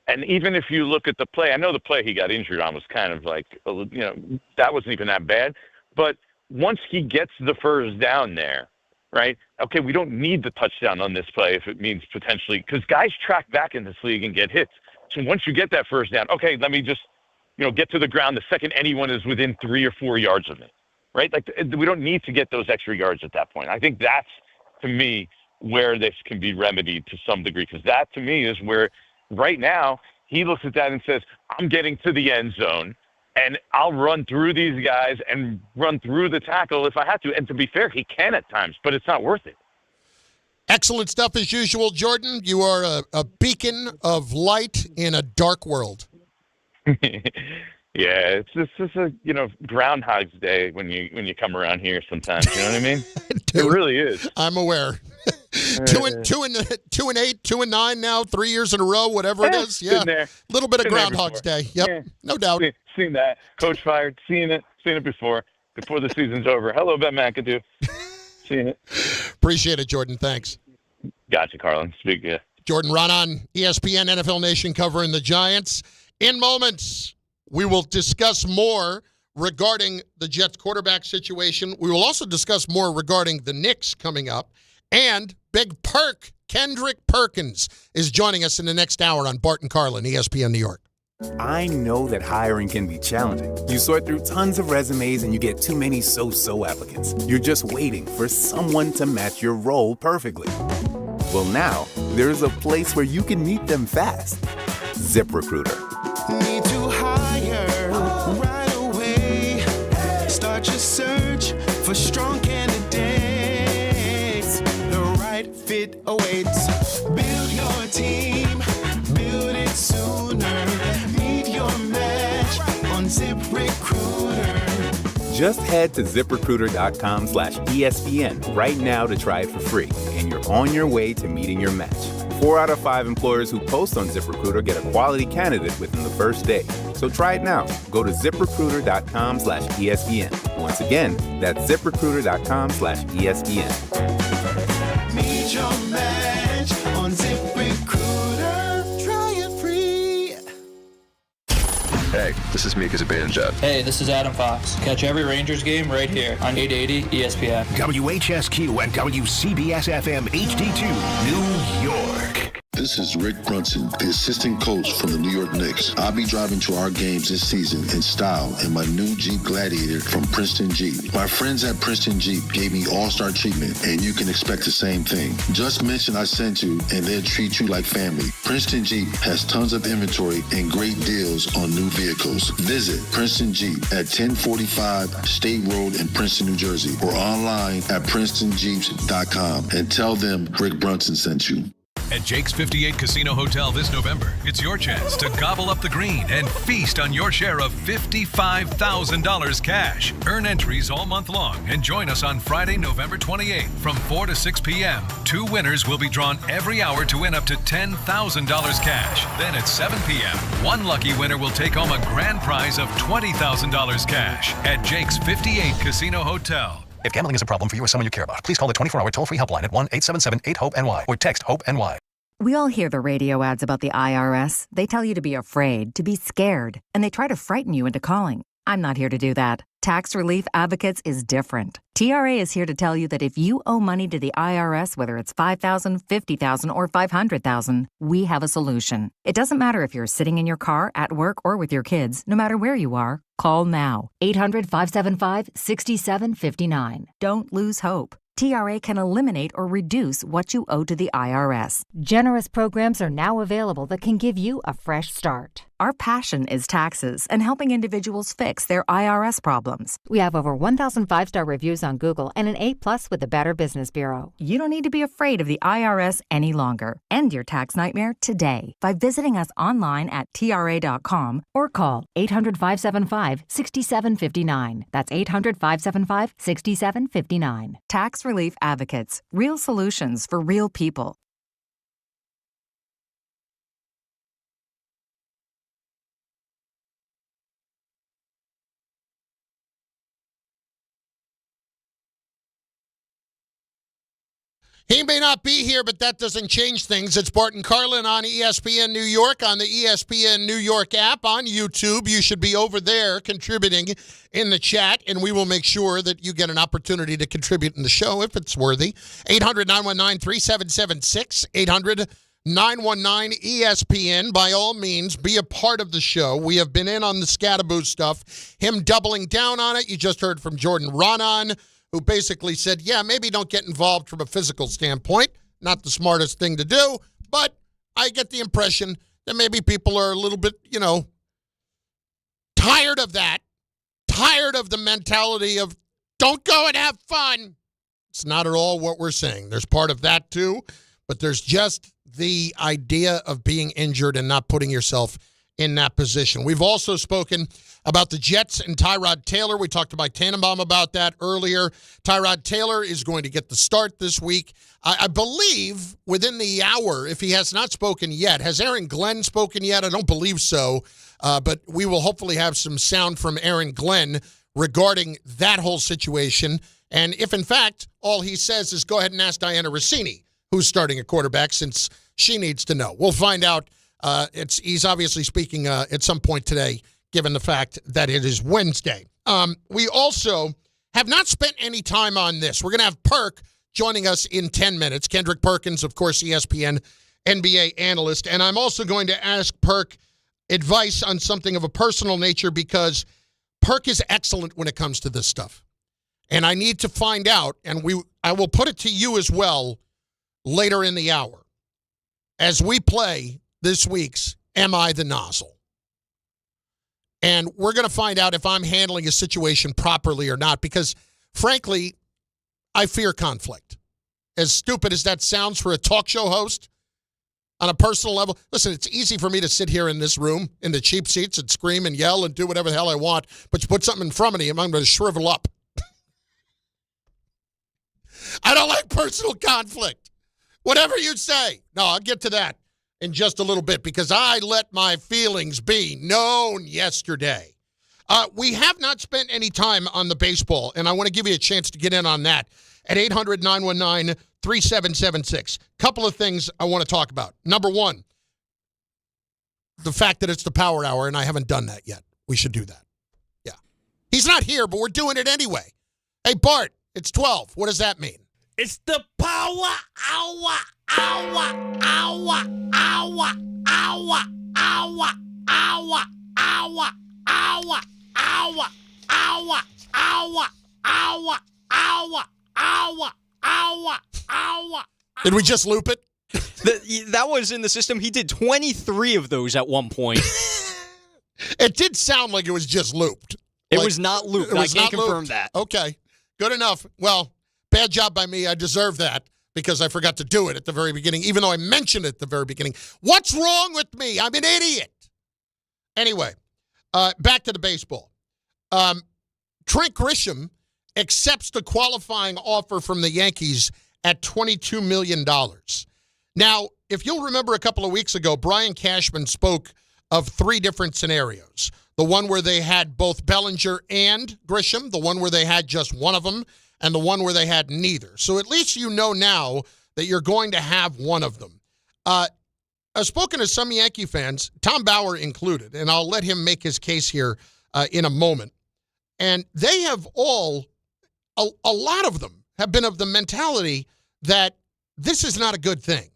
And even if you look at the play, I know the play he got injured on was kind of like, that wasn't even that bad. But once he gets the first down there, right? Okay, we don't need the touchdown on this play if it means potentially, because guys track back in this league and get hits. So once you get that first down, okay, let me just, get to the ground the second anyone is within 3 or 4 yards of me, right? Like, we don't need to get those extra yards at that point. I think that's, to me, where this can be remedied to some degree, because that, to me, is where right now he looks at that and says, I'm getting to the end zone, and I'll run through these guys and run through the tackle if I have to. And to be fair, he can at times, but it's not worth it. Excellent stuff as usual, Jordan. You are a beacon of light in a dark world. Yeah, it's just a Groundhog's Day when you come around here sometimes. You know what I mean? Dude, it really is. I'm aware. 2 and 8, 2 and 9 now, 3 years in a row, whatever it is. Yeah, a little bit of Groundhog's Day. Yep, no doubt. Seen that. Coach fired. Seen it before the season's over. Hello, Ben McAdoo. Seen it. Appreciate it, Jordan. Thanks. Gotcha, Carlin. Speak to you. Jordan Raanan, ESPN NFL Nation covering the Giants. In moments, we will discuss more regarding the Jets quarterback situation. We will also discuss more regarding the Knicks coming up. And Big Perk, Kendrick Perkins, is joining us in the next hour on Bart Carlin, ESPN New York. I know that hiring can be challenging. You sort through tons of resumes and you get too many so-so applicants. You're just waiting for someone to match your role perfectly. Well, now, there's a place where you can meet them fast. ZipRecruiter. Need to hire right away. Start your search for strong candidates. The right fit awaits. Build your team. Build it sooner. Meet your match on ZipRecruiter. Just head to ZipRecruiter.com/ESPN right now to try it for free, and you're on your way to meeting your match. 4 out of 5 employers who post on ZipRecruiter get a quality candidate within the first day. So try it now. Go to ZipRecruiter.com/ESPN. Once again, that's ZipRecruiter.com/ESPN. Meet your match on ZipRecruiter. Try it free. Hey, this is Mika Zibanejad. Hey, this is Adam Fox. Catch every Rangers game right here on 880 ESPN. WHSQ and WCBS-FM HD2, New York. This is Rick Brunson, the assistant coach from the New York Knicks. I'll be driving to our games this season in style in my new Jeep Gladiator from Princeton Jeep. My friends at Princeton Jeep gave me all-star treatment, and you can expect the same thing. Just mention I sent you, and they'll treat you like family. Princeton Jeep has tons of inventory and great deals on new vehicles. Visit Princeton Jeep at 1045 State Road in Princeton, New Jersey, or online at PrincetonJeeps.com and tell them Rick Brunson sent you. At Jake's 58 Casino Hotel this November, it's your chance to gobble up the green and feast on your share of $55,000 cash. Earn entries all month long and join us on Friday, November 28th from 4 to 6 p.m. 2 winners will be drawn every hour to win up to $10,000 cash. Then at 7 p.m., 1 lucky winner will take home a grand prize of $20,000 cash at Jake's 58 Casino Hotel. If gambling is a problem for you or someone you care about, please call the 24-hour toll-free helpline at 1-877-8-HOPE-NY or text HOPE-NY. We all hear the radio ads about the IRS. They tell you to be afraid, to be scared, and they try to frighten you into calling. I'm not here to do that. Tax Relief Advocates is different. TRA is here to tell you that if you owe money to the IRS, whether it's $5,000, $50,000, or $500,000, we have a solution. It doesn't matter if you're sitting in your car, at work, or with your kids. No matter where you are, call now. 800-575-6759. Don't lose hope. TRA can eliminate or reduce what you owe to the IRS. Generous programs are now available that can give you a fresh start. Our passion is taxes and helping individuals fix their IRS problems. We have over 1,000 5-star reviews on Google and an A+ with the Better Business Bureau. You don't need to be afraid of the IRS any longer. End your tax nightmare today by visiting us online at TRA.com or call 800-575-6759. That's 800-575-6759. Tax Relief Advocates. Real solutions for real people. He may not be here, but that doesn't change things. It's Bart Carlin on ESPN New York, on the ESPN New York app, on YouTube. You should be over there contributing in the chat, and we will make sure that you get an opportunity to contribute in the show if it's worthy. 800-919-3776, 800-919-ESPN. By all means, be a part of the show. We have been in on the Skattebo stuff, him doubling down on it. You just heard from Jordan Raanan, who basically said, yeah, maybe don't get involved from a physical standpoint. Not the smartest thing to do, but I get the impression that maybe people are a little bit, tired of that, tired of the mentality of don't go and have fun. It's not at all what we're saying. There's part of that too, but there's just the idea of being injured and not putting yourself in that position. We've also spoken about the Jets and Tyrod Taylor. We talked about Tannenbaum about that earlier. Tyrod Taylor is going to get the start this week. I believe within the hour, if he has not spoken yet. Has Aaron Glenn spoken yet? I don't believe so. But we will hopefully have some sound from Aaron Glenn regarding that whole situation. And if, in fact, all he says is go ahead and ask Diana Rossini. who's starting at quarterback since she needs to know. We'll find out. He's obviously speaking at some point today, given the fact that it is Wednesday. We also have not spent any time on this. We're going to have Perk joining us in 10 minutes. Kendrick Perkins, of course, ESPN NBA analyst. And I'm also going to ask Perk advice on something of a personal nature because Perk is excellent when it comes to this stuff. And I need to find out, and I will put it to you as well later in the hour as we play this week's Am I the Nozzle? And we're going to find out if I'm handling a situation properly or not because, frankly, I fear conflict. As stupid as that sounds for a talk show host, on a personal level, listen, it's easy for me to sit here in this room in the cheap seats and scream and yell and do whatever the hell I want, but you put something in front of me and I'm going to shrivel up. I don't like personal conflict. Whatever you say. No, I'll get to that in just a little bit because I let my feelings be known yesterday. We have not spent any time on the baseball, and I want to give you a chance to get in on that at 800-919-3776. Couple of things I want to talk about. Number one, the fact that it's the Power Hour, and I haven't done that yet. We should do that. Yeah. He's not here, but we're doing it anyway. Hey, Bart, it's 12. What does that mean? It's the Power Hour, hour, hour, hour, hour, hour, hour, hour, hour, hour, hour, hour, hour, hour. Did we just loop it? That was in the system. He did 23 of those at one point. It did sound like it was just looped. It was not looped. I can confirm that. Okay, good enough. Well, bad job by me. I deserve that because I forgot to do it at the very beginning, even though I mentioned it at the very beginning. What's wrong with me? I'm an idiot. Anyway, back to the baseball. Trent Grisham accepts the qualifying offer from the Yankees at $22 million. Now, if you'll remember a couple of weeks ago, Brian Cashman spoke of three different scenarios. The one where they had both Bellinger and Grisham, the one where they had just one of them, and the one where they had neither. So at least you know now that you're going to have one of them. I've spoken to some Yankee fans, Tom Bauer included, and I'll let him make his case here in a moment. And they have all, a lot of them have been of the mentality that this is not a good thing.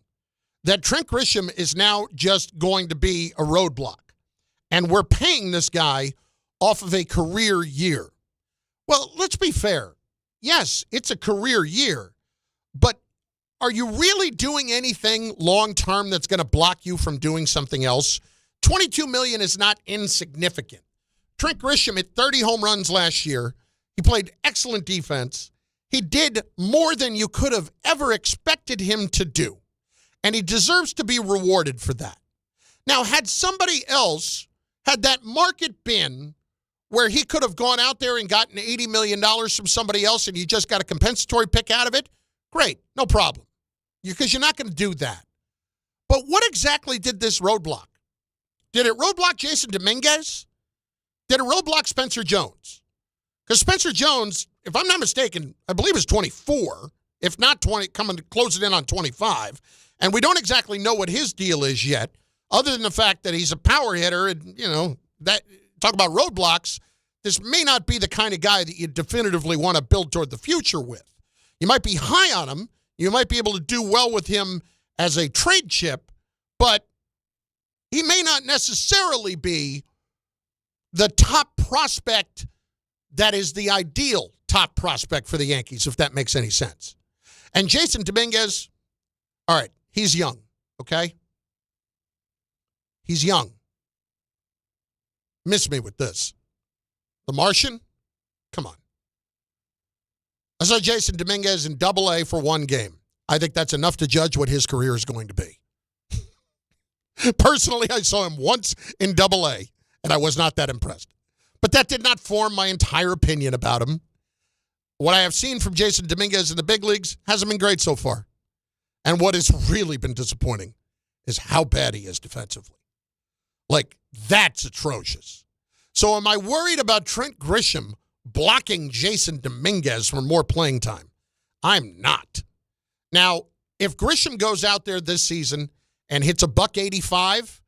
That Trent Grisham is now just going to be a roadblock. And we're paying this guy off of a career year. Well, let's be fair. Yes, it's a career year. But are you really doing anything long-term that's going to block you from doing something else? $22 million is not insignificant. Trent Grisham hit 30 home runs last year. He played excellent defense. He did more than you could have ever expected him to do. And he deserves to be rewarded for that. Now, had somebody else, had that market been where he could have gone out there and gotten $80 million from somebody else and you just got a compensatory pick out of it, great, no problem. Because you're not going to do that. But what exactly did this roadblock? Did it roadblock Jason Dominguez? Did it roadblock Spencer Jones? Because Spencer Jones, if I'm not mistaken, I believe is 24, if not 20, coming to close it in on 25. And we don't exactly know what his deal is yet, other than the fact that he's a power hitter. And, you know, that talk about roadblocks, this may not be the kind of guy that you definitively want to build toward the future with. You might be high on him. You might be able to do well with him as a trade chip, but he may not necessarily be the top prospect that is the ideal top prospect for the Yankees, if that makes any sense. And Jason Dominguez, all right, he's young, okay? He's young. Miss me with this. The Martian? Come on. I saw Jason Dominguez in Double-A for one game. I think that's enough to judge what his career is going to be. Personally, I saw him once in Double-A, and I was not that impressed. But that did not form my entire opinion about him. What I have seen from Jason Dominguez in the big leagues hasn't been great so far. And what has really been disappointing is how bad he is defensively. Like, that's atrocious. So am I worried about Trent Grisham blocking Jason Dominguez for more playing time? I'm not. Now, if Grisham goes out there this season and hits a $185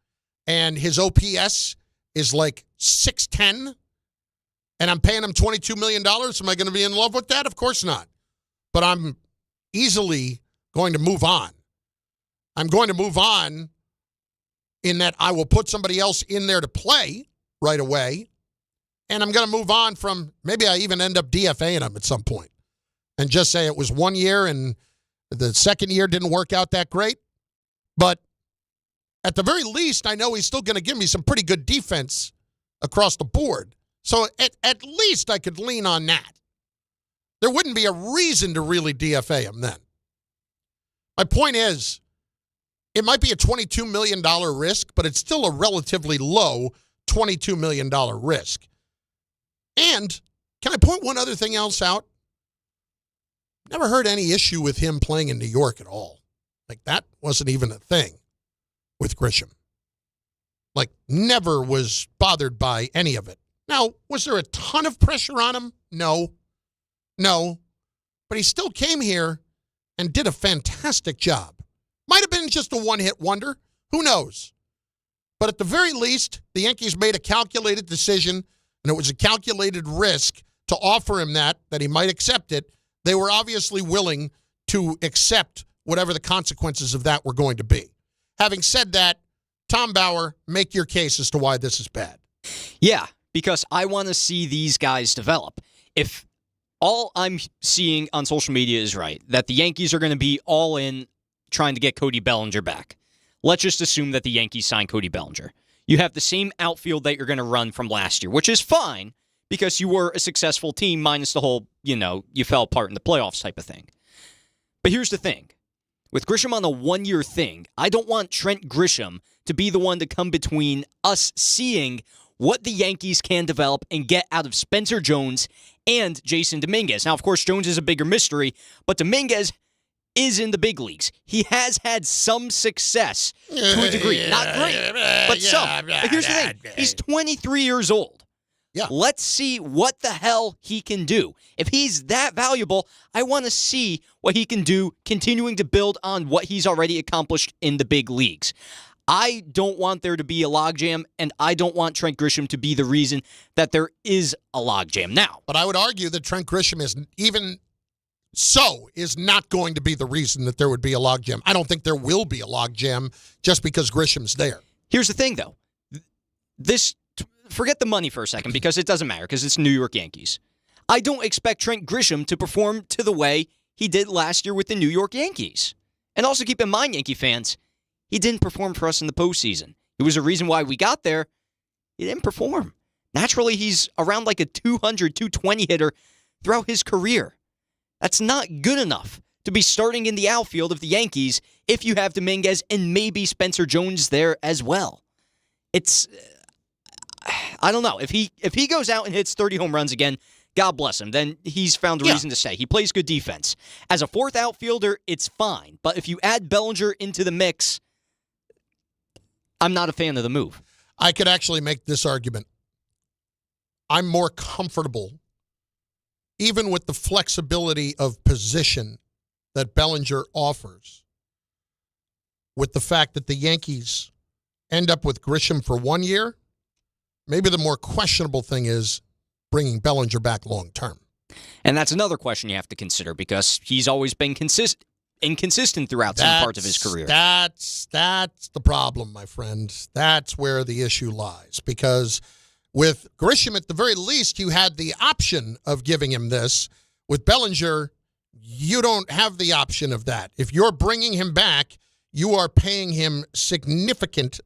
and his OPS is like 610 and I'm paying him $22 million, am I going to be in love with that? Of course not. But I'm easily going to move on. I'm going to move on in that I will put somebody else in there to play right away, and I'm going to move on from maybe I even end up DFAing him at some point and just say it was 1 year and the second year didn't work out that great. But at the very least, I know he's still going to give me some pretty good defense across the board. So at least I could lean on that. There wouldn't be a reason to really DFA him then. My point is, it might be a $22 million risk, but it's still a relatively low $22 million risk. And can I point one other thing else out? Never heard any issue with him playing in New York at all. Like, that wasn't even a thing with Grisham. Like, never was bothered by any of it. Now, was there a ton of pressure on him? No. But he still came here and did a fantastic job. Might have been just a one-hit wonder. Who knows? But at the very least, the Yankees made a calculated decision, and it was a calculated risk to offer him that he might accept it. They were obviously willing to accept whatever the consequences of that were going to be. Having said that, Tom Bauer, make your case as to why this is bad. Yeah, because I want to see these guys develop. If all I'm seeing on social media is right, that the Yankees are going to be all in trying to get Cody Bellinger back. Let's just assume that the Yankees sign Cody Bellinger. You have the same outfield that you're going to run from last year, which is fine because you were a successful team minus the whole, you fell apart in the playoffs type of thing. But here's the thing. With Grisham on a one-year thing, I don't want Trent Grisham to be the one to come between us seeing what the Yankees can develop and get out of Spencer Jones and Jason Dominguez. Now, of course, Jones is a bigger mystery, but Dominguez is in the big leagues. He has had some success to a degree. Not great, but some. But here's the thing. He's 23 years old. Yeah. Let's see what the hell he can do. If he's that valuable, I want to see what he can do continuing to build on what he's already accomplished in the big leagues. I don't want there to be a logjam, and I don't want Trent Grisham to be the reason that there is a logjam now. But I would argue that Trent Grisham is not going to be the reason that there would be a logjam. I don't think there will be a logjam just because Grisham's there. Here's the thing, though. Forget the money for a second because it doesn't matter because it's New York Yankees. I don't expect Trent Grisham to perform to the way he did last year with the New York Yankees. And also keep in mind, Yankee fans, he didn't perform for us in the postseason. It was a reason why we got there. He didn't perform. Naturally, he's around like a 200, 220 hitter throughout his career. That's not good enough to be starting in the outfield of the Yankees if you have Dominguez and maybe Spencer Jones there as well. I don't know. If he goes out and hits 30 home runs again, God bless him. Then he's found a reason to stay. He plays good defense. As a fourth outfielder, it's fine. But if you add Bellinger into the mix, I'm not a fan of the move. I could actually make this argument. I'm more comfortable, even with the flexibility of position that Bellinger offers, with the fact that the Yankees end up with Grisham for 1 year. Maybe the more questionable thing is bringing Bellinger back long term. And that's another question you have to consider because he's always been inconsistent throughout some parts of his career. That's the problem, my friend. That's where the issue lies. Because with Grisham, at the very least, you had the option of giving him this. With Bellinger, you don't have the option of that. If you're bringing him back, you are paying him significant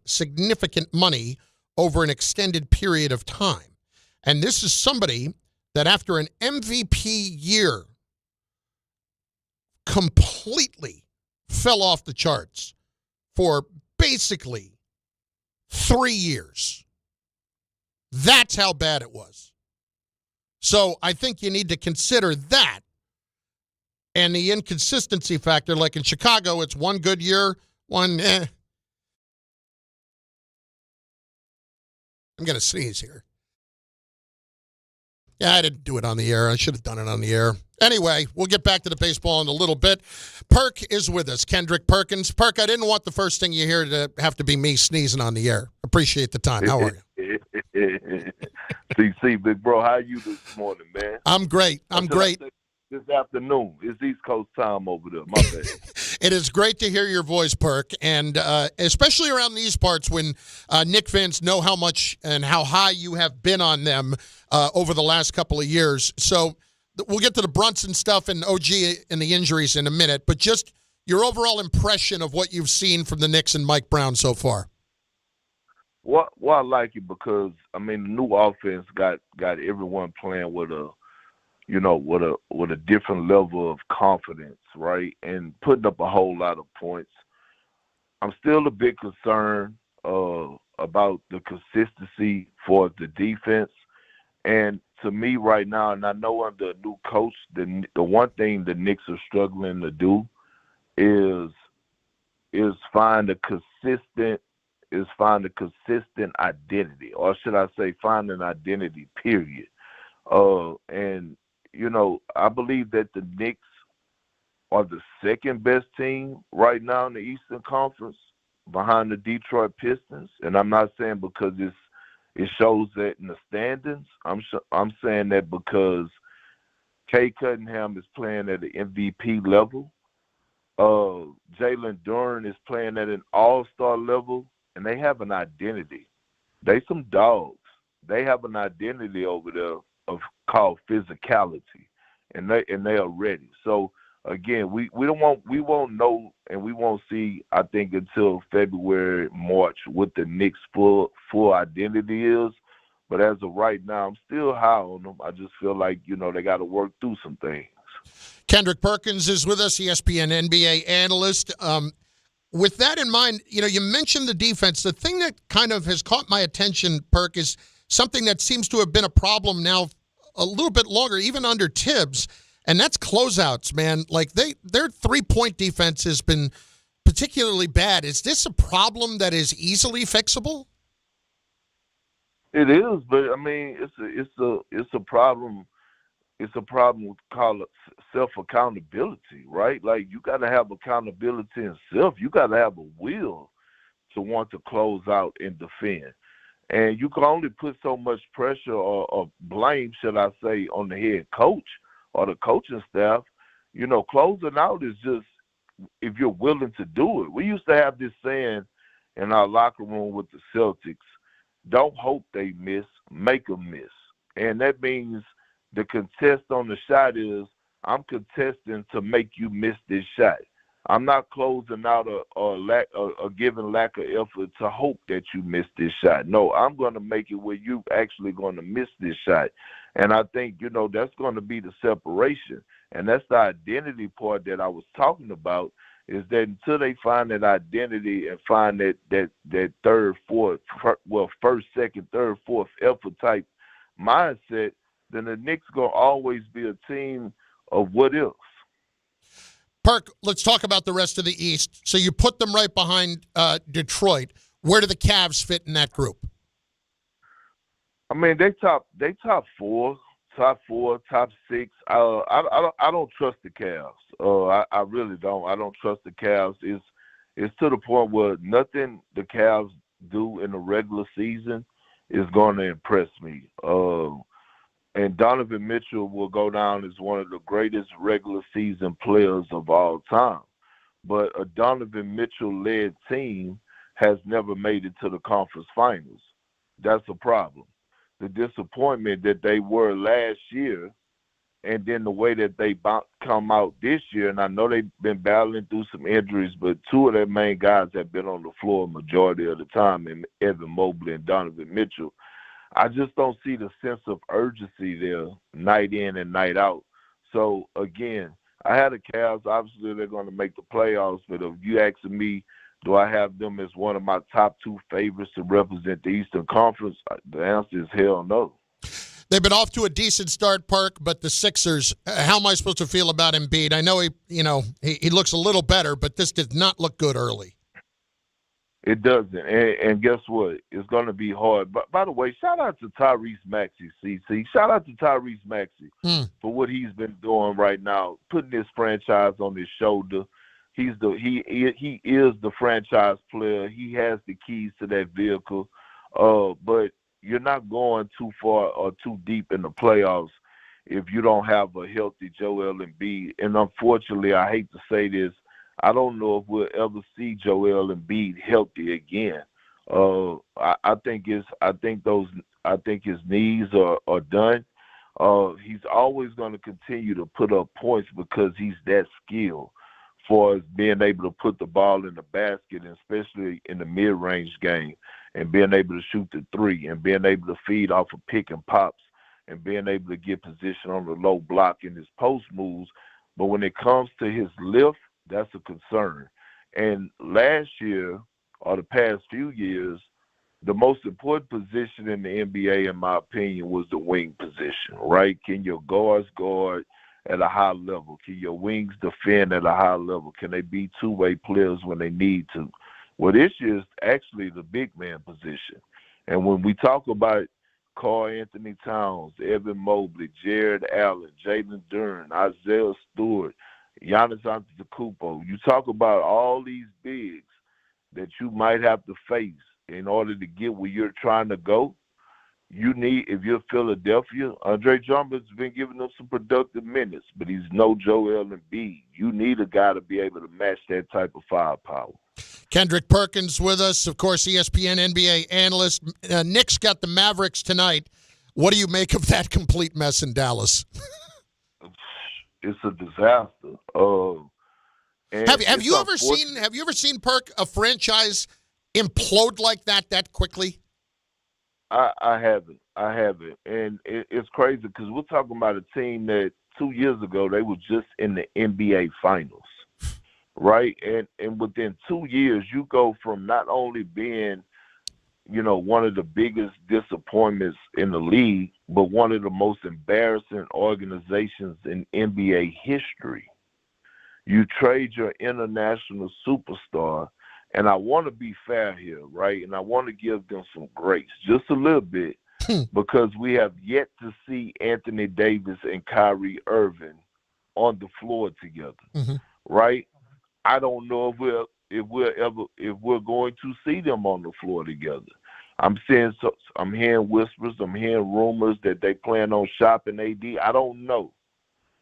money over an extended period of time. And this is somebody that after an MVP year completely fell off the charts for basically 3 years. That's how bad it was. So I think you need to consider that and the inconsistency factor. Like in Chicago, it's one good year, one I'm going to sneeze here. Yeah, I didn't do it on the air. I should have done it on the air. Anyway, we'll get back to the baseball in a little bit. Perk is with us, Kendrick Perkins. Perk, I didn't want the first thing you hear to have to be me sneezing on the air. Appreciate the time. How are you? CC, big bro, how you this morning, man? I'm great. I'm great. This afternoon. It's East Coast time over there. My bad. It is great to hear your voice, Perk, and especially around these parts when Knick fans know how much and how high you have been on them over the last couple of years. So we'll get to the Brunson stuff and OG and the injuries in a minute, but just your overall impression of what you've seen from the Knicks and Mike Brown so far. Well, I like it because, I mean, the new offense got everyone playing with a different level of confidence, right? And putting up a whole lot of points. I'm still a bit concerned about the consistency for the defense. And to me right now, and I know under a new coach, the one thing the Knicks are struggling to do is find a consistent identity, or should I say find an identity, period. And I believe that the Knicks are the second best team right now in the Eastern Conference behind the Detroit Pistons. And I'm not saying because it shows that in the standings. I'm saying that because Kay Cunningham is playing at an MVP level. Jalen Duren is playing at an all-star level, and they have an identity. They some dogs. They have an identity over there called physicality, and they are ready. So again, we won't know, and we won't see, I think, until February, March what the Knicks' full identity is. But as of right now, I'm still high on them. I just feel like they got to work through some things. Kendrick Perkins is with us, ESPN NBA analyst. With that in mind, you mentioned the defense. The thing that kind of has caught my attention, Perk, is something that seems to have been a problem now a little bit longer, even under Tibbs, and that's closeouts, man. Like their three-point defense has been particularly bad. Is this a problem that is easily fixable? It is, but I mean, it's a problem. It's a problem called self-accountability, right? Like you got to have accountability in self. You got to have a will to want to close out and defend. And you can only put so much pressure or blame, should I say, on the head coach or the coaching staff. Closing out is just if you're willing to do it. We used to have this saying in our locker room with the Celtics, don't hope they miss, make them miss. And that means the contest on the shot is I'm contesting to make you miss this shot. I'm not closing out or giving lack of effort to hope that you miss this shot. No, I'm going to make it where you actually going to miss this shot. And I think, that's going to be the separation. And that's the identity part that I was talking about, is that until they find that identity and find that third, fourth, first, second, third, fourth effort type mindset, then the Knicks going to always be a team of what ifs. Perk, let's talk about the rest of the East. So you put them right behind Detroit. Where do the Cavs fit in that group? I mean, they top four, top six. I don't trust the Cavs. I really don't. I don't trust the Cavs. It's to the point where nothing the Cavs do in the regular season is going to impress me. And Donovan Mitchell will go down as one of the greatest regular season players of all time. But a Donovan Mitchell-led team has never made it to the conference finals. That's a problem. The disappointment that they were last year, and then the way that they come out this year, and I know they've been battling through some injuries, but two of their main guys have been on the floor majority of the time, and Evan Mobley and Donovan Mitchell. I just don't see the sense of urgency there night in and night out. So, again, I had the Cavs. Obviously, they're going to make the playoffs. But if you asking me, do I have them as one of my top two favorites to represent the Eastern Conference, the answer is hell no. They've been off to a decent start, Park, but the Sixers, how am I supposed to feel about Embiid? I know he looks a little better, but this did not look good early. It doesn't. And guess what? It's going to be hard. But by the way, shout out to Tyrese Maxey, CC. Shout out to Tyrese Maxey for what he's been doing right now, putting his franchise on his shoulder. He is the franchise player. He has the keys to that vehicle. But you're not going too far or too deep in the playoffs if you don't have a healthy Joel Embiid. And unfortunately, I hate to say this, I don't know if we'll ever see Joel Embiid healthy again. I think his knees are done. He's always going to continue to put up points because he's that skilled for being able to put the ball in the basket, and especially in the mid-range game, and being able to shoot the three, and being able to feed off of pick and pops, and being able to get position on the low block in his post moves. But when it comes to his lift, that's a concern. And last year, or the past few years, the most important position in the NBA, in my opinion, was the wing position, right? Can your guards guard at a high level? Can your wings defend at a high level? Can they be two-way players when they need to? Well, this year is actually the big man position. And when we talk about Karl Anthony Towns, Evan Mobley, Jared Allen, Jalen Duren, Isaiah Stewart, Giannis Antetokounmpo, you talk about all these bigs that you might have to face in order to get where you're trying to go. You need, if you're Philadelphia, Andre Drummond's been giving them some productive minutes, but he's no Joel Embiid. You need a guy to be able to match that type of firepower. Kendrick Perkins with us, of course, ESPN NBA analyst. Knicks got the Mavericks tonight. What do you make of that complete mess in Dallas? It's a disaster. Have you ever seen Perk, a franchise implode like that quickly? I haven't. And it's crazy because we're talking about a team that 2 years ago they were just in the NBA Finals, right? And within 2 years you go from not only being, one of the biggest disappointments in the league, but one of the most embarrassing organizations in NBA history. You trade your international superstar, and I want to be fair here, right? And I want to give them some grace, just a little bit, because we have yet to see Anthony Davis and Kyrie Irving on the floor together, right? I don't know if we're going to see them on the floor together. I'm hearing whispers, I'm hearing rumors that they plan on shopping AD. I don't know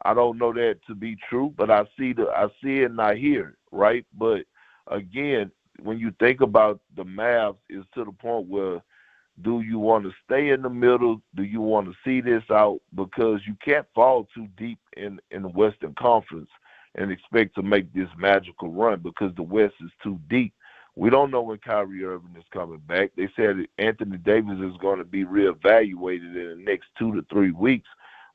that to be true, but I see it and I hear it, right? But again, when you think about the Mavs, it's to the point where, do you want to stay in the middle? Do you want to see this out? Because you can't fall too deep in the Western Conference and expect to make this magical run, because the West is too deep. We don't know when Kyrie Irving is coming back. They said Anthony Davis is going to be reevaluated in the next 2 to 3 weeks.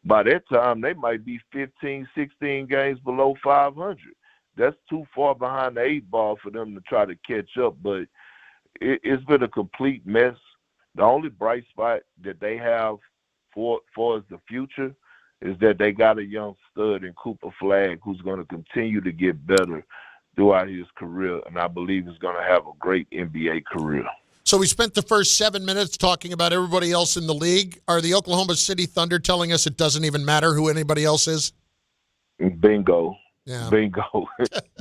By that time, they might be 15, 16 games below 500. That's too far behind the 8 ball for them to try to catch up. But it's been a complete mess. The only bright spot that they have for the future is that they got a young stud in Cooper Flag who's going to continue to get better throughout his career, and I believe he's going to have a great NBA career. So we spent the first 7 minutes talking about everybody else in the league. Are the Oklahoma City Thunder telling us it doesn't even matter who anybody else is? Bingo. Yeah. Bingo.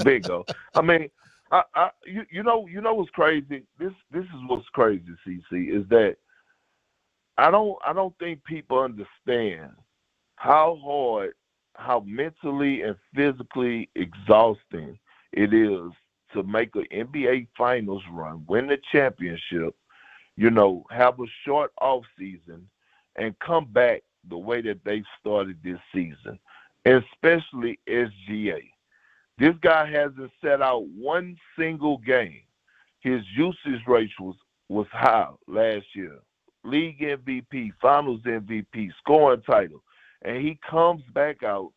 Bingo. I mean, you know what's crazy? This is what's crazy, CC, is that I don't think people understand how hard, how mentally and physically exhausting it is to make an NBA Finals run, win the championship, have a short off season, and come back the way that they started this season, especially SGA. This guy hasn't set out one single game. His usage rate was high last year. League MVP, Finals MVP, scoring title. And he comes back out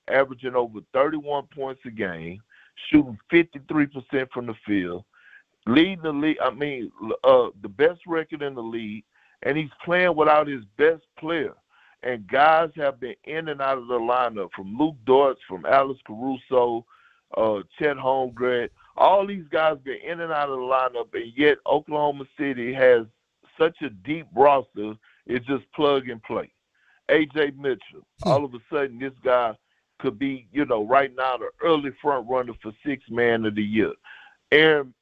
averaging over 31 points a game, shooting 53% from the field, leading the league, the best record in the league, and he's playing without his best player. And guys have been in and out of the lineup, from Luke Dort, from Alex Caruso, Chet Holmgren, All these guys been in and out of the lineup, and yet Oklahoma City has such a deep roster. It's just plug and play. A.J. Mitchell, all of a sudden this guy could be, right now the early front runner for Sixth Man of the Year. Aaron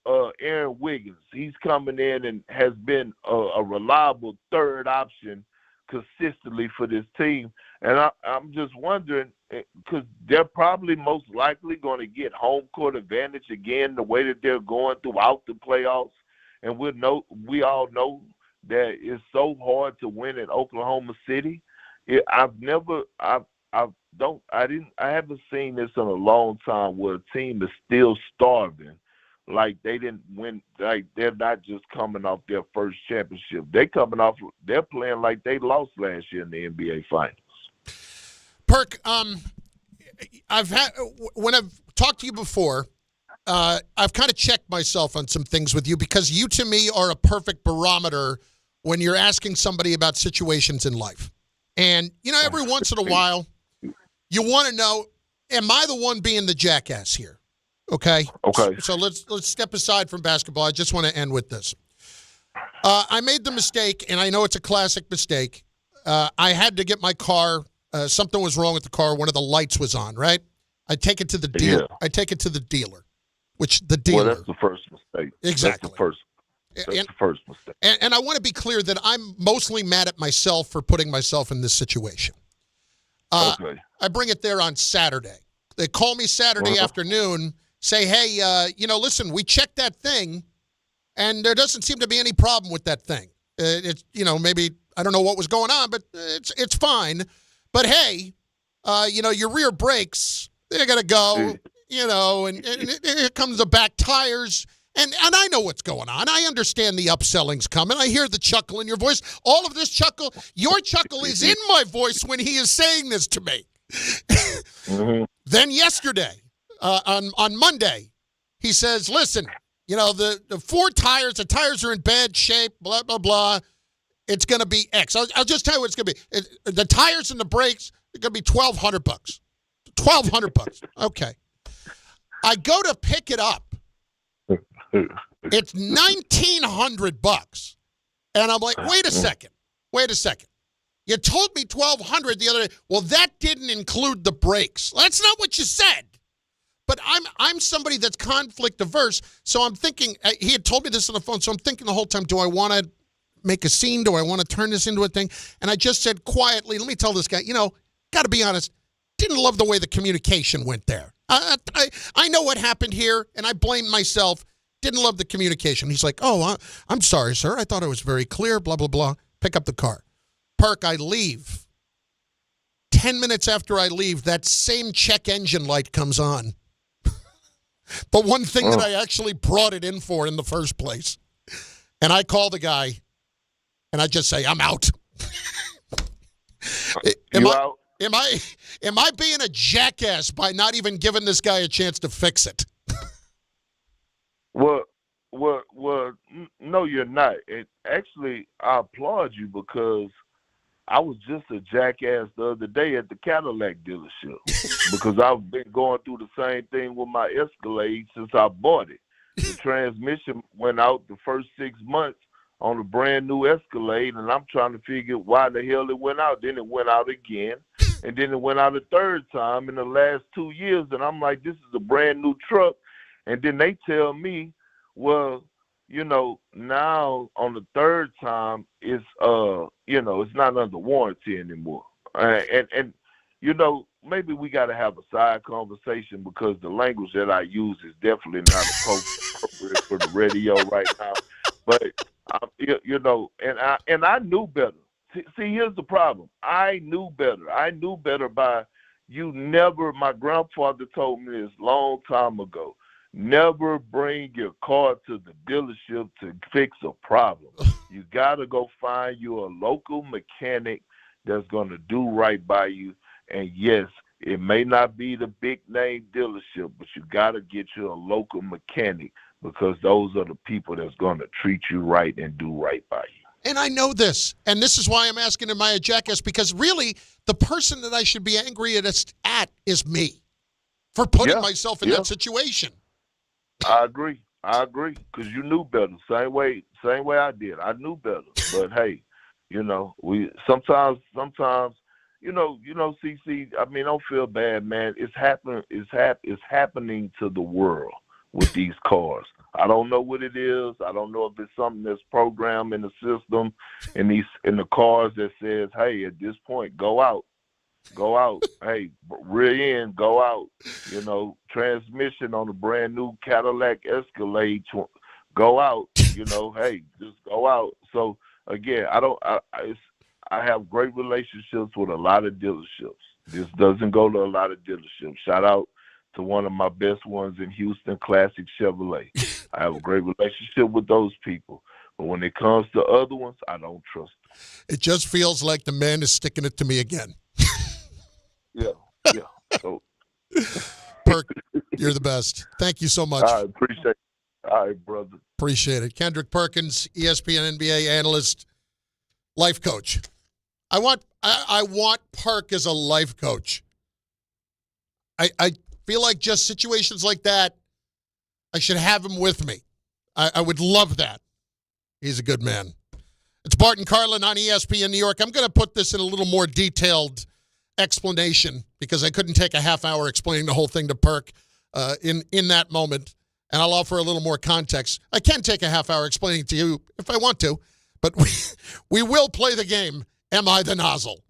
Wiggins, he's coming in and has been a reliable third option consistently for this team. And I'm just wondering, because they're probably most likely going to get home court advantage again the way that they're going throughout the playoffs. And we all know that it's so hard to win at Oklahoma City. I haven't seen this in a long time where a team is still starving. Like they didn't win, like they're not just coming off their first championship. They're playing like they lost last year in the NBA Finals. Perk, when I've talked to you before, I've kind of checked myself on some things with you because you to me are a perfect barometer when you're asking somebody about situations in life. And, every once in a while, you want to know, am I the one being the jackass here? Okay. So let's step aside from basketball. I just want to end with this. I made the mistake, and I know it's a classic mistake. I had to get my car. Something was wrong with the car. One of the lights was on, right? I take it to the dealer. Yeah. I take it to the dealer, which the dealer. Well, that's the first mistake. Exactly. That's the first mistake. And I want to be clear that I'm mostly mad at myself for putting myself in this situation. Okay. I bring it there on Saturday. They call me Saturday afternoon, say, hey, listen, we checked that thing, and there doesn't seem to be any problem with that thing. It's, maybe, I don't know what was going on, but it's fine. But, hey, your rear brakes, they got to go, and here comes the back tires. And I know what's going on. I understand the upselling's coming. I hear the chuckle in your voice. All of this chuckle, your chuckle is in my voice when he is saying this to me. Mm-hmm. Then yesterday, on Monday, he says, listen, the four tires, the tires are in bad shape, blah, blah, blah. It's going to be X. I'll just tell you what it's going to be. The tires and the brakes, it's going to be $1,200. $1,200. Okay. I go to pick it up. It's $1,900. And I'm like, wait a second. You told me $1,200 the other day. Well, that didn't include the brakes. That's not what you said. But I'm somebody that's conflict averse, so I'm thinking, he had told me this on the phone, so I'm thinking the whole time, do I want to make a scene? Do I want to turn this into a thing? And I just said quietly, let me tell this guy, got to be honest, didn't love the way the communication went there. I know what happened here, and I blame myself. Didn't love the communication. He's like, oh, I'm sorry, sir. I thought it was very clear, blah, blah, blah. Pick up the car. Perk, I leave. 10 minutes after I leave, that same check engine light comes on. The one thing that I actually brought it in for in the first place. And I call the guy, and I just say, I'm out. Am I being a jackass by not even giving this guy a chance to fix it? Well, no, you're not. Actually, I applaud you because I was just a jackass the other day at the Cadillac dealership because I've been going through the same thing with my Escalade since I bought it. The transmission went out the first 6 months on a brand new Escalade, and I'm trying to figure why the hell it went out. Then it went out again, and then it went out a third time in the last 2 years, and I'm like, this is a brand new truck. And then they tell me, well, now on the third time, it's it's not under warranty anymore. And maybe we got to have a side conversation because the language that I use is definitely not appropriate for the radio right now. But and I knew better. See, here's the problem. I knew better. I knew better by my grandfather told me this long time ago. Never bring your car to the dealership to fix a problem. You got to go find you a local mechanic that's going to do right by you. And yes, it may not be the big name dealership, but you got to get you a local mechanic because those are the people that's going to treat you right and do right by you. And I know this, and this is why I'm asking, am I a jackass? Because really, the person that I should be angry at is me for putting myself in that situation. I agree. Because you knew better. Same way I did. I knew better. But hey, we sometimes, CC. I mean, don't feel bad, man. It's happening. It's happening to the world with these cars. I don't know what it is. I don't know if it's something that's programmed in the system, in the cars that says, hey, at this point, go out. Hey, rear end, go out. Transmission on a brand new Cadillac Escalade, go out. Hey, just go out. So again, I have great relationships with a lot of dealerships. This doesn't go to a lot of dealerships. Shout out to one of my best ones in Houston, Classic Chevrolet. I have a great relationship with those people. But when it comes to other ones, I don't trust them. It just feels like the man is sticking it to me again. Yeah. So. Perk, you're the best. Thank you so much. I appreciate it. All right, brother. Appreciate it. Kendrick Perkins, ESPN NBA analyst, life coach. I want Perk as a life coach. I feel like just situations like that, I should have him with me. I would love that. He's a good man. It's Bart and Carlin on ESPN New York. I'm going to put this in a little more detailed explanation because I couldn't take a half hour explaining the whole thing to Perk in that moment, and I'll offer a little more context. I can take a half hour explaining to you if I want to, but we will play the game, Am I the Nozzle?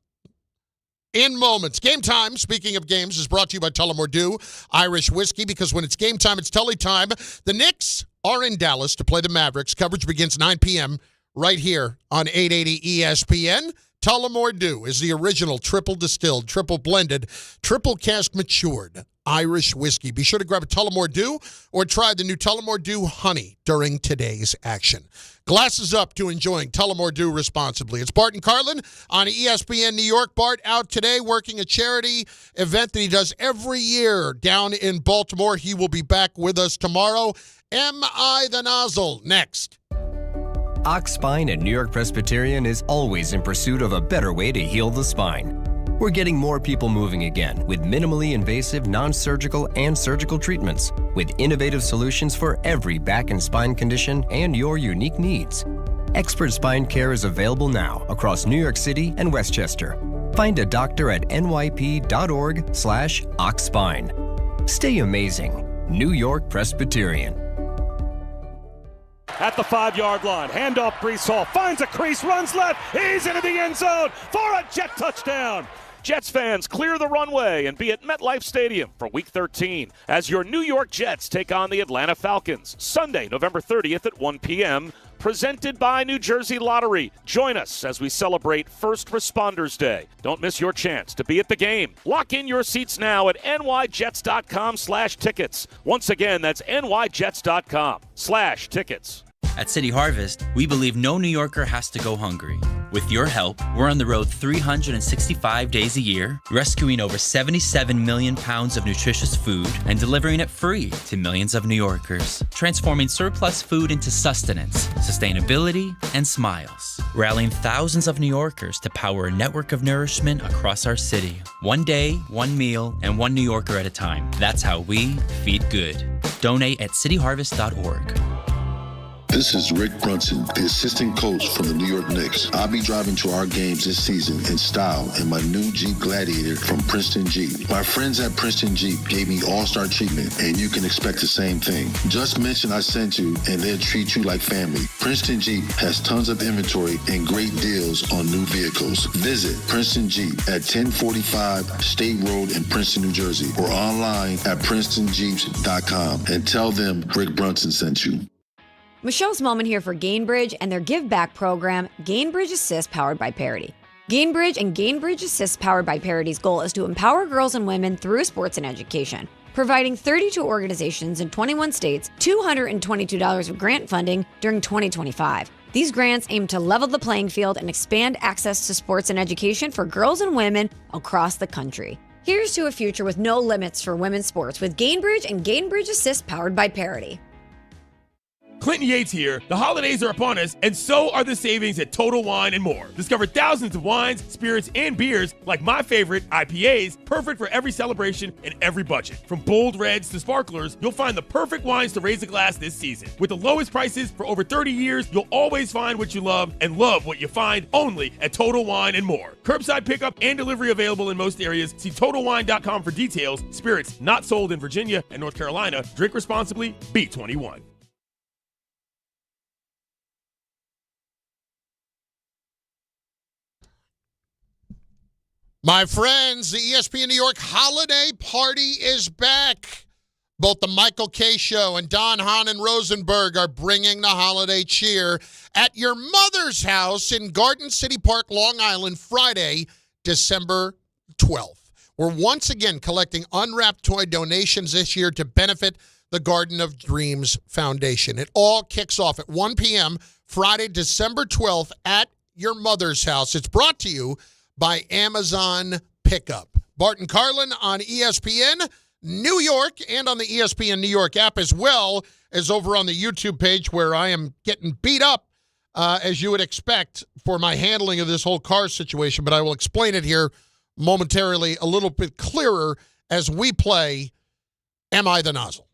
In moments. Game time, speaking of games, is brought to you by Tullamore Dew Irish Whiskey, because when it's game time, it's Tully time. The Knicks are in Dallas to play the Mavericks. Coverage begins 9 p.m. right here on 880 ESPN. Tullamore Dew is the original triple distilled, triple blended, triple cask matured Irish whiskey. Be sure to grab a Tullamore Dew or try the new Tullamore Dew Honey during today's action. Glasses up to enjoying Tullamore Dew responsibly. It's Bart and Carlin on ESPN New York. Bart out today working a charity event that he does every year down in Baltimore. He will be back with us tomorrow. Am I the Nozzle? Next. Ox Spine at New York Presbyterian is always in pursuit of a better way to heal the spine. We're getting more people moving again with minimally invasive, non-surgical, and surgical treatments with innovative solutions for every back and spine condition and your unique needs. Expert spine care is available now across New York City and Westchester. Find a doctor at nyp.org/oxspine. Stay amazing. New York Presbyterian. At the 5-yard line, handoff Breece Hall, finds a crease, runs left, he's into the end zone for a Jet touchdown. Jets fans, clear the runway and be at MetLife Stadium for Week 13 as your New York Jets take on the Atlanta Falcons, Sunday, November 30th at 1 p.m., presented by New Jersey Lottery. Join us as we celebrate First Responders Day. Don't miss your chance to be at the game. Lock in your seats now at nyjets.com/tickets. Once again, that's nyjets.com/tickets. At City Harvest, we believe no New Yorker has to go hungry. With your help, we're on the road 365 days a year, rescuing over 77 million pounds of nutritious food and delivering it free to millions of New Yorkers, transforming surplus food into sustenance, sustainability, and smiles, rallying thousands of New Yorkers to power a network of nourishment across our city. One day, one meal, and one New Yorker at a time. That's how we feed good. Donate at cityharvest.org. This is Rick Brunson, the assistant coach from the New York Knicks. I'll be driving to our games this season in style in my new Jeep Gladiator from Princeton Jeep. My friends at Princeton Jeep gave me all-star treatment, and you can expect the same thing. Just mention I sent you, and they'll treat you like family. Princeton Jeep has tons of inventory and great deals on new vehicles. Visit Princeton Jeep at 1045 State Road in Princeton, New Jersey, or online at PrincetonJeeps.com and tell them Rick Brunson sent you. Michelle Smallman here for Gainbridge and their Give Back program, Gainbridge Assist, powered by Parity. Gainbridge and Gainbridge Assist, powered by Parity's goal is to empower girls and women through sports and education, providing 32 organizations in 21 states $222 of grant funding during 2025. These grants aim to level the playing field and expand access to sports and education for girls and women across the country. Here's to a future with no limits for women's sports with Gainbridge and Gainbridge Assist, powered by Parity. Clinton Yates here. The holidays are upon us, and so are the savings at Total Wine & More. Discover thousands of wines, spirits, and beers like my favorite, IPAs, perfect for every celebration and every budget. From bold reds to sparklers, you'll find the perfect wines to raise a glass this season. With the lowest prices for over 30 years, you'll always find what you love and love what you find only at Total Wine & More. Curbside pickup and delivery available in most areas. See TotalWine.com for details. Spirits not sold in Virginia and North Carolina. Drink responsibly. Be 21. My friends, the ESPN New York holiday party is back. Both the Michael Kay Show and Don Hahn and Rosenberg are bringing the holiday cheer at your mother's house in Garden City Park, Long Island, Friday, December 12th. We're once again collecting unwrapped toy donations this year to benefit the Garden of Dreams Foundation. It all kicks off at 1 p.m. Friday, December 12th at your mother's house. It's brought to you by Amazon Pickup. Bart Carlin on ESPN New York and on the ESPN New York app, as well as over on the YouTube page where I am getting beat up, as you would expect, for my handling of this whole car situation. But I will explain it here momentarily a little bit clearer as we play Am I the Nozzle?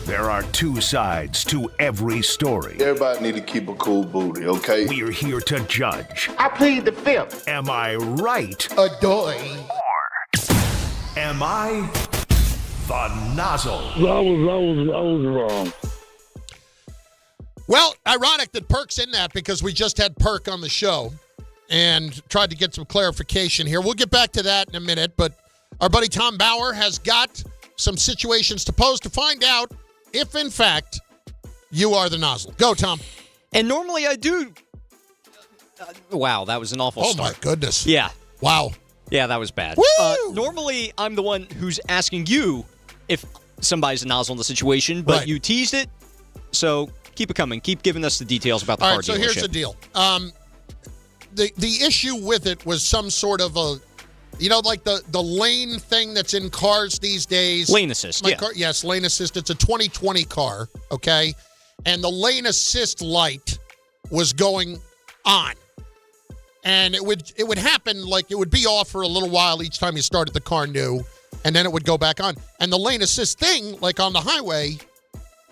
There are two sides to every story. Everybody need to keep a cool booty, okay? We're here to judge. I plead the fifth. Am I right? Adoy. Or am I the nozzle? I was wrong. Well, ironic that Perk's in that because we just had Perk on the show and tried to get some clarification here. We'll get back to that in a minute, but our buddy Tom Bauer has got some situations to pose to find out if, in fact, you are the nozzle. Go, Tom. And normally I do. Wow, that was an awful start. Oh, my goodness. Yeah. Wow. Yeah, that was bad. Normally I'm the one who's asking you if somebody's a nozzle in the situation, but Right. you teased it, so keep it coming. Keep giving us the details about the All car right, so dealership. here's the deal. The issue with it was some sort of a, like the lane thing that's in cars these days. Lane assist, yeah. Yes, lane assist. It's a 2020 car, okay? And the lane assist light was going on. And it would happen, like it would be off for a little while each time you started the car new, and then it would go back on. And the lane assist thing, like on the highway,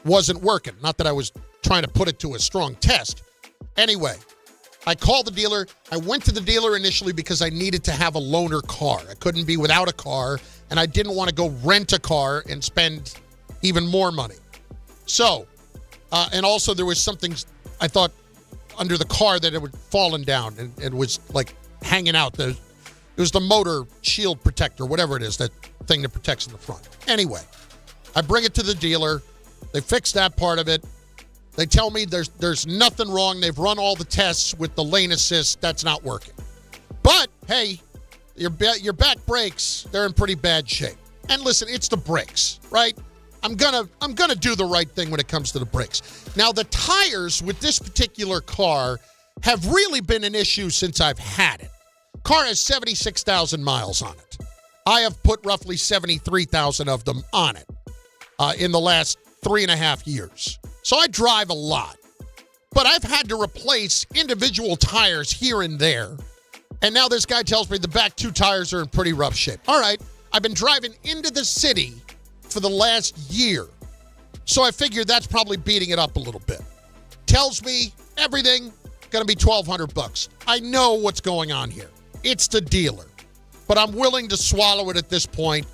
wasn't working. Not that I was trying to put it to a strong test. Anyway, I called the dealer. I went to the dealer initially because I needed to have a loaner car. I couldn't be without a car, and I didn't want to go rent a car and spend even more money. So, and also there was something I thought under the car that it had fallen down and it was like hanging out. It was the motor shield protector, whatever it is, that thing that protects in the front. Anyway, I bring it to the dealer. They fix that part of it. They tell me there's nothing wrong. They've run all the tests with the lane assist. That's not working. But, hey, your back brakes, they're in pretty bad shape. And listen, it's the brakes, right? I'm gonna do the right thing when it comes to the brakes. Now, the tires with this particular car have really been an issue since I've had it. Car has 76,000 miles on it. I have put roughly 73,000 of them on it in the last 3.5 years. So I drive a lot. But I've had to replace individual tires here and there. And now this guy tells me the back two tires are in pretty rough shape. All right, I've been driving into the city for the last year. So I figured that's probably beating it up a little bit. Tells me everything going to be $1,200. I know what's going on here. It's the dealer. But I'm willing to swallow it at this point.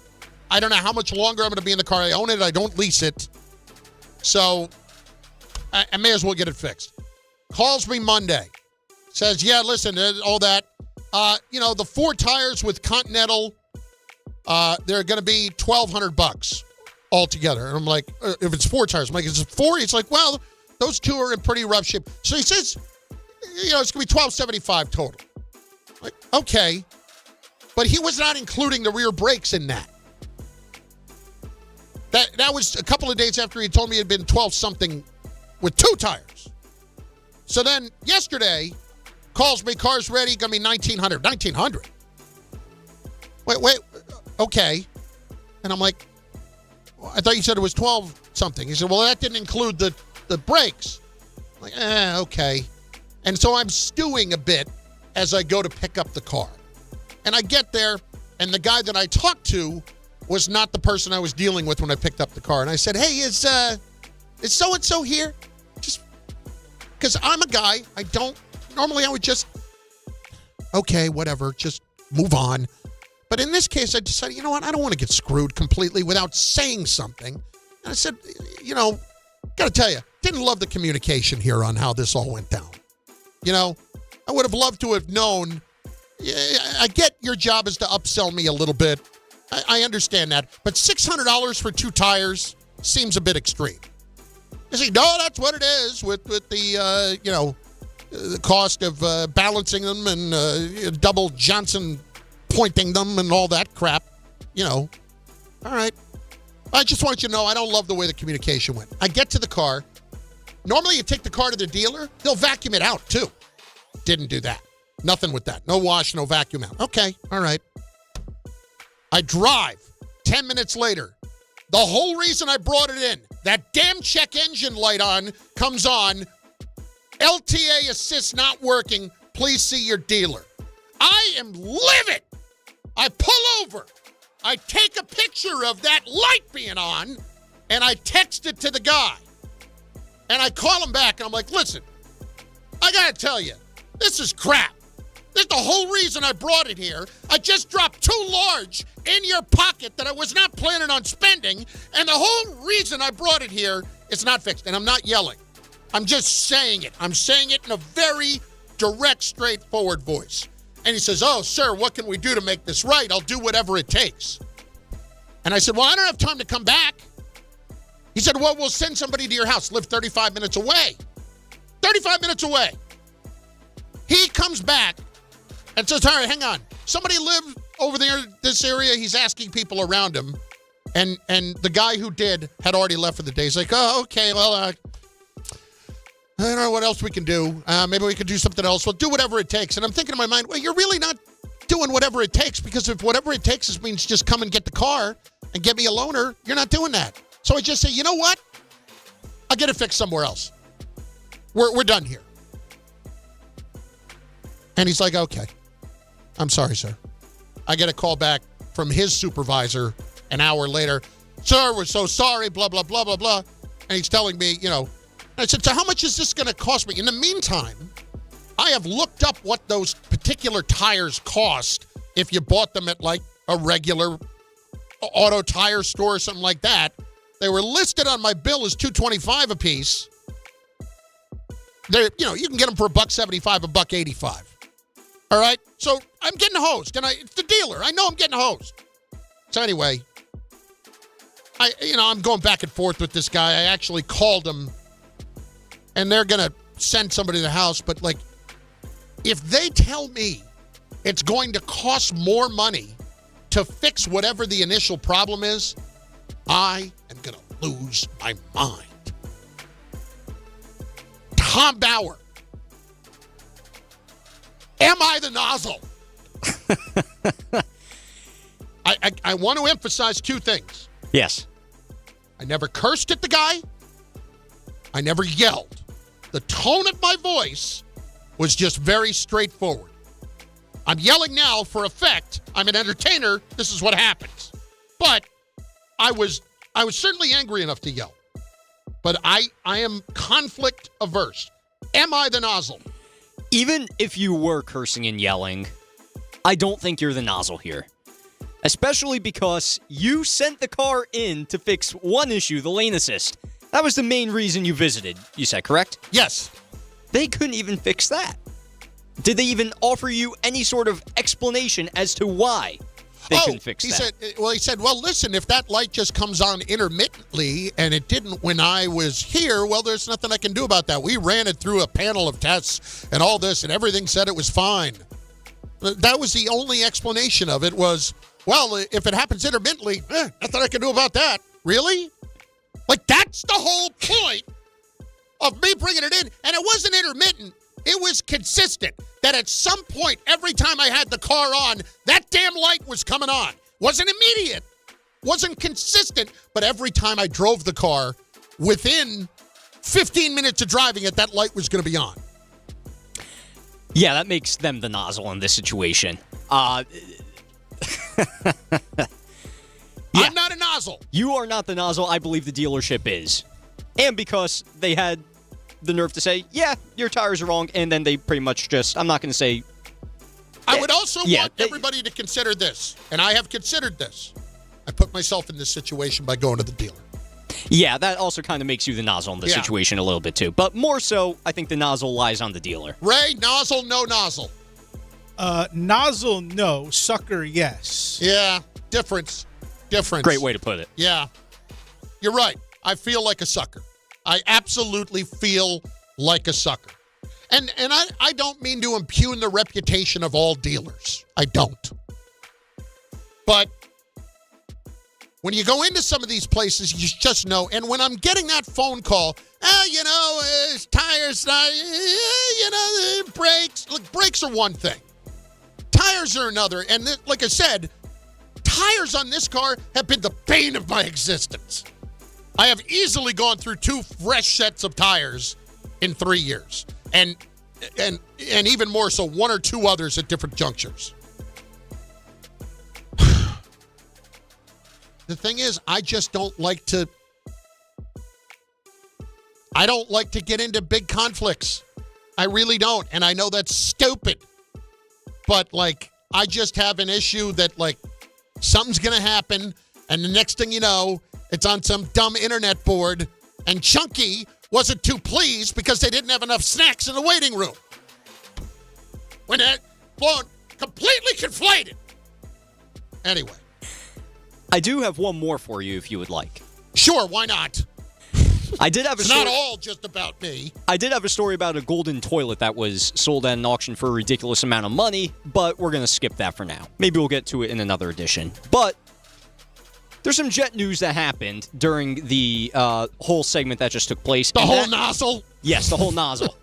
I don't know how much longer I'm going to be in the car. I own it. I don't lease it. So I may as well get it fixed. Calls me Monday. Says, yeah, listen, all that. The 4 tires with Continental, they're going to be $1,200 altogether. And I'm like, if it's 4 tires, I'm like, is it 4? He's like, well, those 2 are in pretty rough shape. So he says, it's going to be $1,275 total. I'm like, okay. But he was not including the rear brakes in that. That was a couple of days after he told me it had been 12-something with 2 tires. So then yesterday, calls me, car's ready, going to be $1,900. $1,900? Wait, okay. And I'm like, I thought you said it was 12-something. He said, well, that didn't include the the brakes. I'm like, okay. And so I'm stewing a bit as I go to pick up the car. And I get there, and the guy that I talked to was not the person I was dealing with when I picked up the car. And I said, hey, is so-and-so here? Just because I'm a guy, normally I would just, okay, whatever, just move on. But in this case, I decided, you know what, I don't want to get screwed completely without saying something. And I said, got to tell you, didn't love the communication here on how this all went down. I would have loved to have known. I get your job is to upsell me a little bit. I understand that. But $600 for 2 tires seems a bit extreme. You say, no, that's what it is with the, the cost of balancing them and double Johnson pointing them and all that crap. All right. I just want you to know I don't love the way the communication went. I get to the car. Normally you take the car to the dealer. They'll vacuum it out, too. Didn't do that. Nothing with that. No wash, no vacuum out. Okay. All right. I drive. 10 minutes later. The whole reason I brought it in, that damn check engine light comes on. LTA assist not working. Please see your dealer. I am livid. I pull over. I take a picture of that light being on, and I text it to the guy. And I call him back, and I'm like, listen, I got to tell you, this is crap. That's the whole reason I brought it here. I just dropped 2 large in your pocket that I was not planning on spending, and the whole reason I brought it here is not fixed. And I'm not yelling. I'm just saying it. I'm saying it in a very direct, straightforward voice. And he says, oh, sir, what can we do to make this right? I'll do whatever it takes. And I said, well, I don't have time to come back. He said, well, we'll send somebody to your house. Live 35 minutes away. 35 minutes away. He comes back and says, all right, hang on. Somebody lived over there, this area. He's asking people around him. And the guy who did had already left for the day. He's like, oh, okay, well, I don't know what else we can do. Maybe we can do something else. We'll do whatever it takes. And I'm thinking in my mind, well, you're really not doing whatever it takes, because if whatever it takes means just come and get the car and get me a loaner, you're not doing that. So I just say, you know what? I'll get it fixed somewhere else. We're done here. And he's like, okay. I'm sorry, sir. I get a call back from his supervisor an hour later. Sir, we're so sorry, blah, blah, blah, blah, blah. And he's telling me, I said, so how much is this going to cost me? In the meantime, I have looked up what those particular tires cost if you bought them at like a regular auto tire store or something like that. They were listed on my bill as $225 a piece. They're, you can get them for $1.75, $1.85. All right? So I'm getting hosed, and it's the dealer. I know I'm getting hosed. So anyway, I'm going back and forth with this guy. I actually called him, and they're going to send somebody to the house. But, if they tell me it's going to cost more money to fix whatever the initial problem is, I am going to lose my mind. Tom Bauer. Am I the nozzle? I want to emphasize 2 things. Yes. I never cursed at the guy. I never yelled. The tone of my voice was just very straightforward. I'm yelling now for effect. I'm an entertainer. This is what happens. But I was certainly angry enough to yell. But I am conflict averse. Am I the nozzle? Even if you were cursing and yelling, I don't think you're the nozzle here. Especially because you sent the car in to fix one issue, the lane assist. That was the main reason you visited, you said, correct? Yes. They couldn't even fix that. Did they even offer you any sort of explanation as to why they couldn't fix that? He said, well, listen, if that light just comes on intermittently and it didn't when I was here, well, there's nothing I can do about that. We ran it through a panel of tests and all this, and everything said it was fine. That was the only explanation of it was, well, if it happens intermittently, nothing I can do about that. Really? That's the whole point of me bringing it in. And it wasn't intermittent. It was consistent that at some point, every time I had the car on, that damn light was coming on. Wasn't immediate. Wasn't consistent. But every time I drove the car within 15 minutes of driving it, that light was going to be on. Yeah, that makes them the nozzle in this situation. I'm not a nozzle. You are not the nozzle. I believe the dealership is. And because they had the nerve to say, yeah, your tires are wrong, and then they pretty much just, I'm not going to say. I would also want everybody to consider this, and I have considered this. I put myself in this situation by going to the dealer. Yeah, that also kind of makes you the nozzle in this situation a little bit too. But more so, I think the nozzle lies on the dealer. Ray, nozzle, no nozzle? Nozzle, no. Sucker, yes. Yeah, difference. Great way to put it. Yeah, you're right. I feel like a sucker. I absolutely feel like a sucker. And I don't mean to impugn the reputation of all dealers. I don't. But when you go into some of these places, you just know. And when I'm getting that phone call, tires, brakes. Look, brakes are one thing. Tires are another. And like I said, tires on this car have been the bane of my existence. I have easily gone through 2 fresh sets of tires in 3 years. And even more so, 1 or 2 others at different junctures. The thing is, I just don't like to get into big conflicts. I really don't. And I know that's stupid. But, I just have an issue that, something's going to happen. And the next thing you know, it's on some dumb internet board. And Chunky wasn't too pleased because they didn't have enough snacks in the waiting room. When that blown completely conflated. Anyway. I do have one more for you if you would like. Sure, why not? I did have it's not all just about me. I did have a story about a golden toilet that was sold at an auction for a ridiculous amount of money, but we're going to skip that for now. Maybe we'll get to it in another edition. But there's some Jet news that happened during the whole segment that just took place. The whole nozzle? Yes, the whole nozzle.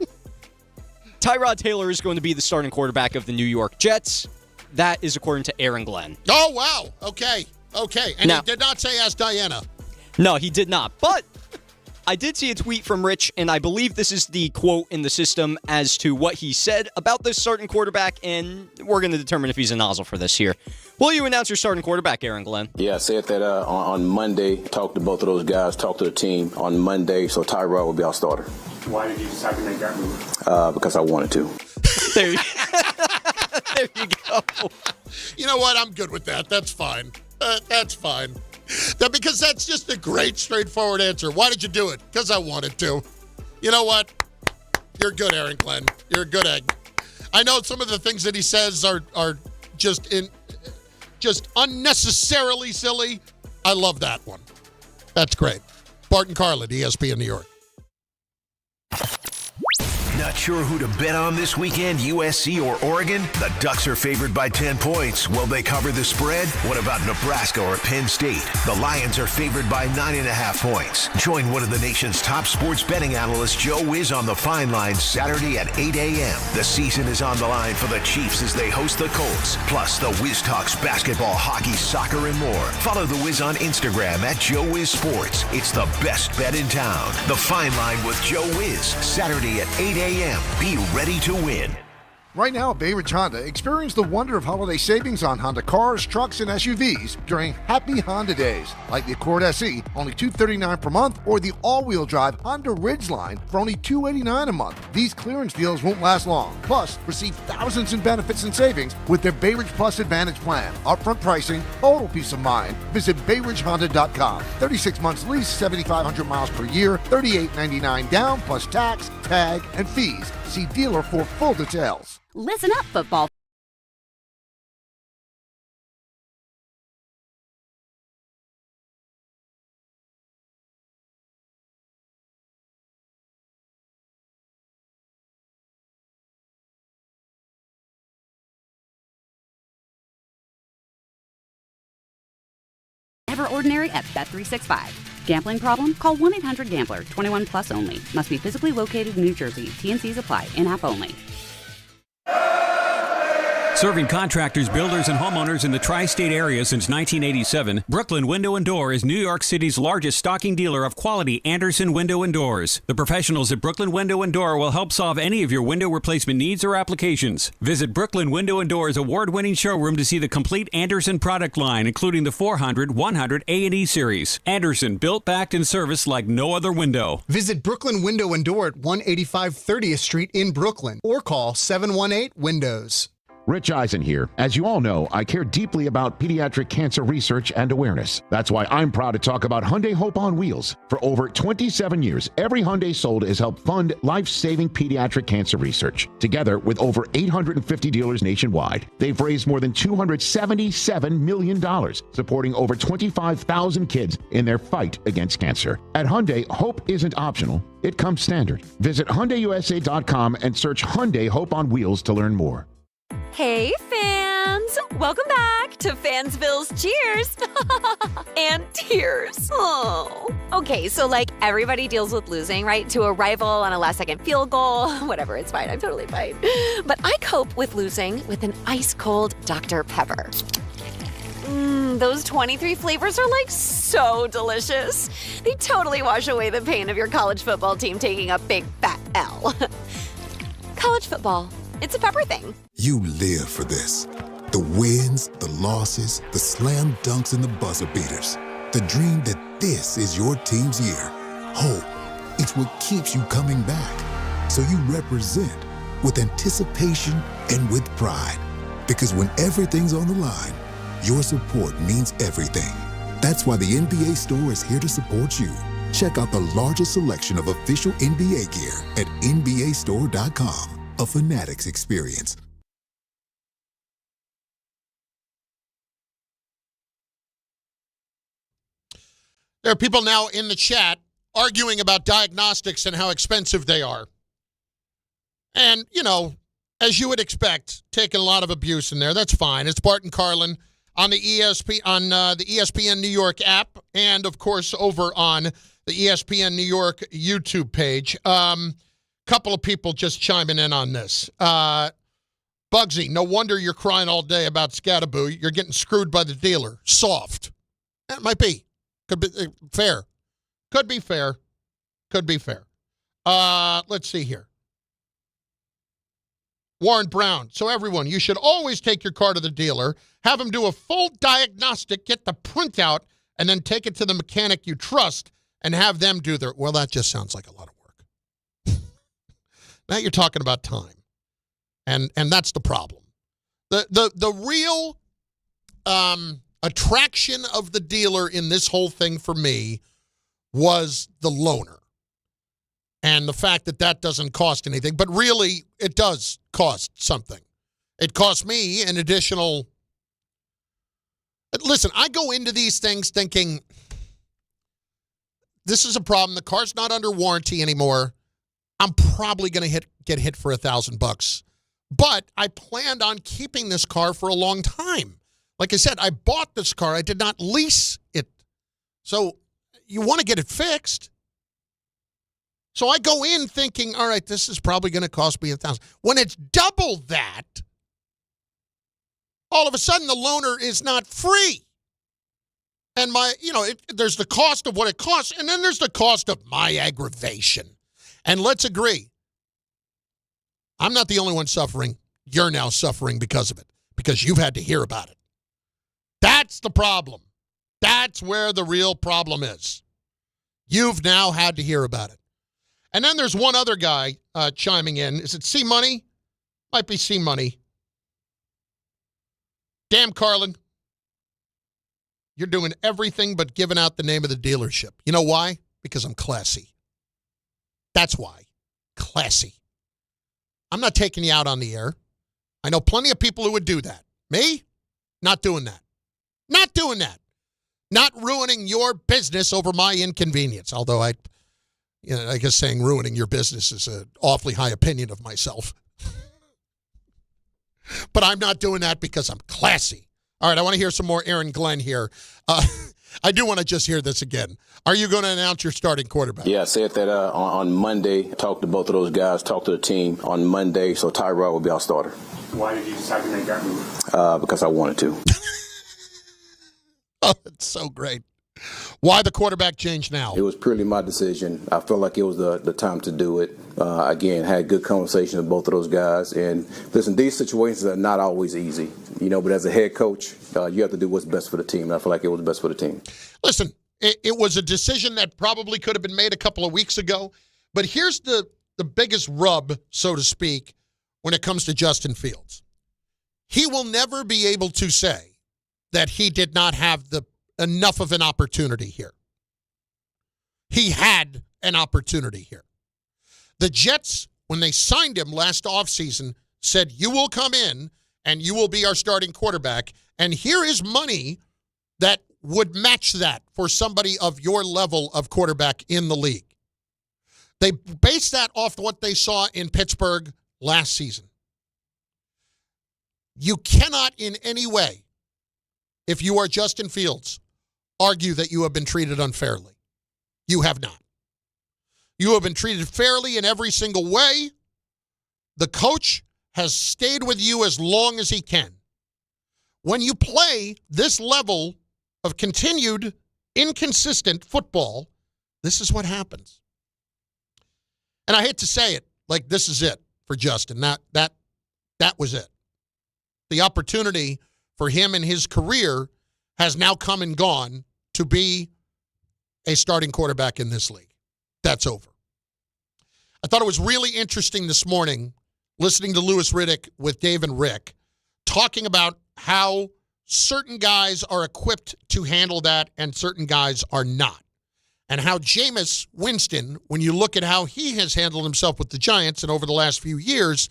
Tyrod Taylor is going to be the starting quarterback of the New York Jets. That is according to Aaron Glenn. Oh, wow. Okay. And he did not say ask Diana. No, he did not. But I did see a tweet from Rich, and I believe this is the quote in the system as to what he said about this starting quarterback, and we're going to determine if he's a nozzle for this here. Will you announce your starting quarterback, Aaron Glenn? Yeah, I said that on Monday. Talked to both of those guys, talked to the team on Monday, so Tyrod will be our starter. Why did you decide to make that move? Because I wanted to. There you go. You know what? I'm good with that. That's fine. That's fine. Because that's just a great, straightforward answer. Why did you do it? Because I wanted to. You know what? You're good, Aaron Glenn. You're a good egg. I know some of the things that he says are just unnecessarily silly. I love that one. That's great. Bart Carlin, ESPN New York. Not sure who to bet on this weekend, USC or Oregon? The Ducks are favored by 10 points. Will they cover the spread? What about Nebraska or Penn State? The Lions are favored by 9.5 points. Join one of the nation's top sports betting analysts, Joe Wiz, on the Fine Line Saturday at 8 a.m. The season is on the line for the Chiefs as they host the Colts. Plus, the Wiz talks basketball, hockey, soccer, and more. Follow the Wiz on Instagram at Joe Wiz Sports. It's the best bet in town. The Fine Line with Joe Wiz, Saturday at 8 a.m. Be ready to win. Right now at Bay Ridge Honda, experience the wonder of holiday savings on Honda cars, trucks, and SUVs during Happy Honda Days, like the Accord SE, only $239 per month, or the all-wheel drive Honda Ridgeline for only $289 a month. These clearance deals won't last long. Plus, receive thousands in benefits and savings with their Bay Ridge Plus Advantage plan. Upfront pricing, total peace of mind. Visit BayRidgeHonda.com. 36 months lease, 7,500 miles per year, $38.99 down, plus tax, tag, and fees. See dealer for full details. Listen up, football. Never ordinary at Bet365. Gambling problem? Call 1-800-GAMBLER. 21 plus only. Must be physically located in New Jersey. T&Cs apply. In-app only. Serving contractors, builders, and homeowners in the tri-state area since 1987, Brooklyn Window & Door is New York City's largest stocking dealer of quality Andersen window and doors. The professionals at Brooklyn Window & Door will help solve any of your window replacement needs or applications. Visit Brooklyn Window & Door's award-winning showroom to see the complete Andersen product line, including the 400, 100, A&E series. Andersen, built, backed, and serviced like no other window. Visit Brooklyn Window & Door at 185 30th Street in Brooklyn or call 718-WINDOWS. Rich Eisen here. As you all know, I care deeply about pediatric cancer research and awareness. That's why I'm proud to talk about Hyundai Hope on Wheels. For over 27 years, every Hyundai sold has helped fund life-saving pediatric cancer research. Together with over 850 dealers nationwide, they've raised more than $277 million, supporting over 25,000 kids in their fight against cancer. At Hyundai, hope isn't optional. It comes standard. Visit HyundaiUSA.com and search Hyundai Hope on Wheels to learn more. Hey, fans! Welcome back to Fansville's Cheers and Tears. Oh. Okay, so like everybody deals with losing, right? To a rival on a last-second field goal. Whatever, it's fine. I'm totally fine. But I cope with losing with an ice-cold Dr. Pepper. Those 23 flavors are like so delicious. They totally wash away the pain of your college football team taking a big fat L. College football. It's a Pepper thing. You live for this. The wins, the losses, the slam dunks, and the buzzer beaters. The dream that this is your team's year. Hope, it's what keeps you coming back. So you represent with anticipation and with pride. Because when everything's on the line, your support means everything. That's why the NBA store is here to support you. Check out the largest selection of official NBA gear at NBAstore.com. A Fanatics experience. There are people now in the chat arguing about diagnostics and how expensive they are. And, you know, as you would expect, taking a lot of abuse in there. That's fine. It's Bart Carlin on the ESPN New York app and, of course, over on the ESPN New York YouTube page. Couple of people just chiming in on this. Bugsy, no wonder you're crying all day about Skattebo. You're getting screwed by the dealer. Soft. That might be. Could be fair. Could be fair. Could be fair. Let's see here. Warren Brown. So everyone, you should always take your car to the dealer, have him do a full diagnostic, get the printout, and then take it to the mechanic you trust and have them do their... Well, that just sounds like a lot of work. Now you're talking about time, and that's the problem. The real attraction of the dealer in this whole thing for me was the loaner, and the fact that doesn't cost anything. But really, it does cost something. It cost me an additional. Listen, I go into these things thinking this is a problem. The car's not under warranty anymore. I'm probably going to get hit for $1,000, but I planned on keeping this car for a long time. Like I said, I bought this car. I did not lease it. So you want to get it fixed. So I go in thinking, all right, this is probably going to cost me $1,000. When it's double that, all of a sudden the loaner is not free. And there's the cost of what it costs, and then there's the cost of my aggravation. And let's agree, I'm not the only one suffering. You're now suffering because of it, because you've had to hear about it. That's the problem. That's where the real problem is. You've now had to hear about it. And then there's one other guy chiming in. Is it C Money? Might be C Money. Damn, Carlin. You're doing everything but giving out the name of the dealership. You know why? Because I'm classy. That's why. Classy. I'm not taking you out on the air. I know plenty of people who would do that. Me? Not doing that. Not doing that. Not ruining your business over my inconvenience. Although I guess saying ruining your business is an awfully high opinion of myself. But I'm not doing that because I'm classy. All right, I want to hear some more Aaron Glenn here. I do want to just hear this again. Are you going to announce your starting quarterback? Yeah, I said that on Monday. Talked to both of those guys, talked to the team on Monday, so Tyrod will be our starter. Why did you decide to make that move? Because I wanted to. Oh, it's so great. Why the quarterback change now? It was purely my decision. I felt like it was the time to do it. Again, had good conversation with both of those guys. And listen, these situations are not always easy, but as a head coach, you have to do what's best for the team. And I feel like it was best for the team. Listen, it was a decision that probably could have been made a couple of weeks ago. But here's the biggest rub, so to speak, when it comes to Justin Fields. He will never be able to say that he did not have enough of an opportunity here. He had an opportunity here. The Jets, when they signed him last offseason, said, you will come in and you will be our starting quarterback. And here is money that would match that for somebody of your level of quarterback in the league. They based that off what they saw in Pittsburgh last season. You cannot in any way, if you are Justin Fields, argue that you have been treated unfairly. You have not. You have been treated fairly in every single way. The coach has stayed with you as long as he can. When you play this level of continued inconsistent football, this is what happens. And I hate to say it, like this is it for Justin. That was it. The opportunity for him in his career has now come and gone to be a starting quarterback in this league. That's over. I thought it was really interesting this morning listening to Louis Riddick with Dave and Rick talking about how certain guys are equipped to handle that and certain guys are not. And how Jameis Winston, when you look at how he has handled himself with the Giants and over the last few years,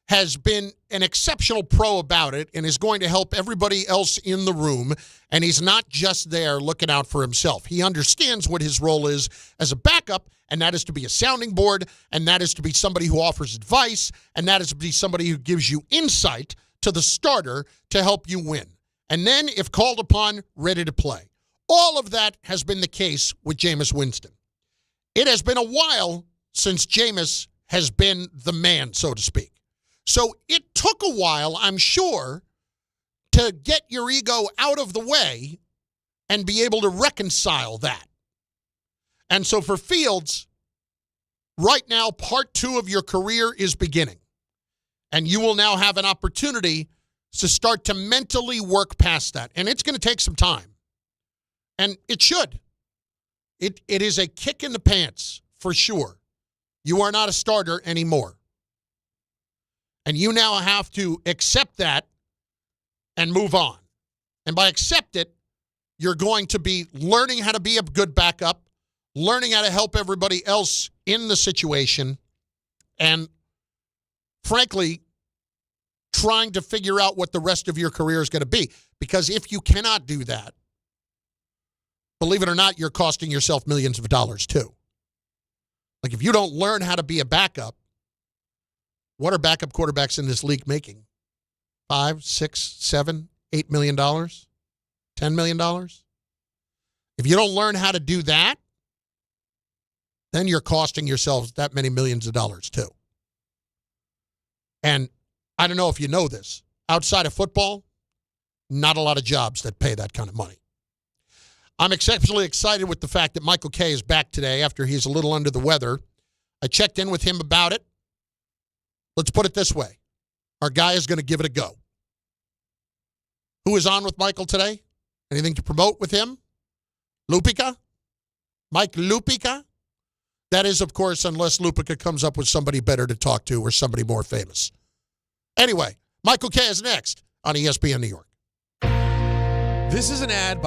has been an exceptional pro about it and is going to help everybody else in the room. And he's not just there looking out for himself. He understands what his role is as a backup, and that is to be a sounding board, and that is to be somebody who offers advice, and that is to be somebody who gives you insight to the starter to help you win. And then, if called upon, ready to play. All of that has been the case with Jameis Winston. It has been a while since Jameis has been the man, so to speak. So it took a while, I'm sure, to get your ego out of the way and be able to reconcile that. And so for Fields, right now, part 2 of your career is beginning. And you will now have an opportunity to start to mentally work past that. And it's going to take some time. And it should. It is a kick in the pants, for sure. You are not a starter anymore. And you now have to accept that and move on. And by accept it, you're going to be learning how to be a good backup, learning how to help everybody else in the situation, and frankly, trying to figure out what the rest of your career is going to be. Because if you cannot do that, believe it or not, you're costing yourself millions of dollars too. Like if you don't learn how to be a backup, what are backup quarterbacks in this league making? $5, $6, $7, $8 million? $10 million? If you don't learn how to do that, then you're costing yourselves that many millions of dollars too. And I don't know if you know this. Outside of football, not a lot of jobs that pay that kind of money. I'm exceptionally excited with the fact that Michael Kay is back today after he's a little under the weather. I checked in with him about it. Let's put it this way. Our guy is going to give it a go. Who is on with Michael today? Anything to promote with him? Lupica? Mike Lupica? That is, of course, unless Lupica comes up with somebody better to talk to or somebody more famous. Anyway, Michael Kay is next on ESPN New York. This is an ad by